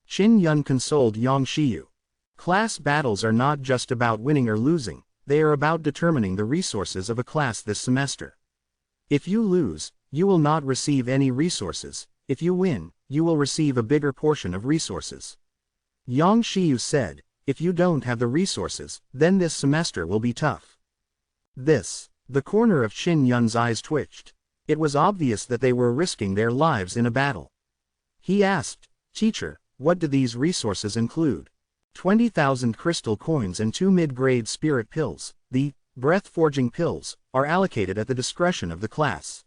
Qin Yun consoled Yang Shiyu. Class battles are not just about winning or losing, they are about determining the resources of a class this semester. If you lose, you will not receive any resources. If you win, you will receive a bigger portion of resources. Yang Shiyu said, if you don't have the resources, then this semester will be tough. The corner of Qin Yun's eyes twitched. It was obvious that they were risking their lives in a battle. He asked, "Teacher, what do these resources include?" 20,000 crystal coins and 2 mid-grade spirit pills, the breath-forging pills, are allocated at the discretion of the class.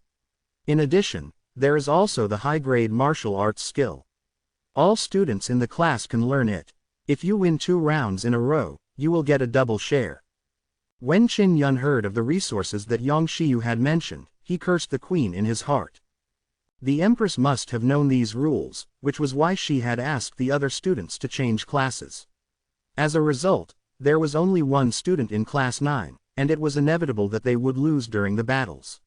In addition, there is also the high-grade martial arts skill. All students in the class can learn it. If you win 2 rounds in a row, you will get a double share. When Qin Yun heard of the resources that Yang Shiyu had mentioned, he cursed the queen in his heart. The empress must have known these rules, which was why she had asked the other students to change classes. As a result, there was only one student in class 9, and it was inevitable that they would lose during the battles.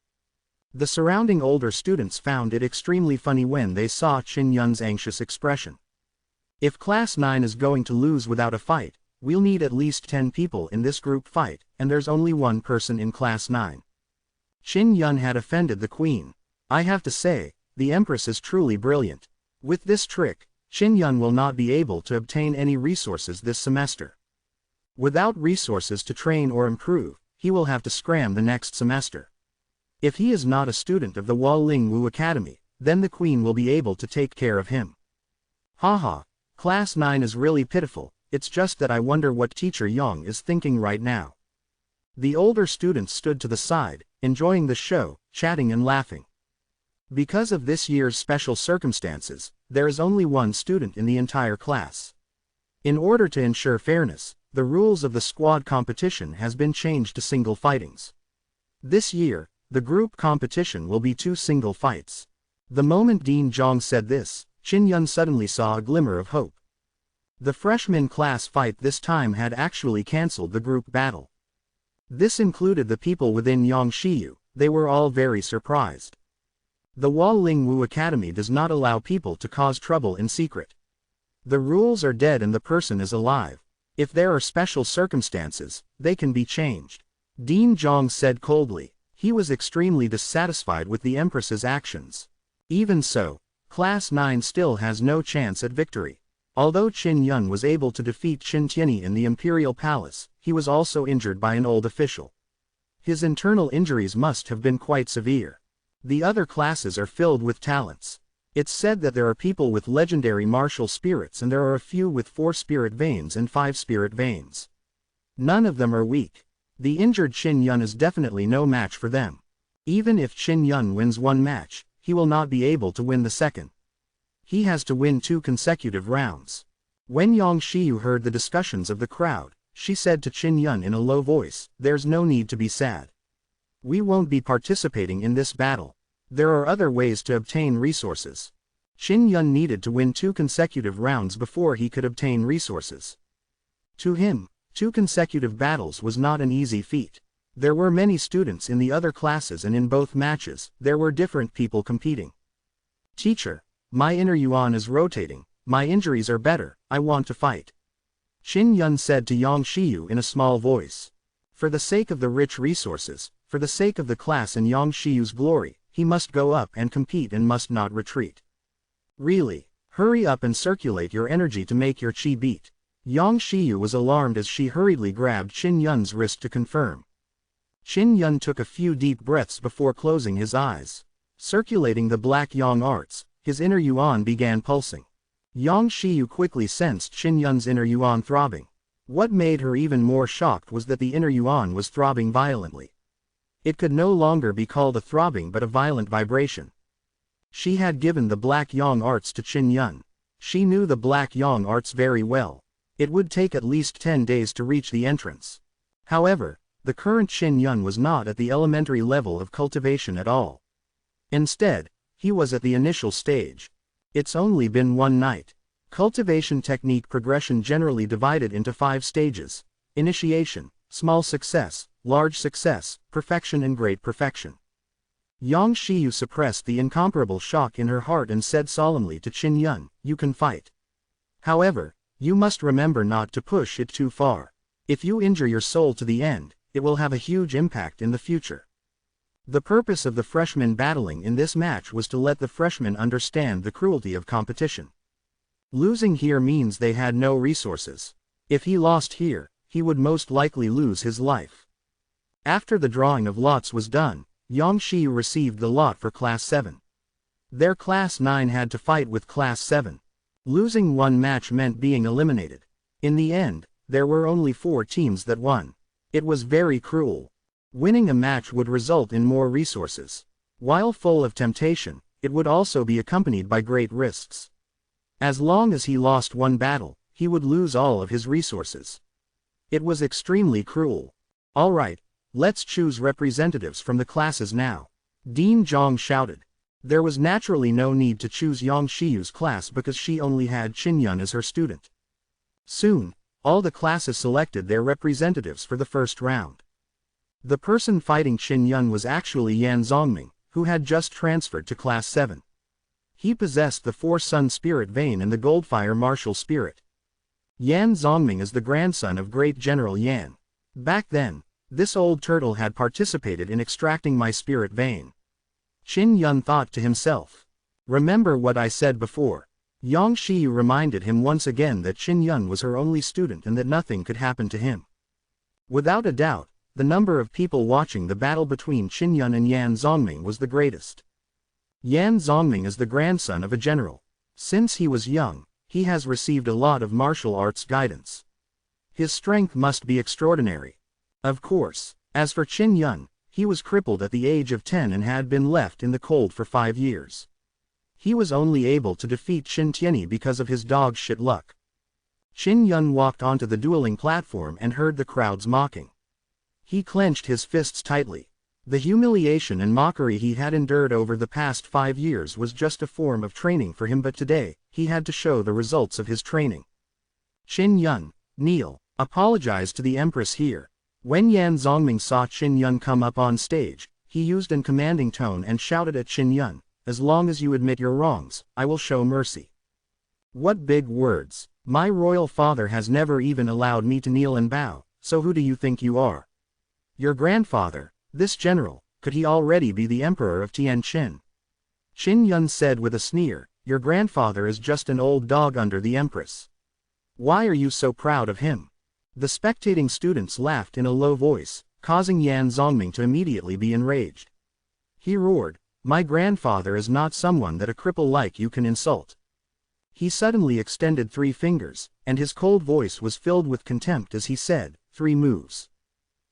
The surrounding older students found it extremely funny when they saw Qin Yun's anxious expression. If class 9 is going to lose without a fight, we'll need at least 10 people in this group fight, and there's only one person in class 9. Qin Yun had offended the queen. I have to say, the empress is truly brilliant. With this trick, Qin Yun will not be able to obtain any resources this semester. Without resources to train or improve, he will have to scram the next semester. If he is not a student of the Ling Wu Academy, then the queen will be able to take care of him. Haha, class 9 is really pitiful, it's just that I wonder what teacher Yang is thinking right now. The older students stood to the side, enjoying the show, chatting and laughing. Because of this year's special circumstances, there is only one student in the entire class. In order to ensure fairness, the rules of the squad competition has been changed to single fightings. This year, the group competition will be 2 single fights. The moment Dean Zhang said this, Qin Yun suddenly saw a glimmer of hope. The freshman class fight this time had actually cancelled the group battle. This included the people within Yang Shiyu. They were all very surprised. The Ling Wu Academy does not allow people to cause trouble in secret. The rules are dead and the person is alive. If there are special circumstances, they can be changed. Dean Zhang said coldly. He was extremely dissatisfied with the Empress's actions. Even so, Class 9 still has no chance at victory. Although Qin Yun was able to defeat Qin Tianyi in the Imperial Palace, he was also injured by an old official. His internal injuries must have been quite severe. The other classes are filled with talents. It's said that there are people with legendary martial spirits and there are a few with 4 spirit veins and 5 spirit veins. None of them are weak. The injured Qin Yun is definitely no match for them. Even if Qin Yun wins one match, he will not be able to win the second. He has to win 2 consecutive rounds. When Yang Xiyu heard the discussions of the crowd, she said to Qin Yun in a low voice, "There's no need to be sad. We won't be participating in this battle. There are other ways to obtain resources." Qin Yun needed to win 2 consecutive rounds before he could obtain resources. To him, 2 consecutive battles was not an easy feat. There were many students in the other classes, and in both matches, there were different people competing. "Teacher, my inner yuan is rotating, my injuries are better, I want to fight," Qin Yun said to Yang Xiyu in a small voice. For the sake of the rich resources, for the sake of the class and Yang Xiyu's glory, he must go up and compete and must not retreat. "Really? Hurry up and circulate your energy to make your chi beat." Yang Xiyu was alarmed as she hurriedly grabbed Qin Yun's wrist to confirm. Qin Yun took a few deep breaths before closing his eyes. Circulating the black yang arts, his inner yuan began pulsing. Yang Xiyu quickly sensed Qin Yun's inner yuan throbbing. What made her even more shocked was that the inner yuan was throbbing violently. It could no longer be called a throbbing but a violent vibration. She had given the black yang arts to Qin Yun. She knew the black yang arts very well. It would take at least 10 days to reach the entrance. However, the current Qin Yun was not at the elementary level of cultivation at all. Instead, he was at the initial stage. It's only been one night. Cultivation technique progression generally divided into 5 stages: initiation, small success, large success, perfection and great perfection. Yang Xiyu suppressed the incomparable shock in her heart and said solemnly to Qin Yun, "You can fight. However, you must remember not to push it too far. If you injure your soul to the end, it will have a huge impact in the future." The purpose of the freshmen battling in this match was to let the freshmen understand the cruelty of competition. Losing here means they had no resources. If he lost here, he would most likely lose his life. After the drawing of lots was done, Yang Xiyu received the lot for Class 7. Their Class 9 had to fight with Class 7. Losing one match meant being eliminated. In the end, there were only 4 teams that won. It was very cruel. Winning a match would result in more resources. While full of temptation, it would also be accompanied by great risks. As long as he lost one battle, he would lose all of his resources. It was extremely cruel. "All right, let's choose representatives from the classes now," Dean Zhang shouted. There was naturally no need to choose Yang Xiyu's class because she only had Qin Yun as her student. Soon, all the classes selected their representatives for the first round. The person fighting Qin Yun was actually Yan Zongming, who had just transferred to Class 7. He possessed the 4-Sun Spirit Vein and the Goldfire Martial Spirit. Yan Zongming is the grandson of Great General Yan. Back then, this old turtle had participated in extracting my spirit vein. Qin Yun thought to himself. Remember what I said before. Yang Xiyu reminded him once again that Qin Yun was her only student and that nothing could happen to him. Without a doubt, the number of people watching the battle between Qin Yun and Yan Zongming was the greatest. Yan Zongming is the grandson of a general. Since he was young, he has received a lot of martial arts guidance. His strength must be extraordinary. Of course, as for Qin Yun, he was crippled at the age of 10 and had been left in the cold for 5 years. He was only able to defeat Qin Tianyi because of his dog shit luck. Qin Yun walked onto the dueling platform and heard the crowds mocking. He clenched his fists tightly. The humiliation and mockery he had endured over the past 5 years was just a form of training for him, but today, he had to show the results of his training. "Qin Yun, kneel, apologize to the Empress here." When Yan Zongming saw Qin Yun come up on stage, he used a commanding tone and shouted at Qin Yun, "As long as you admit your wrongs, I will show mercy." What big words! My royal father has never even allowed me to kneel and bow, so who do you think you are? Your grandfather, this general, could he already be the emperor of Tianqin? Qin Yun said with a sneer, "Your grandfather is just an old dog under the empress. Why are you so proud of him?" The spectating students laughed in a low voice, causing Yan Zongming to immediately be enraged. He roared, "My grandfather is not someone that a cripple like you can insult." He suddenly extended 3 fingers, and his cold voice was filled with contempt as he said, "3 moves.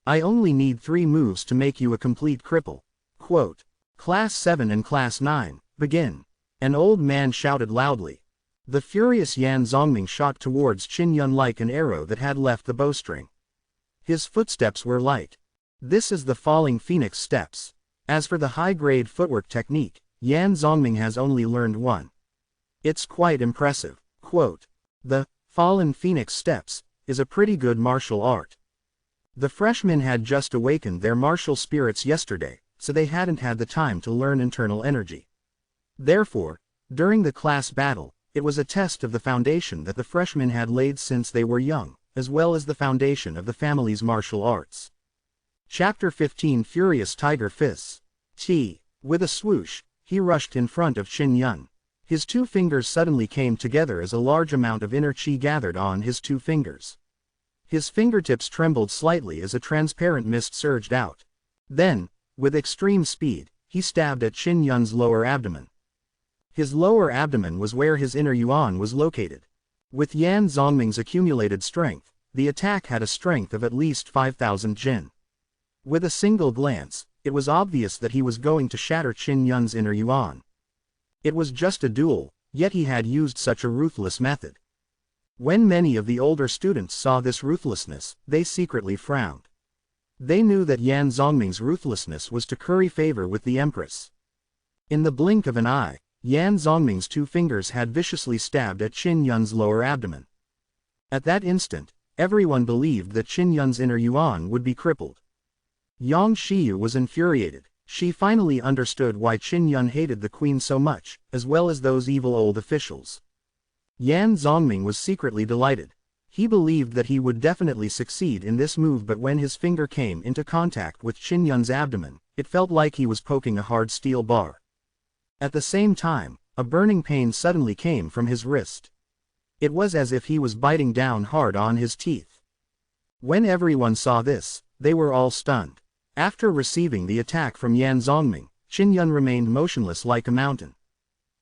I only need 3 moves to make you a complete cripple. Quote. Class 7 and Class 9, begin. An old man shouted loudly. The furious Yan Zongming shot towards Qin Yun like an arrow that had left the bowstring. His footsteps were light. This is the falling phoenix steps. As for the high-grade footwork technique, Yan Zongming has only learned one. It's quite impressive. Quote. The fallen phoenix steps is a pretty good martial art. The freshmen had just awakened their martial spirits yesterday, so they hadn't had the time to learn internal energy. Therefore, during the class battle, it was a test of the foundation that the freshmen had laid since they were young, as well as the foundation of the family's martial arts. Chapter 15 Furious Tiger Fists. With a swoosh, he rushed in front of Qin Yun. His 2 fingers suddenly came together as a large amount of inner qi gathered on his 2 fingers. His fingertips trembled slightly as a transparent mist surged out. Then, with extreme speed, he stabbed at Qin Yun's lower abdomen. His lower abdomen was where his inner yuan was located. With Yan Zongming's accumulated strength, the attack had a strength of at least 5,000 jin. With a single glance, it was obvious that he was going to shatter Qin Yun's inner yuan. It was just a duel, yet he had used such a ruthless method. When many of the older students saw this ruthlessness, they secretly frowned. They knew that Yan Zongming's ruthlessness was to curry favor with the Empress. In the blink of an eye, Yan Zongming's 2 fingers had viciously stabbed at Qin Yun's lower abdomen. At that instant, everyone believed that Qin Yun's inner yuan would be crippled. Yang Shiyu was infuriated. She finally understood why Qin Yun hated the queen so much, as well as those evil old officials. Yan Zongming was secretly delighted. He believed that he would definitely succeed in this move, but when his finger came into contact with Qin Yun's abdomen, it felt like he was poking a hard steel bar. At the same time, a burning pain suddenly came from his wrist. It was as if he was biting down hard on his teeth. When everyone saw this, they were all stunned. After receiving the attack from Yan Zongming, Qin Yun remained motionless like a mountain.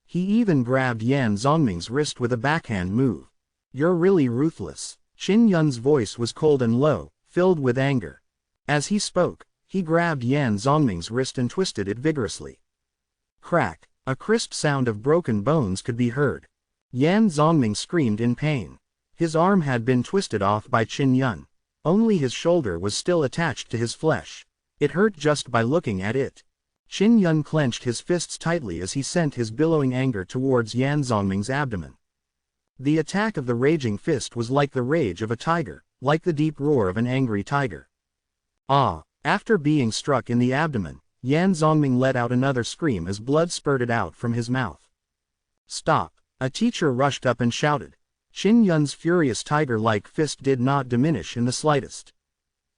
He even grabbed Yan Zongming's wrist with a backhand move. You're really ruthless. Qin Yun's voice was cold and low, filled with anger. As he spoke, he grabbed Yan Zongming's wrist and twisted it vigorously. Crack! A crisp sound of broken bones could be heard. Yan Zongming screamed in pain. His arm had been twisted off by Qin Yun. Only his shoulder was still attached to his flesh. It hurt just by looking at it. Qin Yun clenched his fists tightly as he sent his billowing anger towards Yan Zongming's abdomen. The attack of the raging fist was like the rage of a tiger, like the deep roar of an angry tiger. Ah! After being struck in the abdomen, Yan Zongming let out another scream as blood spurted out from his mouth. Stop! A teacher rushed up and shouted. Qin Yun's furious tiger-like fist did not diminish in the slightest.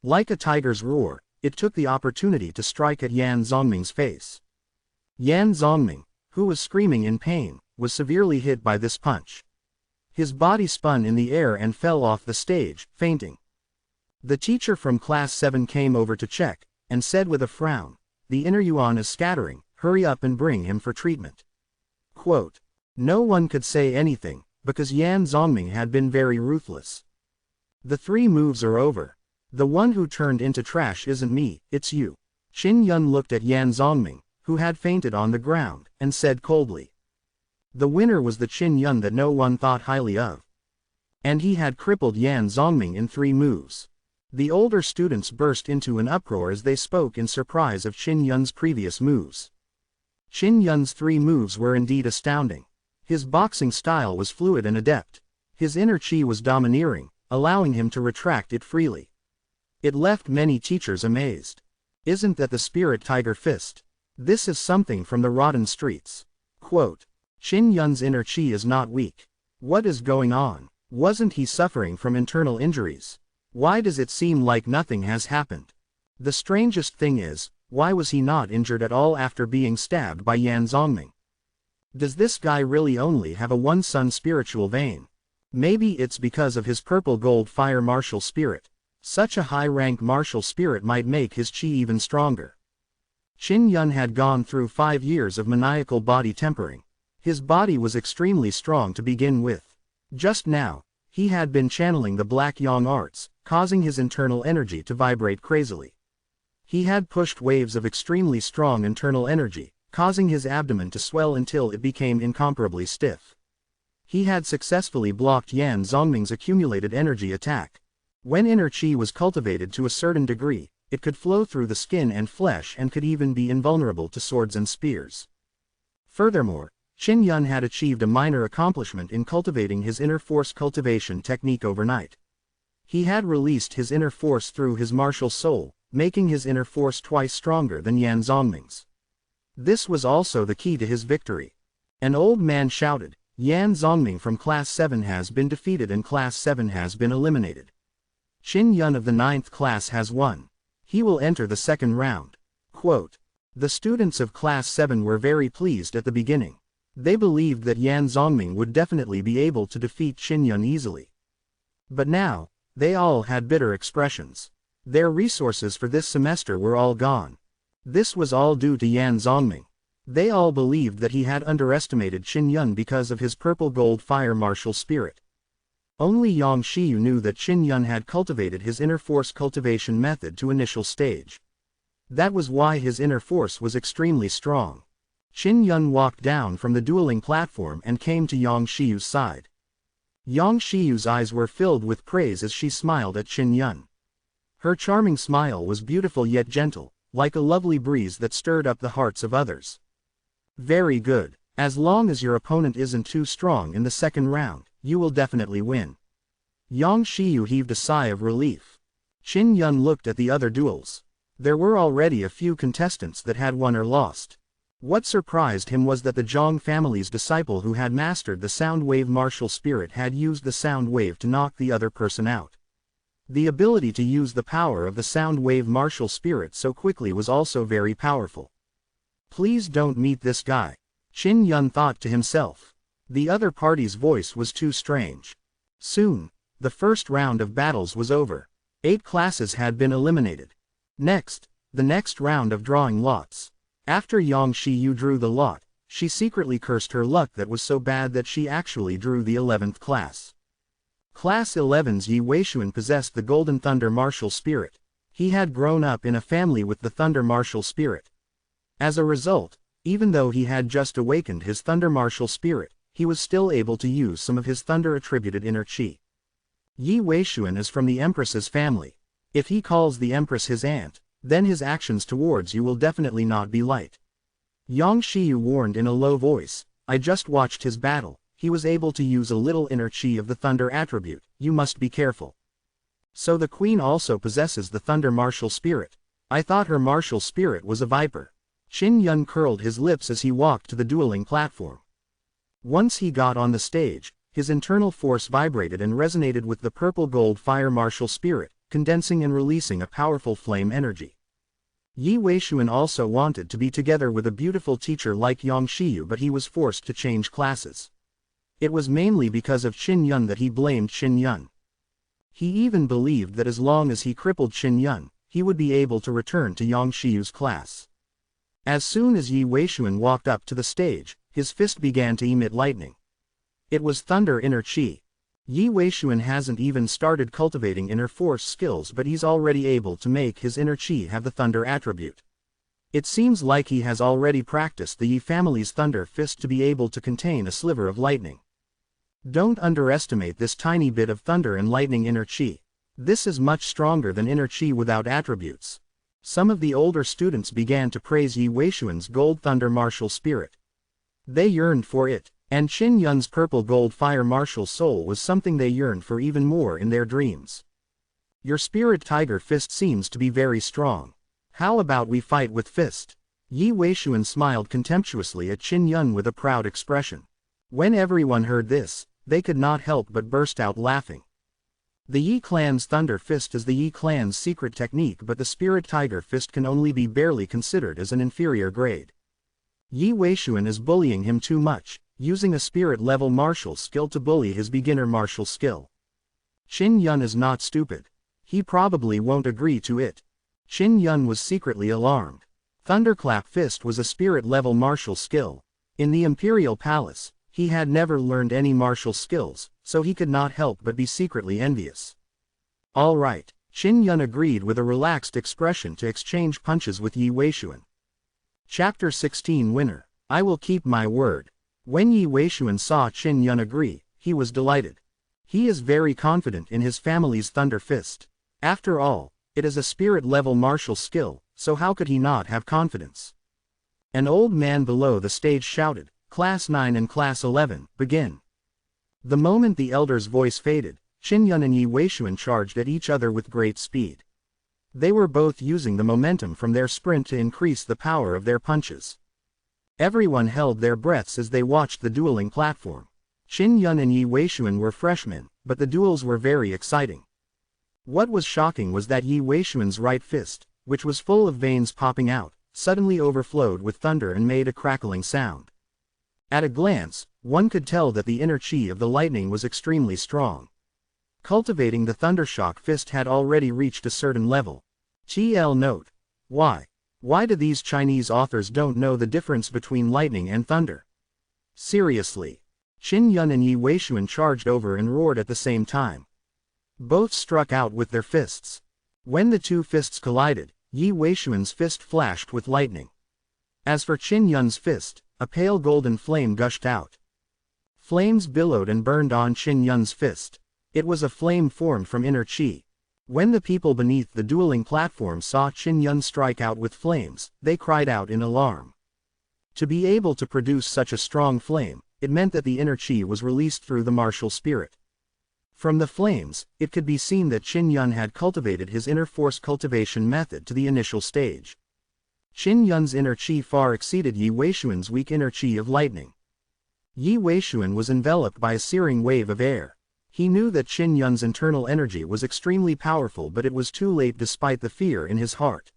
Like a tiger's roar, it took the opportunity to strike at Yan Zongming's face. Yan Zongming, who was screaming in pain, was severely hit by this punch. His body spun in the air and fell off the stage, fainting. The teacher from Class 7 came over to check, and said with a frown, "The inner yuan is scattering, hurry up and bring him for treatment." Quote. No one could say anything, because Yan Zongming had been very ruthless. The 3 moves are over. The one who turned into trash isn't me, it's you. Qin Yun looked at Yan Zongming, who had fainted on the ground, and said coldly. The winner was the Qin Yun that no one thought highly of. And he had crippled Yan Zongming in 3 moves. The older students burst into an uproar as they spoke in surprise of Qin Yun's previous moves. Qin Yun's 3 moves were indeed astounding. His boxing style was fluid and adept. His inner qi was domineering, allowing him to retract it freely. It left many teachers amazed. Isn't that the spirit tiger fist? This is something from the rotten streets. Quote. Qin Yun's inner qi is not weak. What is going on? Wasn't he suffering from internal injuries? Why does it seem like nothing has happened? The strangest thing is, why was he not injured at all after being stabbed by Yan Zongming? Does this guy really only have a one-sun spiritual vein? Maybe it's because of his purple gold fire martial spirit. Such a high-rank martial spirit might make his qi even stronger. Qin Yun had gone through 5 years of maniacal body tempering. His body was extremely strong to begin with. Just now, he had been channeling the Black Yang arts, causing his internal energy to vibrate crazily. He had pushed waves of extremely strong internal energy, causing his abdomen to swell until it became incomparably stiff. He had successfully blocked Yan Zongming's accumulated energy attack. When inner qi was cultivated to a certain degree, it could flow through the skin and flesh and could even be invulnerable to swords and spears. Furthermore, Qin Yun had achieved a minor accomplishment in cultivating his inner force cultivation technique overnight. He had released his inner force through his martial soul, making his inner force twice stronger than Yan Zongming's. This was also the key to his victory. An old man shouted, "Yan Zongming from Class 7 has been defeated and Class 7 has been eliminated. Qin Yun of the 9th class has won. He will enter the second round." Quote. The students of Class 7 were very pleased at the beginning. They believed that Yan Zongming would definitely be able to defeat Qin Yun easily. But now, they all had bitter expressions. Their resources for this semester were all gone. This was all due to Yan Zongming. They all believed that he had underestimated Qin Yun because of his purple gold fire martial spirit. Only Yang Shiyu knew that Qin Yun had cultivated his inner force cultivation method to initial stage. That was why his inner force was extremely strong. Qin Yun walked down from the dueling platform and came to Yang Shiyu's side. Yang Shiyu's eyes were filled with praise as she smiled at Qin Yun. Her charming smile was beautiful yet gentle, like a lovely breeze that stirred up the hearts of others. Very good. As long as your opponent isn't too strong in the second round, you will definitely win. Yang Shiyu heaved a sigh of relief. Qin Yun looked at the other duels. There were already a few contestants that had won or lost. What surprised him was that the Zhang family's disciple who had mastered the sound wave martial spirit had used the sound wave to knock the other person out. The ability to use the power of the sound wave martial spirit so quickly was also very powerful. Please don't meet this guy, Qin Yun thought to himself. The other party's voice was too strange. Soon, the first round of battles was over. 8 classes had been eliminated. Next, the next round of drawing lots. After Yang Shiyu drew the lot, she secretly cursed her luck that was so bad that she actually drew the 11th class. Class 11's Yi Weishuan possessed the Golden Thunder martial spirit. He had grown up in a family with the Thunder martial spirit. As a result, even though he had just awakened his Thunder martial spirit, he was still able to use some of his Thunder-attributed inner qi. Yi Weishuan is from the Empress's family. If he calls the Empress his aunt, then his actions towards you will definitely not be light. Yang Shiyu warned in a low voice, I just watched his battle, he was able to use a little inner qi of the Thunder attribute, you must be careful. So the Queen also possesses the Thunder martial spirit. I thought her martial spirit was a viper. Qin Yun curled his lips as he walked to the dueling platform. Once he got on the stage, his internal force vibrated and resonated with the purple gold fire martial spirit, condensing and releasing a powerful flame energy. Yi Weishuan also wanted to be together with a beautiful teacher like Yang Shiyu, but he was forced to change classes. It was mainly because of Qin Yun that he blamed Qin Yun. He even believed that as long as he crippled Qin Yun, he would be able to return to Yang Shiyu's class. As soon as Yi Weishuan walked up to the stage, his fist began to emit lightning. It was Thunder inner qi. Yi Weishuan hasn't even started cultivating inner force skills, but he's already able to make his inner qi have the Thunder attribute. It seems like he has already practiced the Yi family's Thunder fist to be able to contain a sliver of lightning. Don't underestimate this tiny bit of Thunder and lightning inner qi. This is much stronger than inner qi without attributes. Some of the older students began to praise Yi Weishuan's Gold Thunder martial spirit. They yearned for it, and Qin Yun's purple gold fire martial soul was something they yearned for even more in their dreams. Your spirit tiger fist seems to be very strong. How about we fight with fist? Yi Weishuan smiled contemptuously at Qin Yun with a proud expression. When everyone heard this, they could not help but burst out laughing. The Yi clan's Thunder Fist is the Yi clan's secret technique, but the Spirit Tiger Fist can only be barely considered as an inferior grade. Yi Weishuan is bullying him too much, using a spirit-level martial skill to bully his beginner martial skill. Qin Yun is not stupid. He probably won't agree to it. Qin Yun was secretly alarmed. Thunderclap Fist was a spirit-level martial skill. In the Imperial Palace, he had never learned any martial skills, so he could not help but be secretly envious. All right, Qin Yun agreed with a relaxed expression to exchange punches with Yi Weishuan. Chapter 16 Winner. I will keep my word. When Yi Weishuan saw Qin Yun agree, he was delighted. He is very confident in his family's Thunder Fist. After all, it is a spirit-level martial skill, so how could he not have confidence? An old man below the stage shouted, Class 9 and Class 11, begin. The moment the elder's voice faded, Qin Yun and Yi Weishuan charged at each other with great speed. They were both using the momentum from their sprint to increase the power of their punches. Everyone held their breaths as they watched the dueling platform. Qin Yun and Yi Weishuan were freshmen, but the duels were very exciting. What was shocking was that Yi Weishuan's right fist, which was full of veins popping out, suddenly overflowed with thunder and made a crackling sound. At a glance, one could tell that the inner chi of the lightning was extremely strong. Cultivating the thundershock fist had already reached a certain level. TL note. Why do these Chinese authors don't know the difference between lightning and thunder? Seriously. Qin Yun and Yi Weishuan charged over and roared at the same time. Both struck out with their fists. When the two fists collided, Yi Weishuan's fist flashed with lightning. As for Qin Yun's fist, a pale golden flame gushed out. Flames billowed and burned on Qin Yun's fist. It was a flame formed from inner chi. When the people beneath the dueling platform saw Qin Yun strike out with flames, they cried out in alarm. To be able to produce such a strong flame, it meant that the inner chi was released through the martial spirit. From the flames, it could be seen that Qin Yun had cultivated his inner force cultivation method to the initial stage. Qin Yun's inner chi far exceeded Yi Weishuan's weak inner chi of lightning. Yi Weishuan was enveloped by a searing wave of air. He knew that Qin Yun's internal energy was extremely powerful, but it was too late despite the fear in his heart.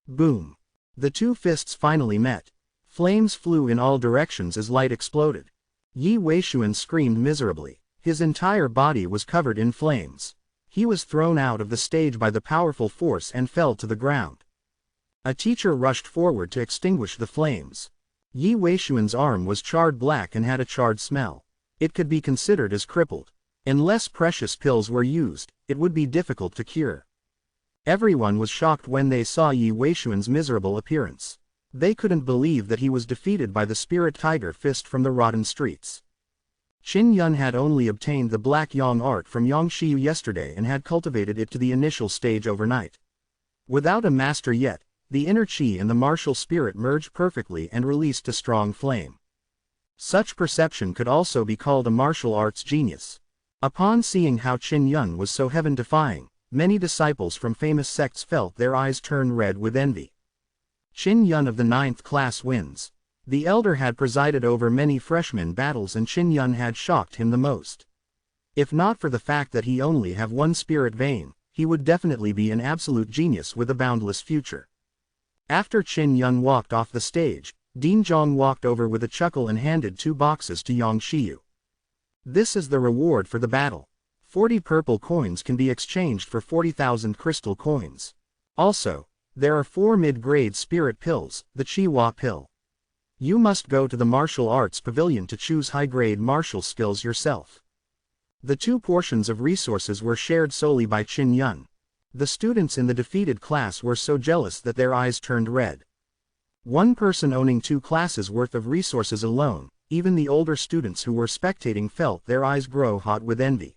Boom! The two fists finally met. Flames flew in all directions as light exploded. Yi Weishuan screamed miserably. His entire body was covered in flames. He was thrown out of the stage by the powerful force and fell to the ground. A teacher rushed forward to extinguish the flames. Yi Weishuan's arm was charred black and had a charred smell. It could be considered as crippled. Unless precious pills were used, it would be difficult to cure. Everyone was shocked when they saw Yi Weishuan's miserable appearance. They couldn't believe that he was defeated by the spirit tiger fist from the rotten streets. Qin Yun had only obtained the Black Yang art from Yang Shiyu yesterday and had cultivated it to the initial stage overnight. Without a master yet, the inner chi and the martial spirit merged perfectly and released a strong flame. Such perception could also be called a martial arts genius. Upon seeing how Qin Yun was so heaven-defying, many disciples from famous sects felt their eyes turn red with envy. Qin Yun of the 9th class wins. The elder had presided over many freshman battles and Qin Yun had shocked him the most. If not for the fact that he only have one spirit vein, he would definitely be an absolute genius with a boundless future. After Qin Yun walked off the stage, Dean Zhong walked over with a chuckle and handed 2 boxes to Yang Shiyu. This is the reward for the battle. 40 purple coins can be exchanged for 40,000 crystal coins. Also, there are 4 mid-grade spirit pills, the Chi-Hua pill. You must go to the martial arts pavilion to choose high-grade martial skills yourself. The 2 portions of resources were shared solely by Qin Yun. The students in the defeated class were so jealous that their eyes turned red. One person owning 2 classes worth of resources alone, even the older students who were spectating felt their eyes grow hot with envy.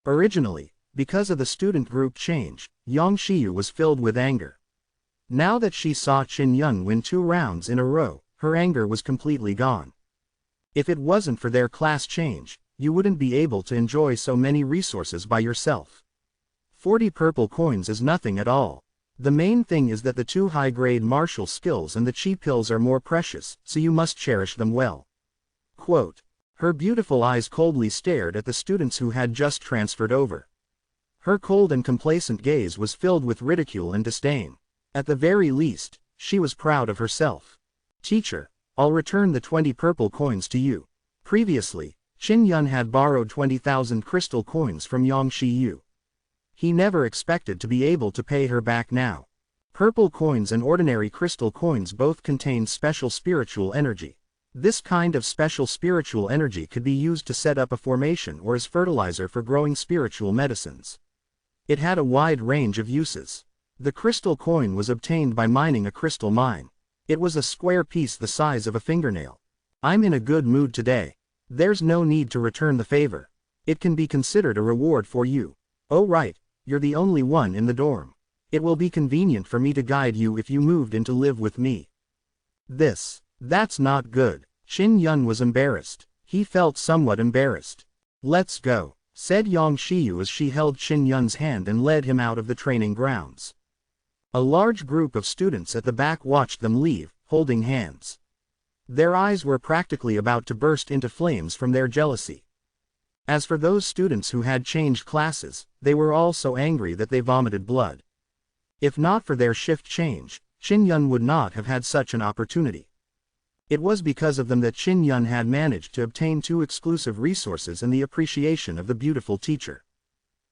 Originally, because of the student group change, Yang Shiyu was filled with anger. Now that she saw Qin Yun win 2 rounds in a row, her anger was completely gone. If it wasn't for their class change, you wouldn't be able to enjoy so many resources by yourself. 40 purple coins is nothing at all. The main thing is that the 2 high-grade martial skills and the chi pills are more precious, so you must cherish them well. Quote. Her beautiful eyes coldly stared at the students who had just transferred over. Her cold and complacent gaze was filled with ridicule and disdain. At the very least, she was proud of herself. Teacher, I'll return the 20 purple coins to you. Previously, Qin Yun had borrowed 20,000 crystal coins from Yang Shiyu. He never expected to be able to pay her back now. Purple coins and ordinary crystal coins both contained special spiritual energy. This kind of special spiritual energy could be used to set up a formation or as fertilizer for growing spiritual medicines. It had a wide range of uses. The crystal coin was obtained by mining a crystal mine. It was a square piece the size of a fingernail. I'm in a good mood today. There's no need to return the favor. It can be considered a reward for you. Oh right, you're the only one in the dorm. It will be convenient for me to guide you if you moved in to live with me. That's not good. Qin Yun was embarrassed. He felt somewhat embarrassed. Let's go, said Yang Shiyu as she held Qin Yun's hand and led him out of the training grounds. A large group of students at the back watched them leave, holding hands. Their eyes were practically about to burst into flames from their jealousy. As for those students who had changed classes, they were all so angry that they vomited blood. If not for their shift change, Qin Yun would not have had such an opportunity. It was because of them that Qin Yun had managed to obtain 2 exclusive resources and the appreciation of the beautiful teacher.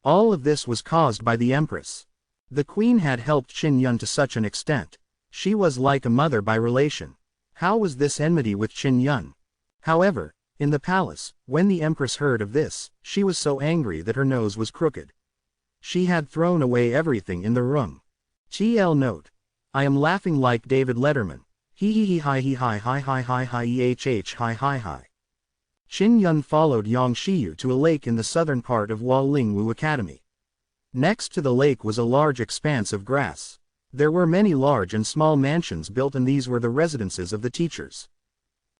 All of this was caused by the Empress. The Queen had helped Qin Yun to such an extent. She was like a mother by relation. How was this enmity with Qin Yun? However, in the palace, when the Empress heard of this, she was so angry that her nose was crooked. She had thrown away everything in the room. TL note. I am laughing like David Letterman. Hee hee hee hi hee hi hi hi hi hi hi hi hi. Qin Yun followed Yang Shiyu to a lake in the southern part of Lingwu Academy. Next to the lake was a large expanse of grass. There were many large and small mansions built, and these were the residences of the teachers.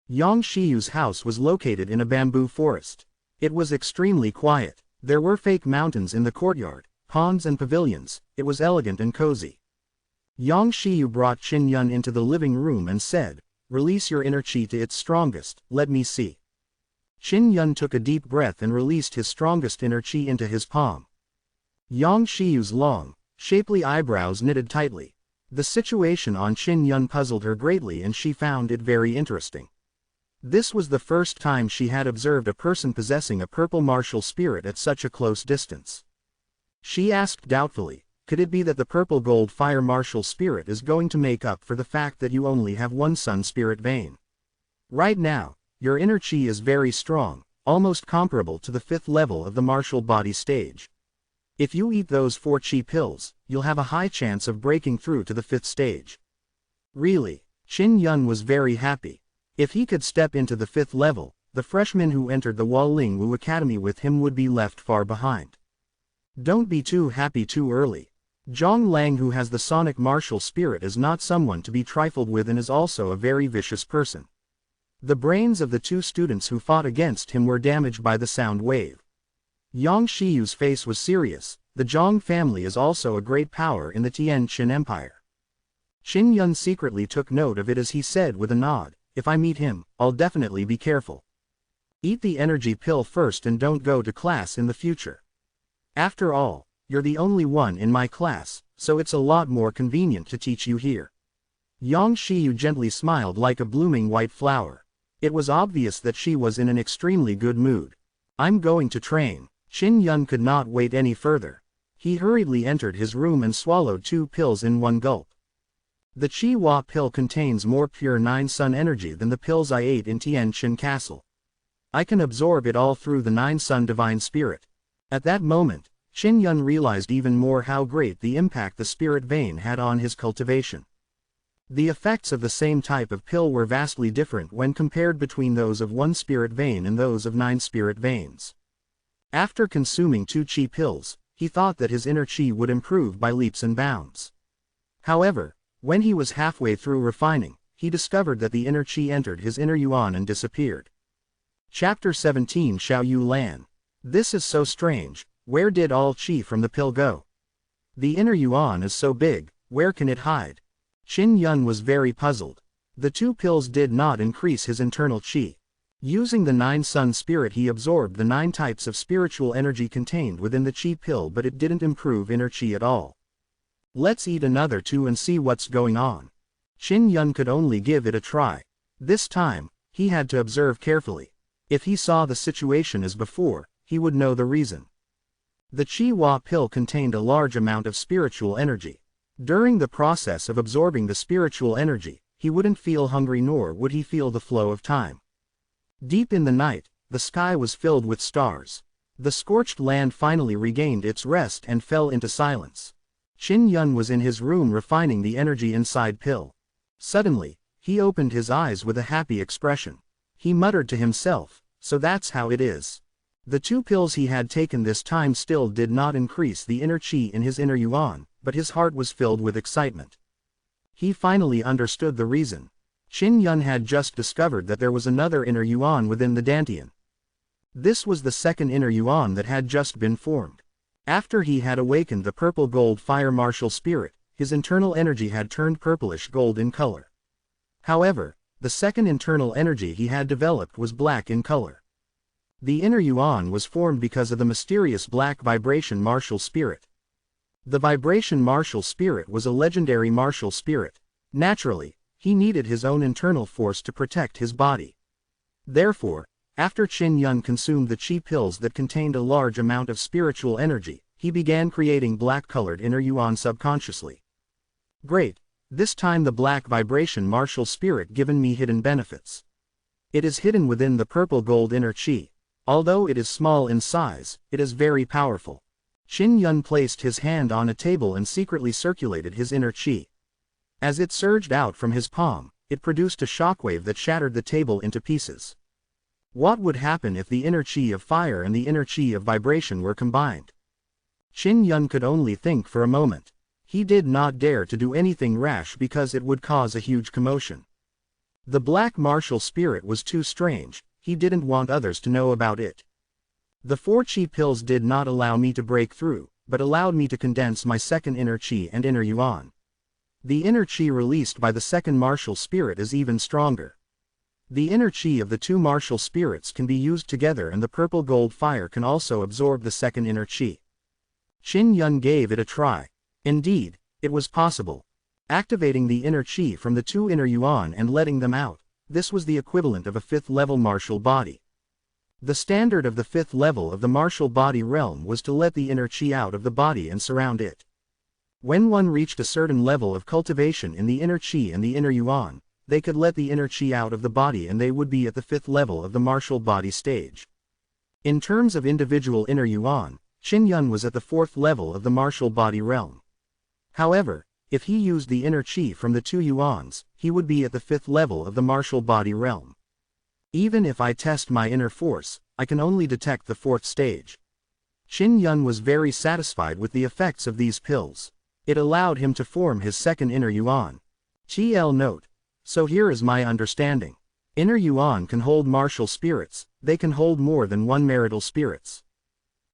Yang Shiyu's house was located in a bamboo forest. It was extremely quiet. There were fake mountains in the courtyard, ponds and pavilions. It was elegant and cozy. Yang Shiyu brought Qin Yun into the living room and said, "Release your inner chi to its strongest, let me see." Qin Yun took a deep breath and released his strongest inner chi into his palm. Yang Shiyu's long, shapely eyebrows knitted tightly. The situation on Qin Yun puzzled her greatly and she found it very interesting. This was the first time she had observed a person possessing a purple martial spirit at such a close distance. She asked doubtfully, could it be that the purple gold fire martial spirit is going to make up for the fact that you only have one sun spirit vein? Right now, your inner chi is very strong, almost comparable to the 5th level of the martial body stage. If you eat those 4 chi pills, you'll have a high chance of breaking through to the 5th stage. Really, Qin Yun was very happy. If he could step into the 5th level, the freshmen who entered the Lingwu Academy with him would be left far behind. Don't be too happy too early. Zhong Lang, who has the sonic martial spirit, is not someone to be trifled with and is also a very vicious person. The brains of the 2 students who fought against him were damaged by the sound wave. Yang Shiyu's face was serious. The Zhong family is also a great power in the Tianqin Empire. Qin Yun secretly took note of it as he said with a nod, if I meet him, I'll definitely be careful. Eat the energy pill first and don't go to class in the future. After all, you're the only one in my class, so it's a lot more convenient to teach you here. Yang Shiyu gently smiled like a blooming white flower. It was obvious that she was in an extremely good mood. I'm going to train. Qin Yun could not wait any further. He hurriedly entered his room and swallowed 2 pills in one gulp. The Chi Hua pill contains more pure 9 sun energy than the pills I ate in Tianqin Castle. I can absorb it all through the 9 sun divine spirit. At that moment, Qin Yun realized even more how great the impact the spirit vein had on his cultivation. The effects of the same type of pill were vastly different when compared between those of 1 spirit vein and those of 9 spirit veins. After consuming 2 chi pills, he thought that his inner chi would improve by leaps and bounds. However, when he was halfway through refining, he discovered that the inner chi entered his inner yuan and disappeared. Chapter 17 Xiao Yu Lan. This is so strange, where did all chi from the pill go? The inner yuan is so big, where can it hide? Qin Yun was very puzzled. The 2 pills did not increase his internal chi. Using the 9 sun spirit he absorbed the 9 types of spiritual energy contained within the chi pill, but it didn't improve inner chi at all. Let's eat another 2 and see what's going on. Qin Yun could only give it a try. This time, he had to observe carefully. If he saw the situation as before, he would know the reason. The Chi Hua pill contained a large amount of spiritual energy. During the process of absorbing the spiritual energy, he wouldn't feel hungry nor would he feel the flow of time. Deep in the night, the sky was filled with stars. The scorched land finally regained its rest and fell into silence. Qin Yun was in his room refining the energy inside pill. Suddenly, he opened his eyes with a happy expression. He muttered to himself, "So that's how it is." The 2 pills he had taken this time still did not increase the inner qi in his inner yuan, but his heart was filled with excitement. He finally understood the reason. Qin Yun had just discovered that there was another inner yuan within the dantian. This was the second inner yuan that had just been formed. After he had awakened the purple gold fire martial spirit, his internal energy had turned purplish gold in color. However, the second internal energy he had developed was black in color. The inner yuan was formed because of the mysterious black vibration martial spirit. The vibration martial spirit was a legendary martial spirit. Naturally, he needed his own internal force to protect his body. Therefore, after Qin Yun consumed the qi pills that contained a large amount of spiritual energy, he began creating black-colored inner yuan subconsciously. Great! This time the black vibration martial spirit given me hidden benefits. It is hidden within the purple gold inner qi. Although it is small in size, it is very powerful. Qin Yun placed his hand on a table and secretly circulated his inner qi. As it surged out from his palm, it produced a shockwave that shattered the table into pieces. What would happen if the inner qi of fire and the inner qi of vibration were combined? Qin Yun could only think for a moment. He did not dare to do anything rash because it would cause a huge commotion. The black martial spirit was too strange, he didn't want others to know about it. The 4 qi pills did not allow me to break through, but allowed me to condense my second inner qi and inner yuan. The inner qi released by the second martial spirit is even stronger. The inner qi of the 2 martial spirits can be used together, and the purple gold fire can also absorb the second inner qi. Qin Yun gave it a try. Indeed, it was possible. Activating the inner qi from the 2 inner yuan and letting them out, this was the equivalent of a 5th level martial body. The standard of the 5th level of the martial body realm was to let the inner qi out of the body and surround it. When one reached a certain level of cultivation in the inner qi and the inner yuan, they could let the inner qi out of the body and they would be at the 5th level of the martial body stage. In terms of individual inner yuan, Qin Yun was at the 4th level of the martial body realm. However, if he used the inner qi from the 2 yuans, he would be at the 5th level of the martial body realm. Even if I test my inner force, I can only detect the 4th stage. Qin Yun was very satisfied with the effects of these pills. It allowed him to form his second inner yuan. TL note. So here is my understanding. Inner yuan can hold martial spirits, they can hold more than 1 marital spirits.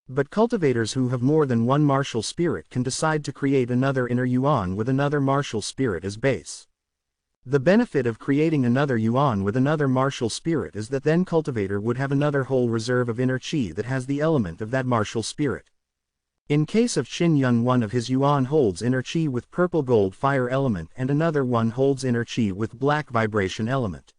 But cultivators who have more than 1 martial spirit can decide to create another inner yuan with another martial spirit as base. The benefit of creating another yuan with another martial spirit is that then cultivator would have another whole reserve of inner qi that has the element of that martial spirit. In case of Qin Yun, one of his yuan holds inner qi with purple gold fire element and another one holds inner qi with black vibration element.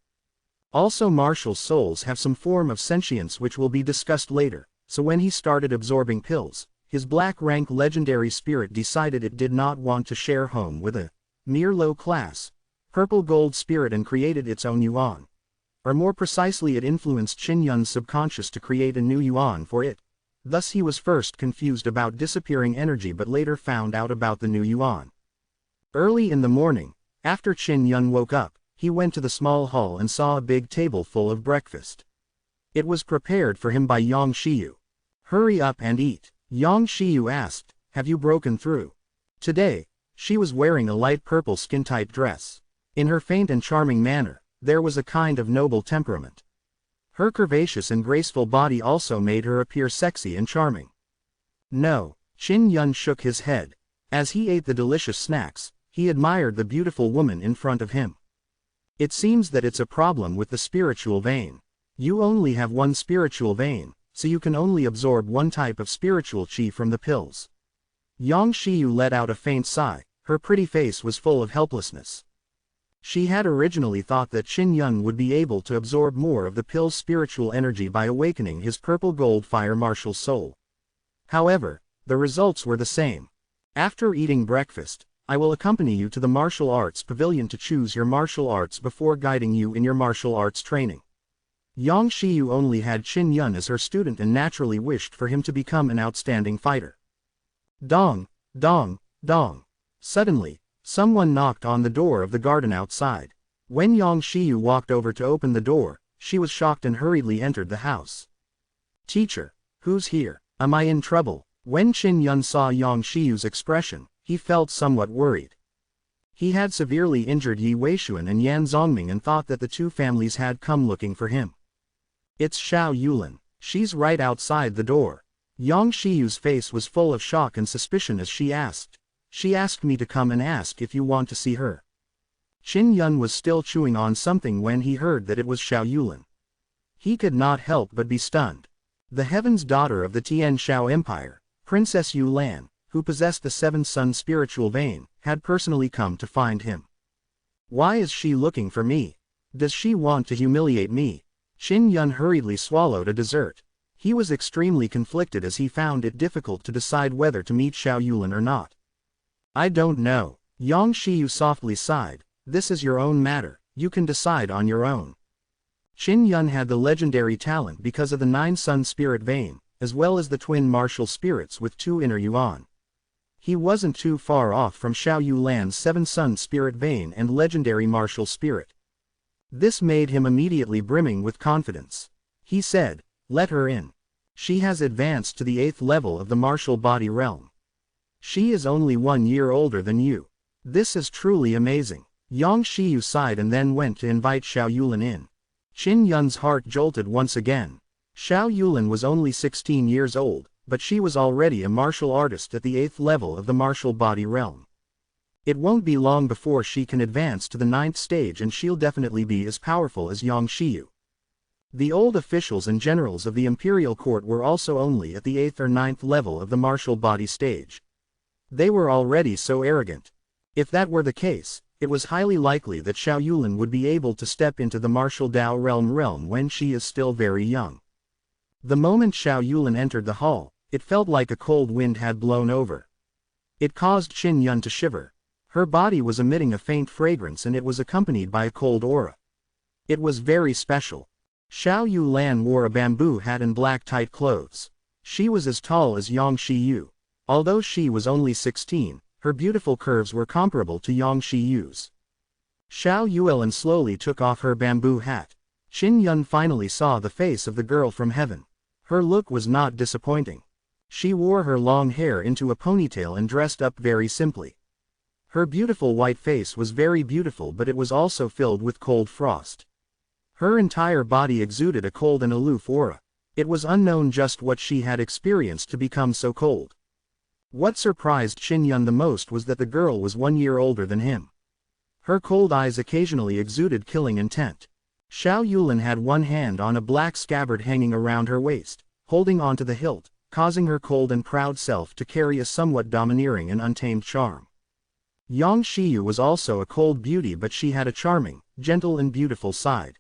Also martial souls have some form of sentience which will be discussed later, so when he started absorbing pills, his black rank legendary spirit decided it did not want to share home with a mere low class, purple gold spirit and created its own yuan. Or more precisely, it influenced Qin Yun's subconscious to create a new yuan for it. Thus he was first confused about disappearing energy but later found out about the new yuan. Early in the morning, after Qin Yun woke up, he went to the small hall and saw a big table full of breakfast. It was prepared for him by Yang Shiyu. "Hurry up and eat," Yang Shiyu asked. "Have you broken through?" Today, she was wearing a light purple skin-tight dress. In her faint and charming manner, there was a kind of noble temperament. Her curvaceous and graceful body also made her appear sexy and charming. No, Qin Yun shook his head. As he ate the delicious snacks, he admired the beautiful woman in front of him. It seems that it's a problem with the spiritual vein. You only have 1 spiritual vein, so you can only absorb 1 type of spiritual qi from the pills. Yang Shiyu let out a faint sigh, her pretty face was full of helplessness. She had originally thought that Qin Yun would be able to absorb more of the pill's spiritual energy by awakening his purple gold fire martial soul. However, the results were the same. After eating breakfast, I will accompany you to the martial arts pavilion to choose your martial arts before guiding you in your martial arts training. Yang Shiyu only had Qin Yun as her student and naturally wished for him to become an outstanding fighter. Dong, dong, dong. Suddenly, someone knocked on the door of the garden outside. When Yang Shiyu walked over to open the door, she was shocked and hurriedly entered the house. Teacher, who's here? Am I in trouble? When Qin Yun saw Yang Shiyu's expression, he felt somewhat worried. He had severely injured Yi Weishuan and Yan Zongming and thought that the two families had come looking for him. It's Xiao Yulin. She's right outside the door. Yang Shiyu's face was full of shock and suspicion as she asked. She asked me to come and ask if you want to see her. Qin Yun was still chewing on something when he heard that it was Xiao Yulin. He could not help but be stunned. The Heaven's daughter of the Tian Shao Empire, Princess Yu Lan, who possessed the Seven Sun spiritual vein, had personally come to find him. Why is she looking for me? Does she want to humiliate me? Qin Yun hurriedly swallowed a dessert. He was extremely conflicted as he found it difficult to decide whether to meet Xiao Yulin or not. I don't know. Yang Shiyu softly sighed. This is your own matter, you can decide on your own. Qin Yun had the legendary talent because of the Nine Sun spirit vein, as well as the twin martial spirits with two inner yuan. He wasn't too far off from Xiao Yulan's Seven Sun spirit vein and legendary martial spirit. This made him immediately brimming with confidence. He said, let her in. She has advanced to the 8th level of the martial body realm. She is only 1 year older than you. This is truly amazing. Yang Shiyu sighed and then went to invite Xiao Yulin in. Qin Yun's heart jolted once again. Xiao Yulin was only 16 years old, but she was already a martial artist at the 8th level of the martial body realm. It won't be long before she can advance to the 9th stage and she'll definitely be as powerful as Yang Shiyu. The old officials and generals of the imperial court were also only at the 8th or 9th level of the martial body stage. They were already so arrogant. If that were the case, it was highly likely that Xiao Yulin would be able to step into the martial Dao realm when she is still very young. The moment Xiao Yulin entered the hall, it felt like a cold wind had blown over. It caused Qin Yun to shiver. Her body was emitting a faint fragrance and it was accompanied by a cold aura. It was very special. Xiao Yulan wore a bamboo hat and black tight clothes. She was as tall as Yang Shiyu. Although she was only 16, her beautiful curves were comparable to Yang Shiyu's. Xiao Yulan slowly took off her bamboo hat. Qin Yun finally saw the face of the girl from heaven. Her look was not disappointing. She wore her long hair into a ponytail and dressed up very simply. Her beautiful white face was very beautiful, but it was also filled with cold frost. Her entire body exuded a cold and aloof aura. It was unknown just what she had experienced to become so cold. What surprised Qin Yun the most was that the girl was 1 year older than him. Her cold eyes occasionally exuded killing intent. Xiao Yulin had one hand on a black scabbard hanging around her waist, holding onto the hilt, causing her cold and proud self to carry a somewhat domineering and untamed charm. Yang Shiyu was also a cold beauty, but she had a charming, gentle and beautiful side.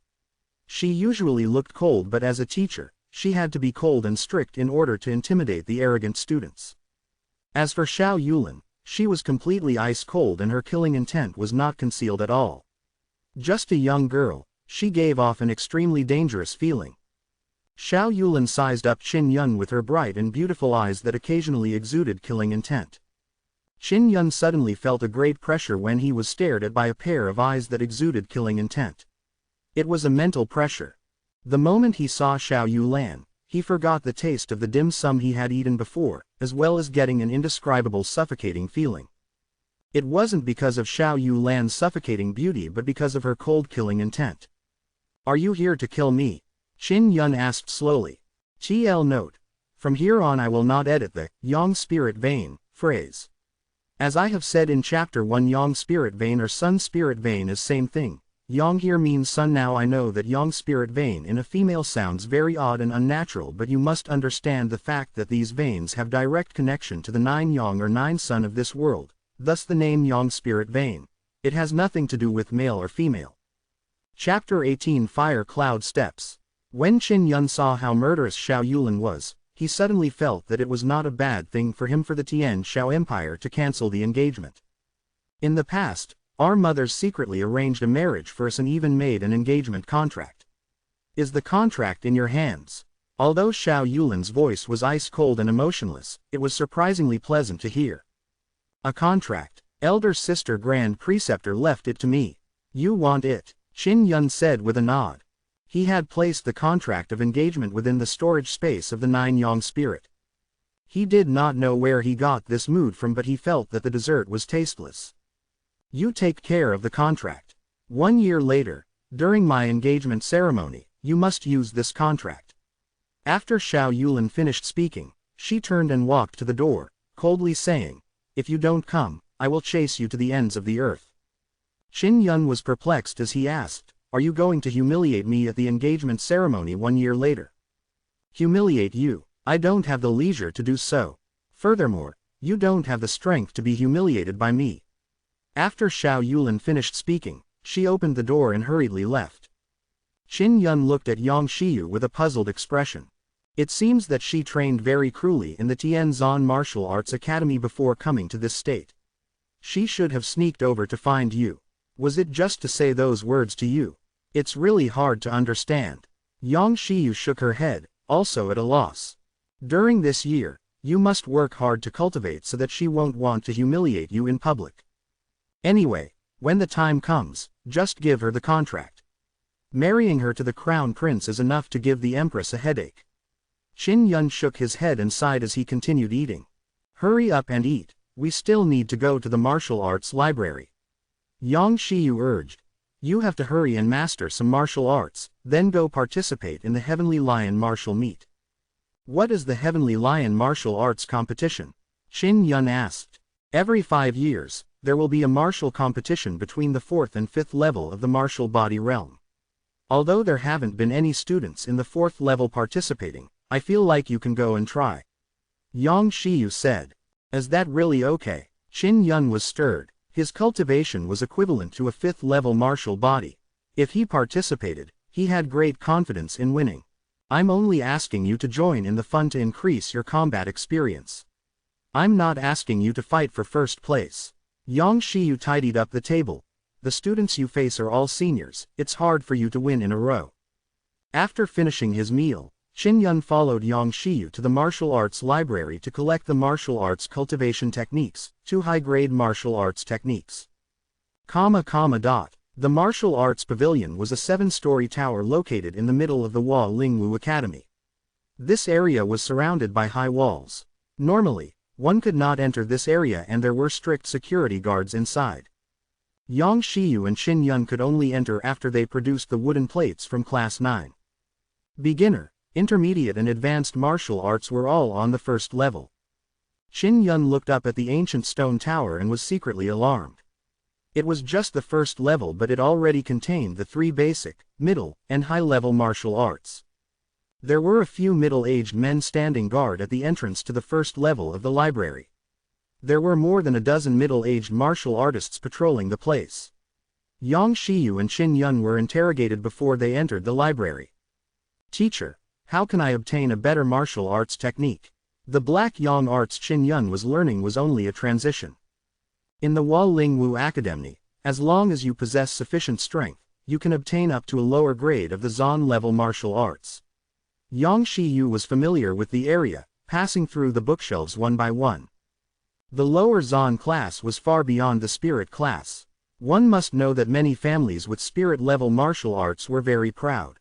She usually looked cold, but as a teacher, she had to be cold and strict in order to intimidate the arrogant students. As for Xiao Yulin, she was completely ice-cold and her killing intent was not concealed at all. Just a young girl, she gave off an extremely dangerous feeling. Xiao Yulin sized up Qin Yun with her bright and beautiful eyes that occasionally exuded killing intent. Qin Yun suddenly felt a great pressure when he was stared at by a pair of eyes that exuded killing intent. It was a mental pressure. The moment he saw Xiao Yulan, he forgot the taste of the dim sum he had eaten before, as well as getting an indescribable suffocating feeling. It wasn't because of Xiao Yulan's suffocating beauty but because of her cold killing intent. Are you here to kill me? Qin Yun asked slowly. TL note. From here on I will not edit the Yang spirit vein phrase. As I have said in chapter 1, Yang spirit vein or Sun spirit vein is same thing. Yang here means sun. Now I know that Yang spirit vein in a female sounds very odd and unnatural, but you must understand the fact that these veins have direct connection to the 9 Yang or 9 Sun of this world, thus the name Yang spirit vein. It has nothing to do with male or female. Chapter 18, Fire Cloud Steps. When Qin Yun saw how murderous Xiao Yulin was, he suddenly felt that it was not a bad thing for him for the Tian Shao Empire to cancel the engagement. In the past, our mothers secretly arranged a marriage for us and even made an engagement contract. Is the contract in your hands? Although Xiao Yulin's voice was ice-cold and emotionless, it was surprisingly pleasant to hear. A contract. Elder sister Grand Preceptor left it to me. You want it? Qin Yun said with a nod. He had placed the contract of engagement within the storage space of the Nine-Yang spirit. He did not know where he got this mood from, but he felt that the dessert was tasteless. You take care of the contract. 1 year later, during my engagement ceremony, you must use this contract. After Xiao Yulin finished speaking, she turned and walked to the door, coldly saying, "If you don't come, I will chase you to the ends of the earth." Qin Yun was perplexed as he asked, "Are you going to humiliate me at the engagement ceremony 1 year later?" Humiliate you? I don't have the leisure to do so. Furthermore, you don't have the strength to be humiliated by me. After Xiao Yulin finished speaking, she opened the door and hurriedly left. Qin Yun looked at Yang Xiyu with a puzzled expression. It seems that she trained very cruelly in the Tianzan Martial Arts Academy before coming to this state. She should have sneaked over to find you. Was it just to say those words to you? It's really hard to understand. Yang Xiyu shook her head, also at a loss. During this year, you must work hard to cultivate so that she won't want to humiliate you in public. Anyway, when the time comes, just give her the contract. Marrying her to the crown prince is enough to give the empress a headache. Qin Yun shook his head and sighed as he continued eating. Hurry up and eat, we still need to go to the martial arts library. Yang Xiyu urged. You have to hurry and master some martial arts, then go participate in the Heavenly Lion martial meet. What is the Heavenly Lion martial arts competition? Qin Yun asked. Every 5 years, there will be a martial competition between the 4th and 5th level of the martial body realm. Although there haven't been any students in the 4th level participating, I feel like you can go and try. Yang Xiyu said. Is that really okay? Qin Yun was stirred. His cultivation was equivalent to a 5th level martial body. If he participated, he had great confidence in winning. I'm only asking you to join in the fun to increase your combat experience. I'm not asking you to fight for first place. Yang Xiyu tidied up the table. The students you face are all seniors, it's hard for you to win in a row. After finishing his meal, Qin Yun followed Yang Xiyu to the martial arts library to collect the martial arts cultivation techniques, 2 high-grade martial arts techniques. The martial arts pavilion was a 7-story tower located in the middle of the Hua Lingwu Academy. This area was surrounded by high walls. Normally, one could not enter this area and there were strict security guards inside. Yang Xiyu and Qin Yun could only enter after they produced the wooden plates from Class 9. Beginner, intermediate and advanced martial arts were all on the 1st level. Qin Yun looked up at the ancient stone tower and was secretly alarmed. It was just the 1st level, but it already contained the 3 basic, middle, and high-level martial arts. There were a few middle-aged men standing guard at the entrance to the 1st level of the library. There were more than a dozen middle-aged martial artists patrolling the place. Yang Xiyu and Qin Yun were interrogated before they entered the library. Teacher, how can I obtain a better martial arts technique? The black yang arts Qin Yun was learning was only a transition. In the Hua Lingwu Academy, as long as you possess sufficient strength, you can obtain up to a lower grade of the Zan level martial arts. Yang Xiyu was familiar with the area, passing through the bookshelves one by one. The lower Zan class was far beyond the spirit class. One must know that many families with spirit level martial arts were very proud.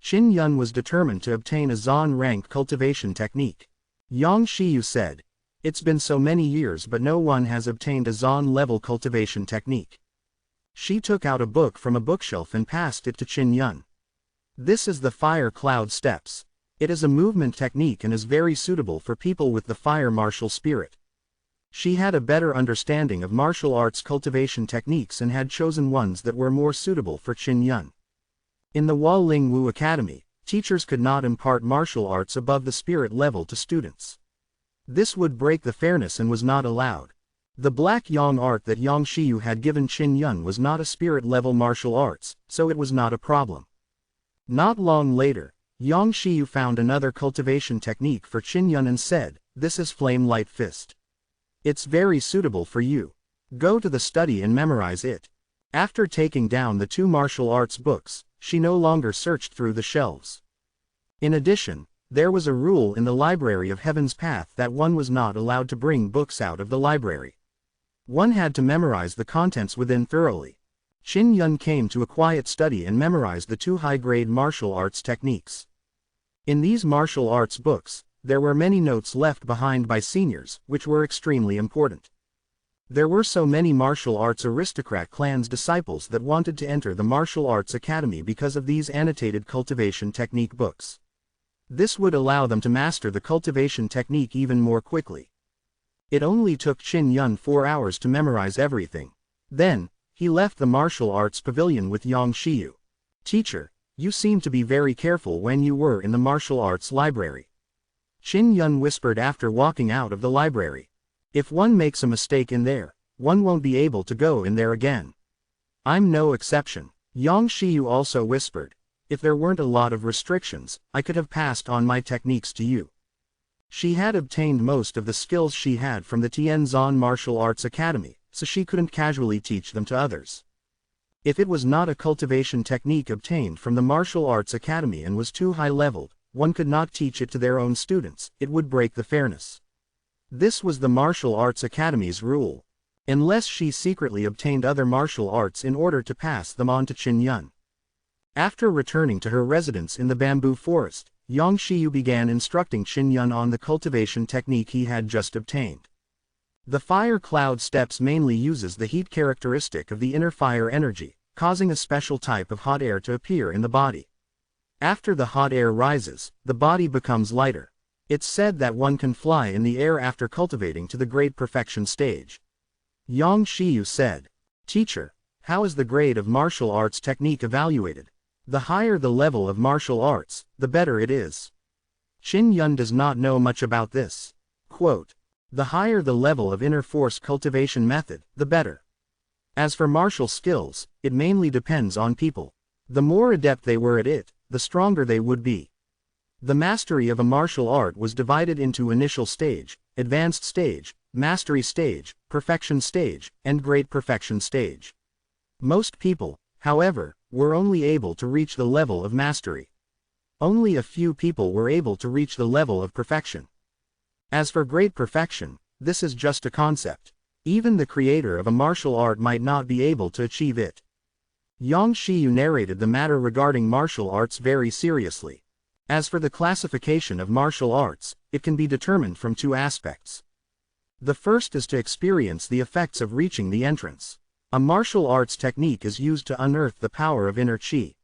Qin Yun was determined to obtain a Zan rank cultivation technique. Yang Xiyu said, "It's been so many years but no one has obtained a Zan level cultivation technique." She took out a book from a bookshelf and passed it to Qin Yun. This is the Fire Cloud Steps. It is a movement technique and is very suitable for people with the fire martial spirit. She had a better understanding of martial arts cultivation techniques and had chosen ones that were more suitable for Qin Yun. In the Hua Lingwu Academy, teachers could not impart martial arts above the spirit level to students. This would break the fairness and was not allowed. The black yang art that Yang Xiyu had given Qin Yun was not a spirit level martial arts, so it was not a problem. Not long later, Yang Xiyu found another cultivation technique for Qin Yun and said, "This is Flame Light Fist. It's very suitable for you. Go to the study and memorize it." After taking down the 2 martial arts books, she no longer searched through the shelves. In addition, there was a rule in the Library of Heaven's Path that one was not allowed to bring books out of the library. One had to memorize the contents within thoroughly. Qin Yun came to a quiet study and memorized the 2 high-grade martial arts techniques. In these martial arts books, there were many notes left behind by seniors, which were extremely important. There were so many martial arts aristocrat clan's disciples that wanted to enter the martial arts academy because of these annotated cultivation technique books. This would allow them to master the cultivation technique even more quickly. It only took Qin Yun 4 hours to memorize everything. Then, he left the martial arts pavilion with Yang Shiyu. "Teacher, you seem to be very careful when you were in the martial arts library," Qin Yun whispered after walking out of the library. "If one makes a mistake in there, one won't be able to go in there again." "I'm no exception," Yang Shiyu also whispered. "If there weren't a lot of restrictions, I could have passed on my techniques to you." She had obtained most of the skills she had from the Tianzan Martial Arts Academy, so she couldn't casually teach them to others. If it was not a cultivation technique obtained from the Martial Arts Academy and was too high-leveled, one could not teach it to their own students, it would break the fairness. This was the Martial Arts Academy's rule. Unless she secretly obtained other martial arts in order to pass them on to Qin Yun. After returning to her residence in the bamboo forest, Yang Shiyu began instructing Qin Yun on the cultivation technique he had just obtained. The fire cloud steps mainly uses the heat characteristic of the inner fire energy, causing a special type of hot air to appear in the body. After the hot air rises, the body becomes lighter. It's said that one can fly in the air after cultivating to the great perfection stage. Yang Shiyu said, "Teacher, how is the grade of martial arts technique evaluated? The higher the level of martial arts, the better it is." Qin Yun does not know much about this. Quote, "The higher the level of inner force cultivation method, the better. As for martial skills, it mainly depends on people. The more adept they were at it, the stronger they would be. The mastery of a martial art was divided into initial stage, advanced stage, mastery stage, perfection stage, and great perfection stage. Most people, however, were only able to reach the level of mastery. Only a few people were able to reach the level of perfection. As for great perfection, this is just a concept. Even the creator of a martial art might not be able to achieve it." Yang Shiyu narrated the matter regarding martial arts very seriously. As for the classification of martial arts, it can be determined from 2 aspects. The first is to experience the effects of reaching the entrance. A martial arts technique is used to unearth the power of inner qi.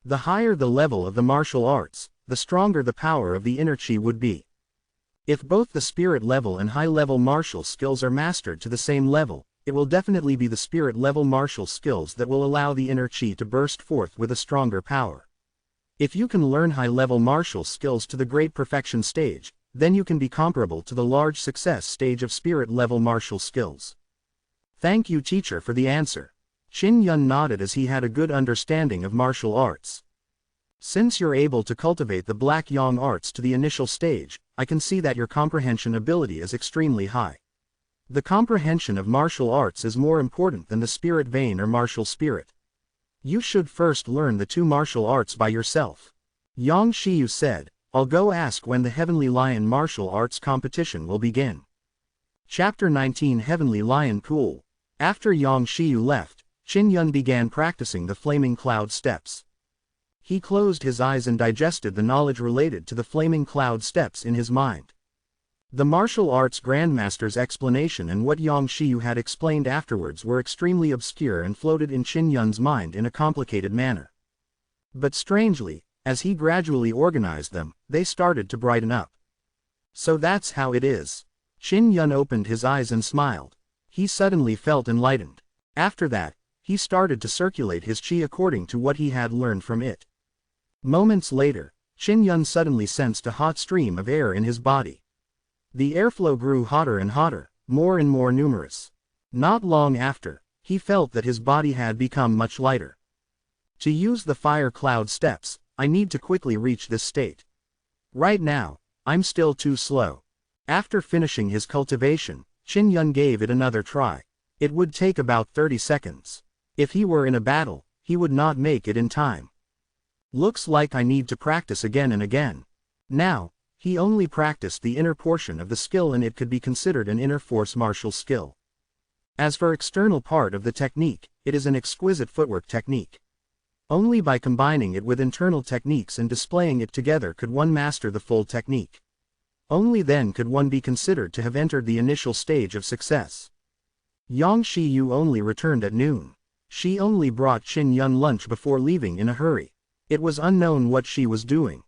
The higher the level of the martial arts, the stronger the power of the inner qi would be. If both the spirit level and high-level martial skills are mastered to the same level, it will definitely be the spirit level martial skills that will allow the inner qi to burst forth with a stronger power. If you can learn high-level martial skills to the great perfection stage, then you can be comparable to the large success stage of spirit level martial skills. "Thank you, teacher, for the answer." Qin Yun nodded as he had a good understanding of martial arts. "Since you're able to cultivate the black yang arts to the initial stage, I can see that your comprehension ability is extremely high. The comprehension of martial arts is more important than the spirit vein or martial spirit. You should first learn the 2 martial arts by yourself." Yang Shiyu said, "I'll go ask when the Heavenly Lion martial arts competition will begin." Chapter 19 Heavenly Lion Pool. After Yang Shiyu left, Qin Yun began practicing the flaming cloud steps. He closed his eyes and digested the knowledge related to the flaming cloud steps in his mind. The martial arts grandmaster's explanation and what Yang Shiyu had explained afterwards were extremely obscure and floated in Qin Yun's mind in a complicated manner. But strangely, as he gradually organized them, they started to brighten up. "So that's how it is." Qin Yun opened his eyes and smiled. He suddenly felt enlightened. After that, he started to circulate his qi according to what he had learned from it. Moments later, Qin Yun suddenly sensed a hot stream of air in his body. The airflow grew hotter and hotter, more and more numerous. Not long after, he felt that his body had become much lighter. To use the fire cloud steps, I need to quickly reach this state. Right now, I'm still too slow. After finishing his cultivation, Qin Yun gave it another try. It would take about 30 seconds. If he were in a battle, he would not make it in time. Looks like I need to practice again and again. Now, he only practiced the inner portion of the skill and it could be considered an inner force martial skill. As for external part of the technique, it is an exquisite footwork technique. Only by combining it with internal techniques and displaying it together could one master the full technique. Only then could one be considered to have entered the initial stage of success. Yang Shiyu only returned at noon. She only brought Qin Yun lunch before leaving in a hurry. It was unknown what she was doing.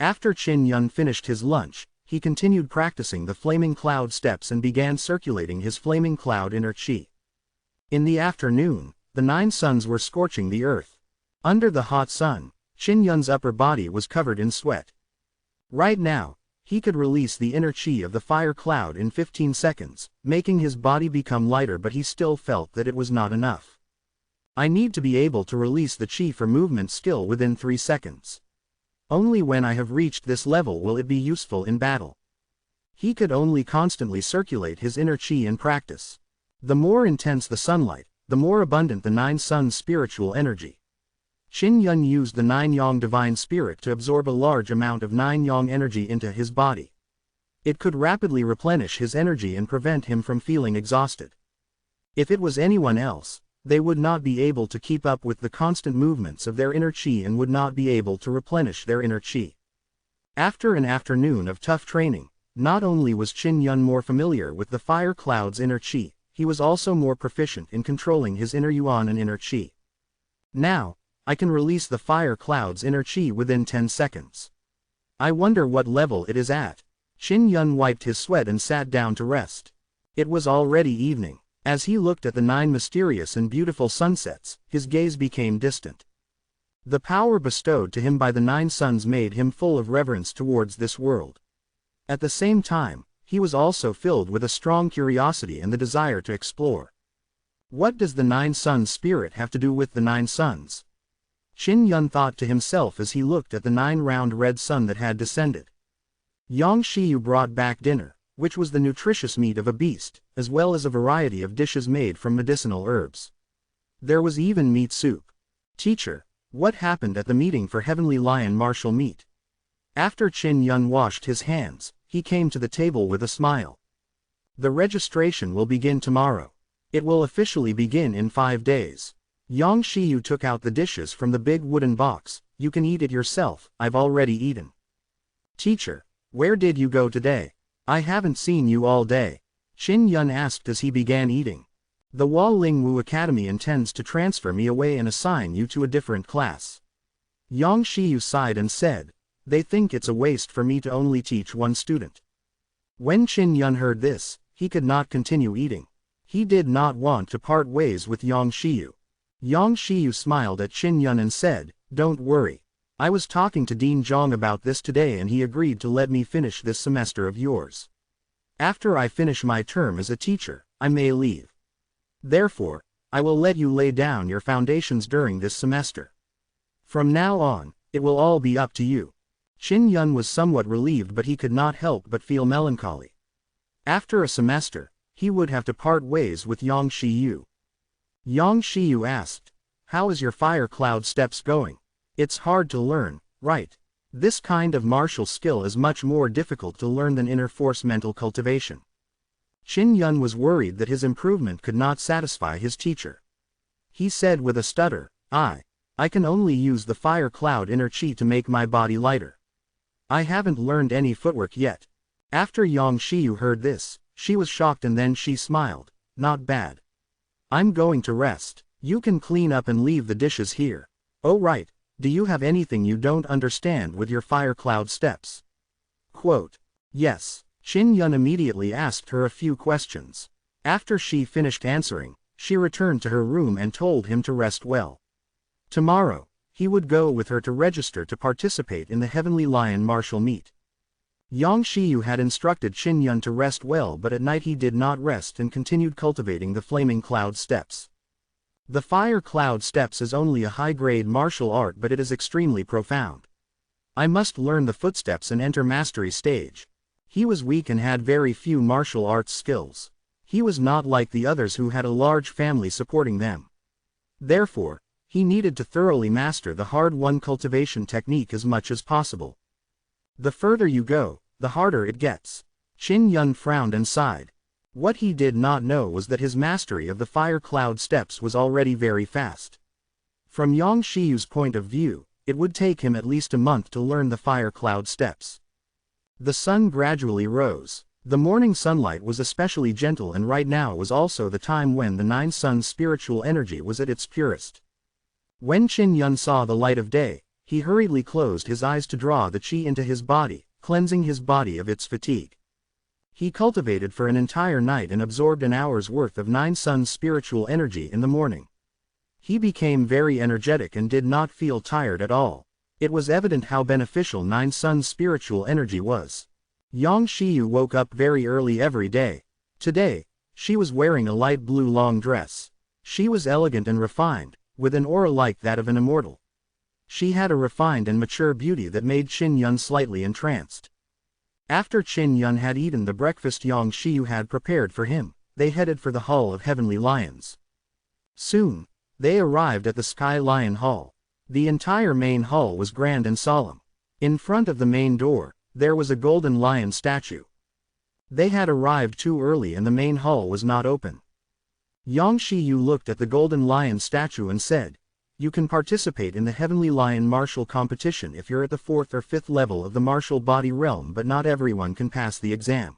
After Qin Yun finished his lunch, he continued practicing the flaming cloud steps and began circulating his flaming cloud inner chi. In the afternoon, the 9 suns were scorching the earth. Under the hot sun, Qin Yun's upper body was covered in sweat. Right now, he could release the inner chi of the fire cloud in 15 seconds, making his body become lighter, but he still felt that it was not enough. I need to be able to release the chi for movement skill within 3 seconds. Only when I have reached this level will it be useful in battle. He could only constantly circulate his inner chi in practice. The more intense the sunlight, the more abundant the 9 suns' spiritual energy. Qin Yun used the 9 yang divine spirit to absorb a large amount of 9 yang energy into his body. It could rapidly replenish his energy and prevent him from feeling exhausted. If it was anyone else, they would not be able to keep up with the constant movements of their inner chi and would not be able to replenish their inner chi. After an afternoon of tough training, not only was Qin Yun more familiar with the fire cloud's inner chi, he was also more proficient in controlling his inner yuan and inner chi. Now, I can release the fire cloud's inner chi within 10 seconds. I wonder what level it is at. Qin Yun wiped his sweat and sat down to rest. It was already evening. As he looked at the 9 mysterious and beautiful sunsets, his gaze became distant. The power bestowed to him by the 9 suns made him full of reverence towards this world. At the same time, he was also filled with a strong curiosity and the desire to explore. What does the 9 suns spirit have to do with the 9 suns? Qin Yun thought to himself as he looked at the 9 round red sun that had descended. Yang Shiyu brought back dinner, which was the nutritious meat of a beast, as well as a variety of dishes made from medicinal herbs. There was even meat soup. Teacher, what happened at the meeting for Heavenly Lion martial meat? After Qin Yun washed his hands, he came to the table with a smile. The registration will begin tomorrow. It will officially begin in 5 days. Yang Shiyu took out the dishes from the big wooden box. You can eat it yourself, I've already eaten. Teacher, where did you go today? I haven't seen you all day. Qin Yun asked as he began eating. The Waling Wu Academy intends to transfer me away and assign you to a different class. Yang Shiyu sighed and said, they think it's a waste for me to only teach 1 student. When Qin Yun heard this, he could not continue eating. He did not want to part ways with Yang Shiyu. Yang Shiyu smiled at Qin Yun and said, don't worry. I was talking to Dean Zhang about this today and he agreed to let me finish this semester of yours. After I finish my term as a teacher, I may leave. Therefore, I will let you lay down your foundations during this semester. From now on, it will all be up to you. Qin Yun was somewhat relieved, but he could not help but feel melancholy. After a semester, he would have to part ways with Yang Shiyu. Yang Shiyu asked, how is your fire cloud steps going? It's hard to learn, right? This kind of martial skill is much more difficult to learn than inner force mental cultivation. Qin Yun was worried that his improvement could not satisfy his teacher. He said with a stutter, I can only use the fire cloud inner chi to make my body lighter. I haven't learned any footwork yet. After Yang Shiyu heard this, she was shocked and then she smiled, not bad. I'm going to rest. You can clean up and leave the dishes here. Oh right. Do you have anything you don't understand with your fire cloud steps? Quote. Yes. Qin Yun immediately asked her a few questions. After she finished answering, she returned to her room and told him to rest well. Tomorrow, he would go with her to register to participate in the Heavenly Lion martial meet. Yang Shiyu had instructed Qin Yun to rest well, but at night he did not rest and continued cultivating the flaming cloud steps. The fire cloud steps is only a high-grade martial art, but it is extremely profound. I must learn the footsteps and enter mastery stage. He was weak and had very few martial arts skills. He was not like the others who had a large family supporting them. Therefore, He needed to thoroughly master the hard-won cultivation technique as much as possible. The further you go, the harder it gets. Qin Yun frowned and sighed. What he did not know was that his mastery of the fire cloud steps was already very fast. From Yang Shiyu's point of view, it would take him at least a month to learn the fire cloud steps. The sun gradually rose. The morning sunlight was especially gentle, and right now was also the time when the Nine Suns' spiritual energy was at its purest. When Qin Yun saw the light of day, he hurriedly closed his eyes to draw the qi into his body, cleansing his body of its fatigue. He cultivated for an entire night and absorbed an hour's worth of Nine Suns' spiritual energy in the morning. He became very energetic and did not feel tired at all. It was evident how beneficial Nine Suns' spiritual energy was. Yang Shiyu woke up very early every day. Today, she was wearing a light blue long dress. She was elegant and refined, with an aura like that of an immortal. She had a refined and mature beauty that made Qin Yun slightly entranced. After Qin Yun had eaten the breakfast Yang Shiyu had prepared for him, they headed for the Hall of Heavenly Lions. Soon, they arrived at the Sky Lion Hall. The entire main hall was grand and solemn. In front of the main door, there was a golden lion statue. They had arrived too early and the main hall was not open. Yang Shiyu looked at the golden lion statue and said, "You can participate in the Heavenly Lion Martial Competition if you're at the 4th or 5th level of the martial body realm, but not everyone can pass the exam.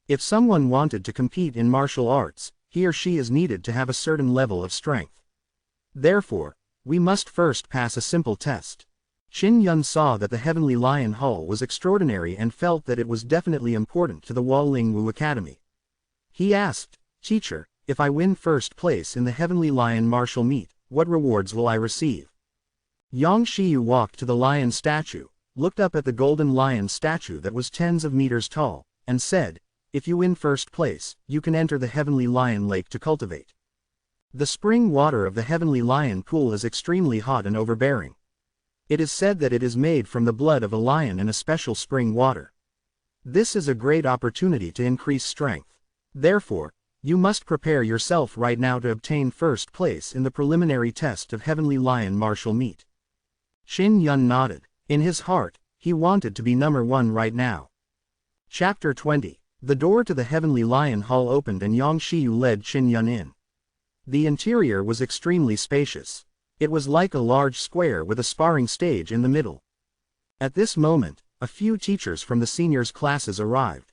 If someone wanted to compete in martial arts, he or she is needed to have a certain level of strength. Therefore, we must first pass a simple test." Qin Yun saw that the Heavenly Lion Hall was extraordinary and felt that it was definitely important to the Hualingwu Academy. He asked, "Teacher, if I win first place in the Heavenly Lion Martial Meet, what rewards will I receive?" Yang Shiyu walked to the lion statue, looked up at the golden lion statue that was tens of meters tall, and said, "If you win first place, you can enter the Heavenly Lion Lake to cultivate. The spring water of the Heavenly Lion Pool is extremely hot and overbearing. It is said that it is made from the blood of a lion and a special spring water. This is a great opportunity to increase strength. Therefore, you must prepare yourself right now to obtain first place in the preliminary test of Heavenly Lion Martial Meet." Qin Yun nodded. In his heart, he wanted to be number 1 right now. Chapter 20. The door to the Heavenly Lion Hall opened and Yang Shiyu led Qin Yun in. The interior was extremely spacious. It was like a large square with a sparring stage in the middle. At this moment, a few teachers from the seniors' classes arrived.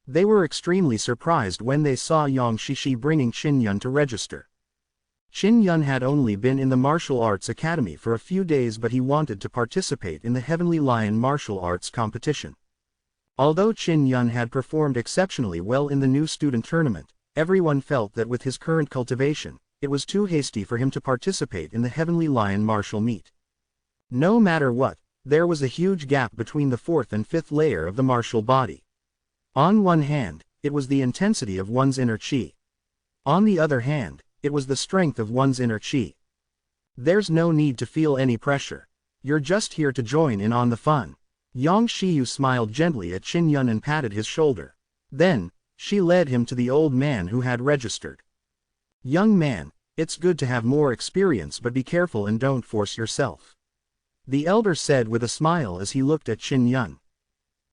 They were extremely surprised when they saw Yang Shishi bringing Qin Yun to register. Qin Yun had only been in the martial arts academy for a few days, but he wanted to participate in the Heavenly Lion martial arts competition. Although Qin Yun had performed exceptionally well in the new student tournament, everyone felt that with his current cultivation, it was too hasty for him to participate in the Heavenly Lion Martial Meet. No matter what, there was a huge gap between the 4th and 5th layer of the martial body. On one hand, it was the intensity of one's inner qi. On the other hand, it was the strength of one's inner qi. There's no need to feel any pressure. You're just here to join in on the fun. Yang Shiyu smiled gently at Qin Yun and patted his shoulder. Then, she led him to the old man who had registered. "Young man, it's good to have more experience, but be careful and don't force yourself," the elder said with a smile as he looked at Qin Yun.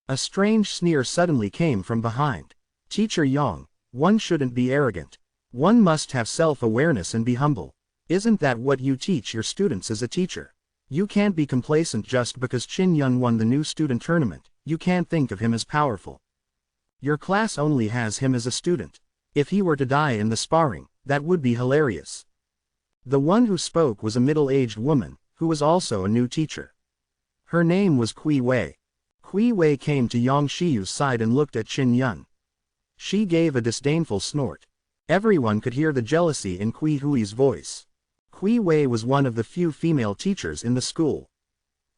A strange sneer suddenly came from behind. "Teacher Yang, one shouldn't be arrogant. One must have self-awareness and be humble. Isn't that what you teach your students as a teacher? You can't be complacent just because Qin Yun won the new student tournament. You can't think of him as powerful. Your class only has him as a student. If he were to die in the sparring, that would be hilarious." The one who spoke was a middle-aged woman, who was also a new teacher. Her name was Kui Wei. Kui Wei came to Yang Shiyu's side and looked at Qin Yun. She gave a disdainful snort. Everyone could hear the jealousy in Kui Hui's voice. Kui Wei was one of the few female teachers in the school.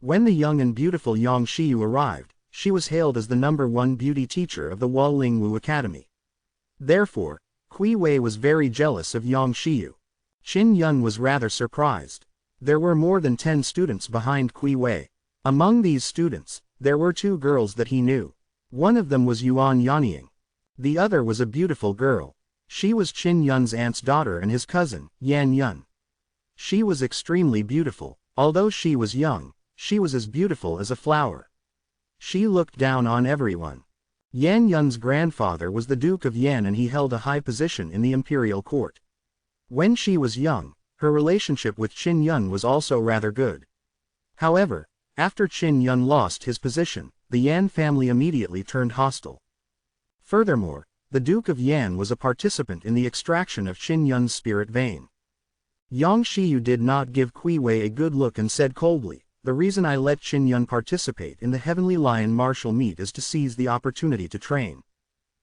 When the young and beautiful Yang Shiyu arrived, she was hailed as the #1 beauty teacher of the Hualingwu Academy. Therefore, Kui Wei was very jealous of Yang Shiyu. Qin Yun was rather surprised. There were more than 10 students behind Kui Wei. Among these students, there were 2 girls that he knew. One of them was Yuan Yanying. The other was a beautiful girl. She was Qin Yun's aunt's daughter and his cousin, Yan Yun. She was extremely beautiful. Although she was young, she was as beautiful as a flower. She looked down on everyone. Yan Yun's grandfather was the Duke of Yan and he held a high position in the imperial court. When she was young, her relationship with Qin Yun was also rather good. However, after Qin Yun lost his position, the Yan family immediately turned hostile. Furthermore, the Duke of Yan was a participant in the extraction of Qin Yun's spirit vein. Yang Shiyu did not give Kui Wei a good look and said coldly, "The reason I let Qin Yun participate in the Heavenly Lion martial meet is to seize the opportunity to train.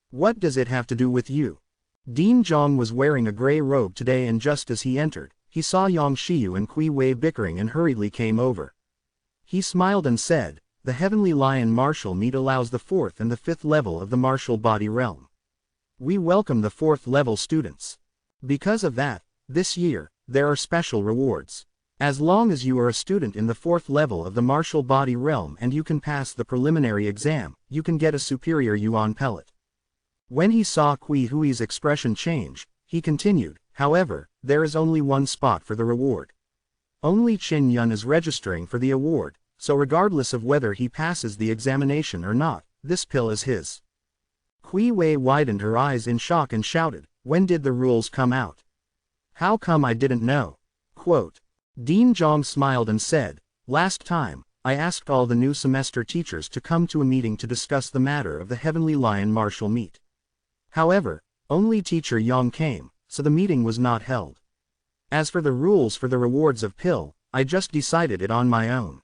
What does it have to do with you?" Dean Zhong was wearing a gray robe today and just as he entered, he saw Yang Shiyu and Kui Wei bickering and hurriedly came over. He smiled and said, "The Heavenly Lion martial meet allows the 4th and the 5th level of the martial body realm. We welcome the 4th level students. Because of that, this year, there are special rewards. As long as you are a student in the 4th level of the martial body realm and you can pass the preliminary exam, you can get a superior yuan pellet." When he saw Kui Hui's expression change, he continued, "However, there is only one spot for the reward. Only Qin Yun is registering for the award, so regardless of whether he passes the examination or not, this pill is his." Kui Wei widened her eyes in shock and shouted, "When did the rules come out? How come I didn't know?" Quote. Dean Zhong smiled and said, "Last time, I asked all the new semester teachers to come to a meeting to discuss the matter of the Heavenly Lion martial meet. However, only teacher Yang came, so the meeting was not held. As for the rules for the rewards of pill, I just decided it on my own.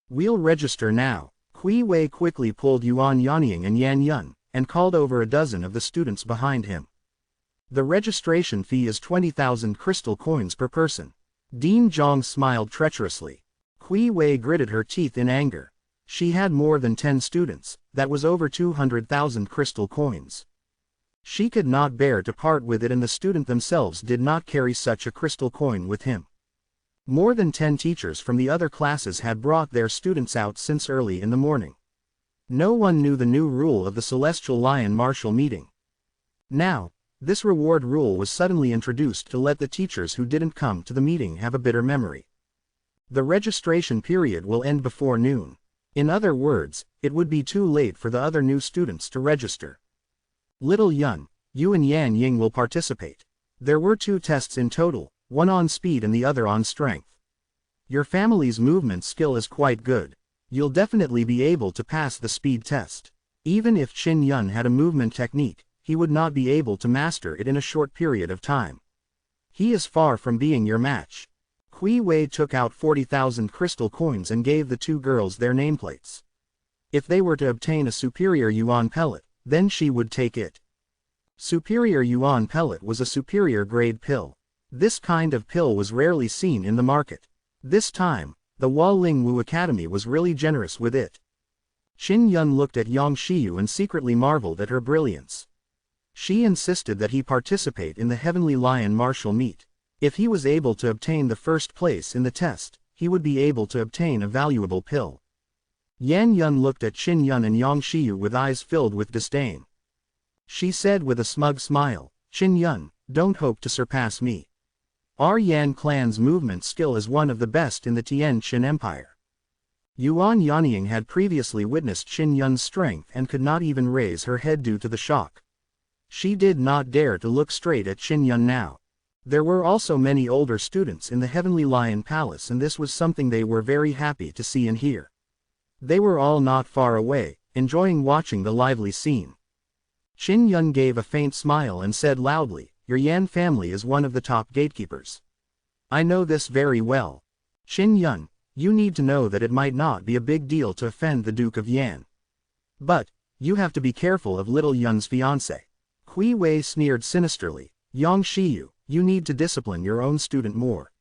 We'll register now." Kui Wei quickly pulled Yuan Yanying and Yan Yun, and called over a dozen of the students behind him. "The registration fee is 20,000 crystal coins per person." Dean Zhong smiled treacherously. Kui Wei gritted her teeth in anger. She had more than 10 students, that was over 200,000 crystal coins. She could not bear to part with it and the student themselves did not carry such a crystal coin with him. More than 10 teachers from the other classes had brought their students out since early in the morning. No one knew the new rule of the Celestial Lion martial meeting. Now, this reward rule was suddenly introduced to let the teachers who didn't come to the meeting have a bitter memory. The registration period will end before noon. In other words, it would be too late for the other new students to register. Little Yun, you and Yan Ying will participate. There were 2 tests in total, one on speed and the other on strength. Your family's movement skill is quite good. You'll definitely be able to pass the speed test. Even if Qin Yun had a movement technique, he would not be able to master it in a short period of time. He is far from being your match." Kui Wei took out 40,000 crystal coins and gave the 2 girls their nameplates. If they were to obtain a superior yuan pellet, then she would take it. Superior yuan pellet was a superior grade pill. This kind of pill was rarely seen in the market. This time, the Waling Wu Academy was really generous with it. Qin Yun looked at Yang Shiyu and secretly marveled at her brilliance. She insisted that he participate in the Heavenly Lion martial meet. If he was able to obtain the first place in the test, he would be able to obtain a valuable pill. Yan Yun looked at Qin Yun and Yang Shiyu with eyes filled with disdain. She said with a smug smile, "Qin Yun, don't hope to surpass me. Our Yan clan's movement skill is one of the best in the Tian Qin Empire." Yuan Yanying had previously witnessed Qin Yun's strength and could not even raise her head due to the shock. She did not dare to look straight at Qin Yun now. There were also many older students in the Heavenly Lion Palace and this was something they were very happy to see and hear. They were all not far away, enjoying watching the lively scene. Qin Yun gave a faint smile and said loudly, "Your Yan family is one of the top gatekeepers. I know this very well. Qin Yun, you need to know that it might not be a big deal to offend the Duke of Yan. But, you have to be careful of little Yun's fiancé." Kui Wei sneered sinisterly, "Yang Shiyu, you need to discipline your own student more.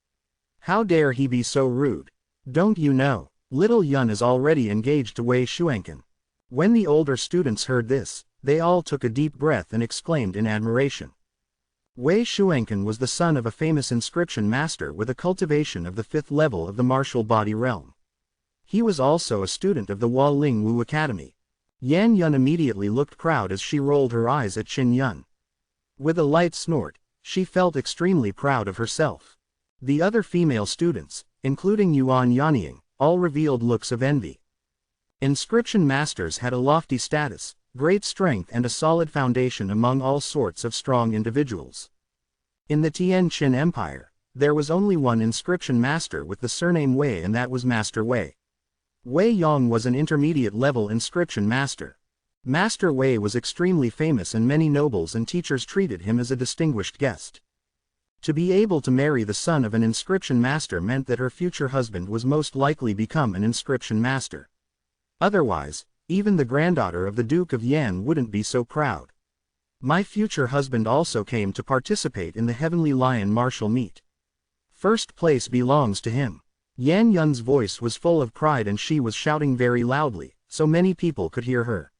How dare he be so rude? Don't you know, little Yun is already engaged to Wei Shuanken." When the older students heard this, they all took a deep breath and exclaimed in admiration. Wei Shuanken was the son of a famous inscription master with a cultivation of the 5th level of the martial body realm. He was also a student of the Waling Wu Academy. Yan Yun immediately looked proud as she rolled her eyes at Qin Yun. With a light snort, she felt extremely proud of herself. The other female students, including Yuan Yanying, all revealed looks of envy. Inscription masters had a lofty status, great strength and a solid foundation among all sorts of strong individuals. In the Tian Qin Empire, there was only one inscription master with the surname Wei, and that was Master Wei. Wei Yong was an intermediate-level inscription master. Master Wei was extremely famous and many nobles and teachers treated him as a distinguished guest. To be able to marry the son of an inscription master meant that her future husband was most likely become an inscription master. Otherwise, even the granddaughter of the Duke of Yan wouldn't be so proud. My future husband also came to participate in the Heavenly Lion martial meet. First place belongs to him. Yan Yun's voice was full of pride and she was shouting very loudly, so many people could hear her.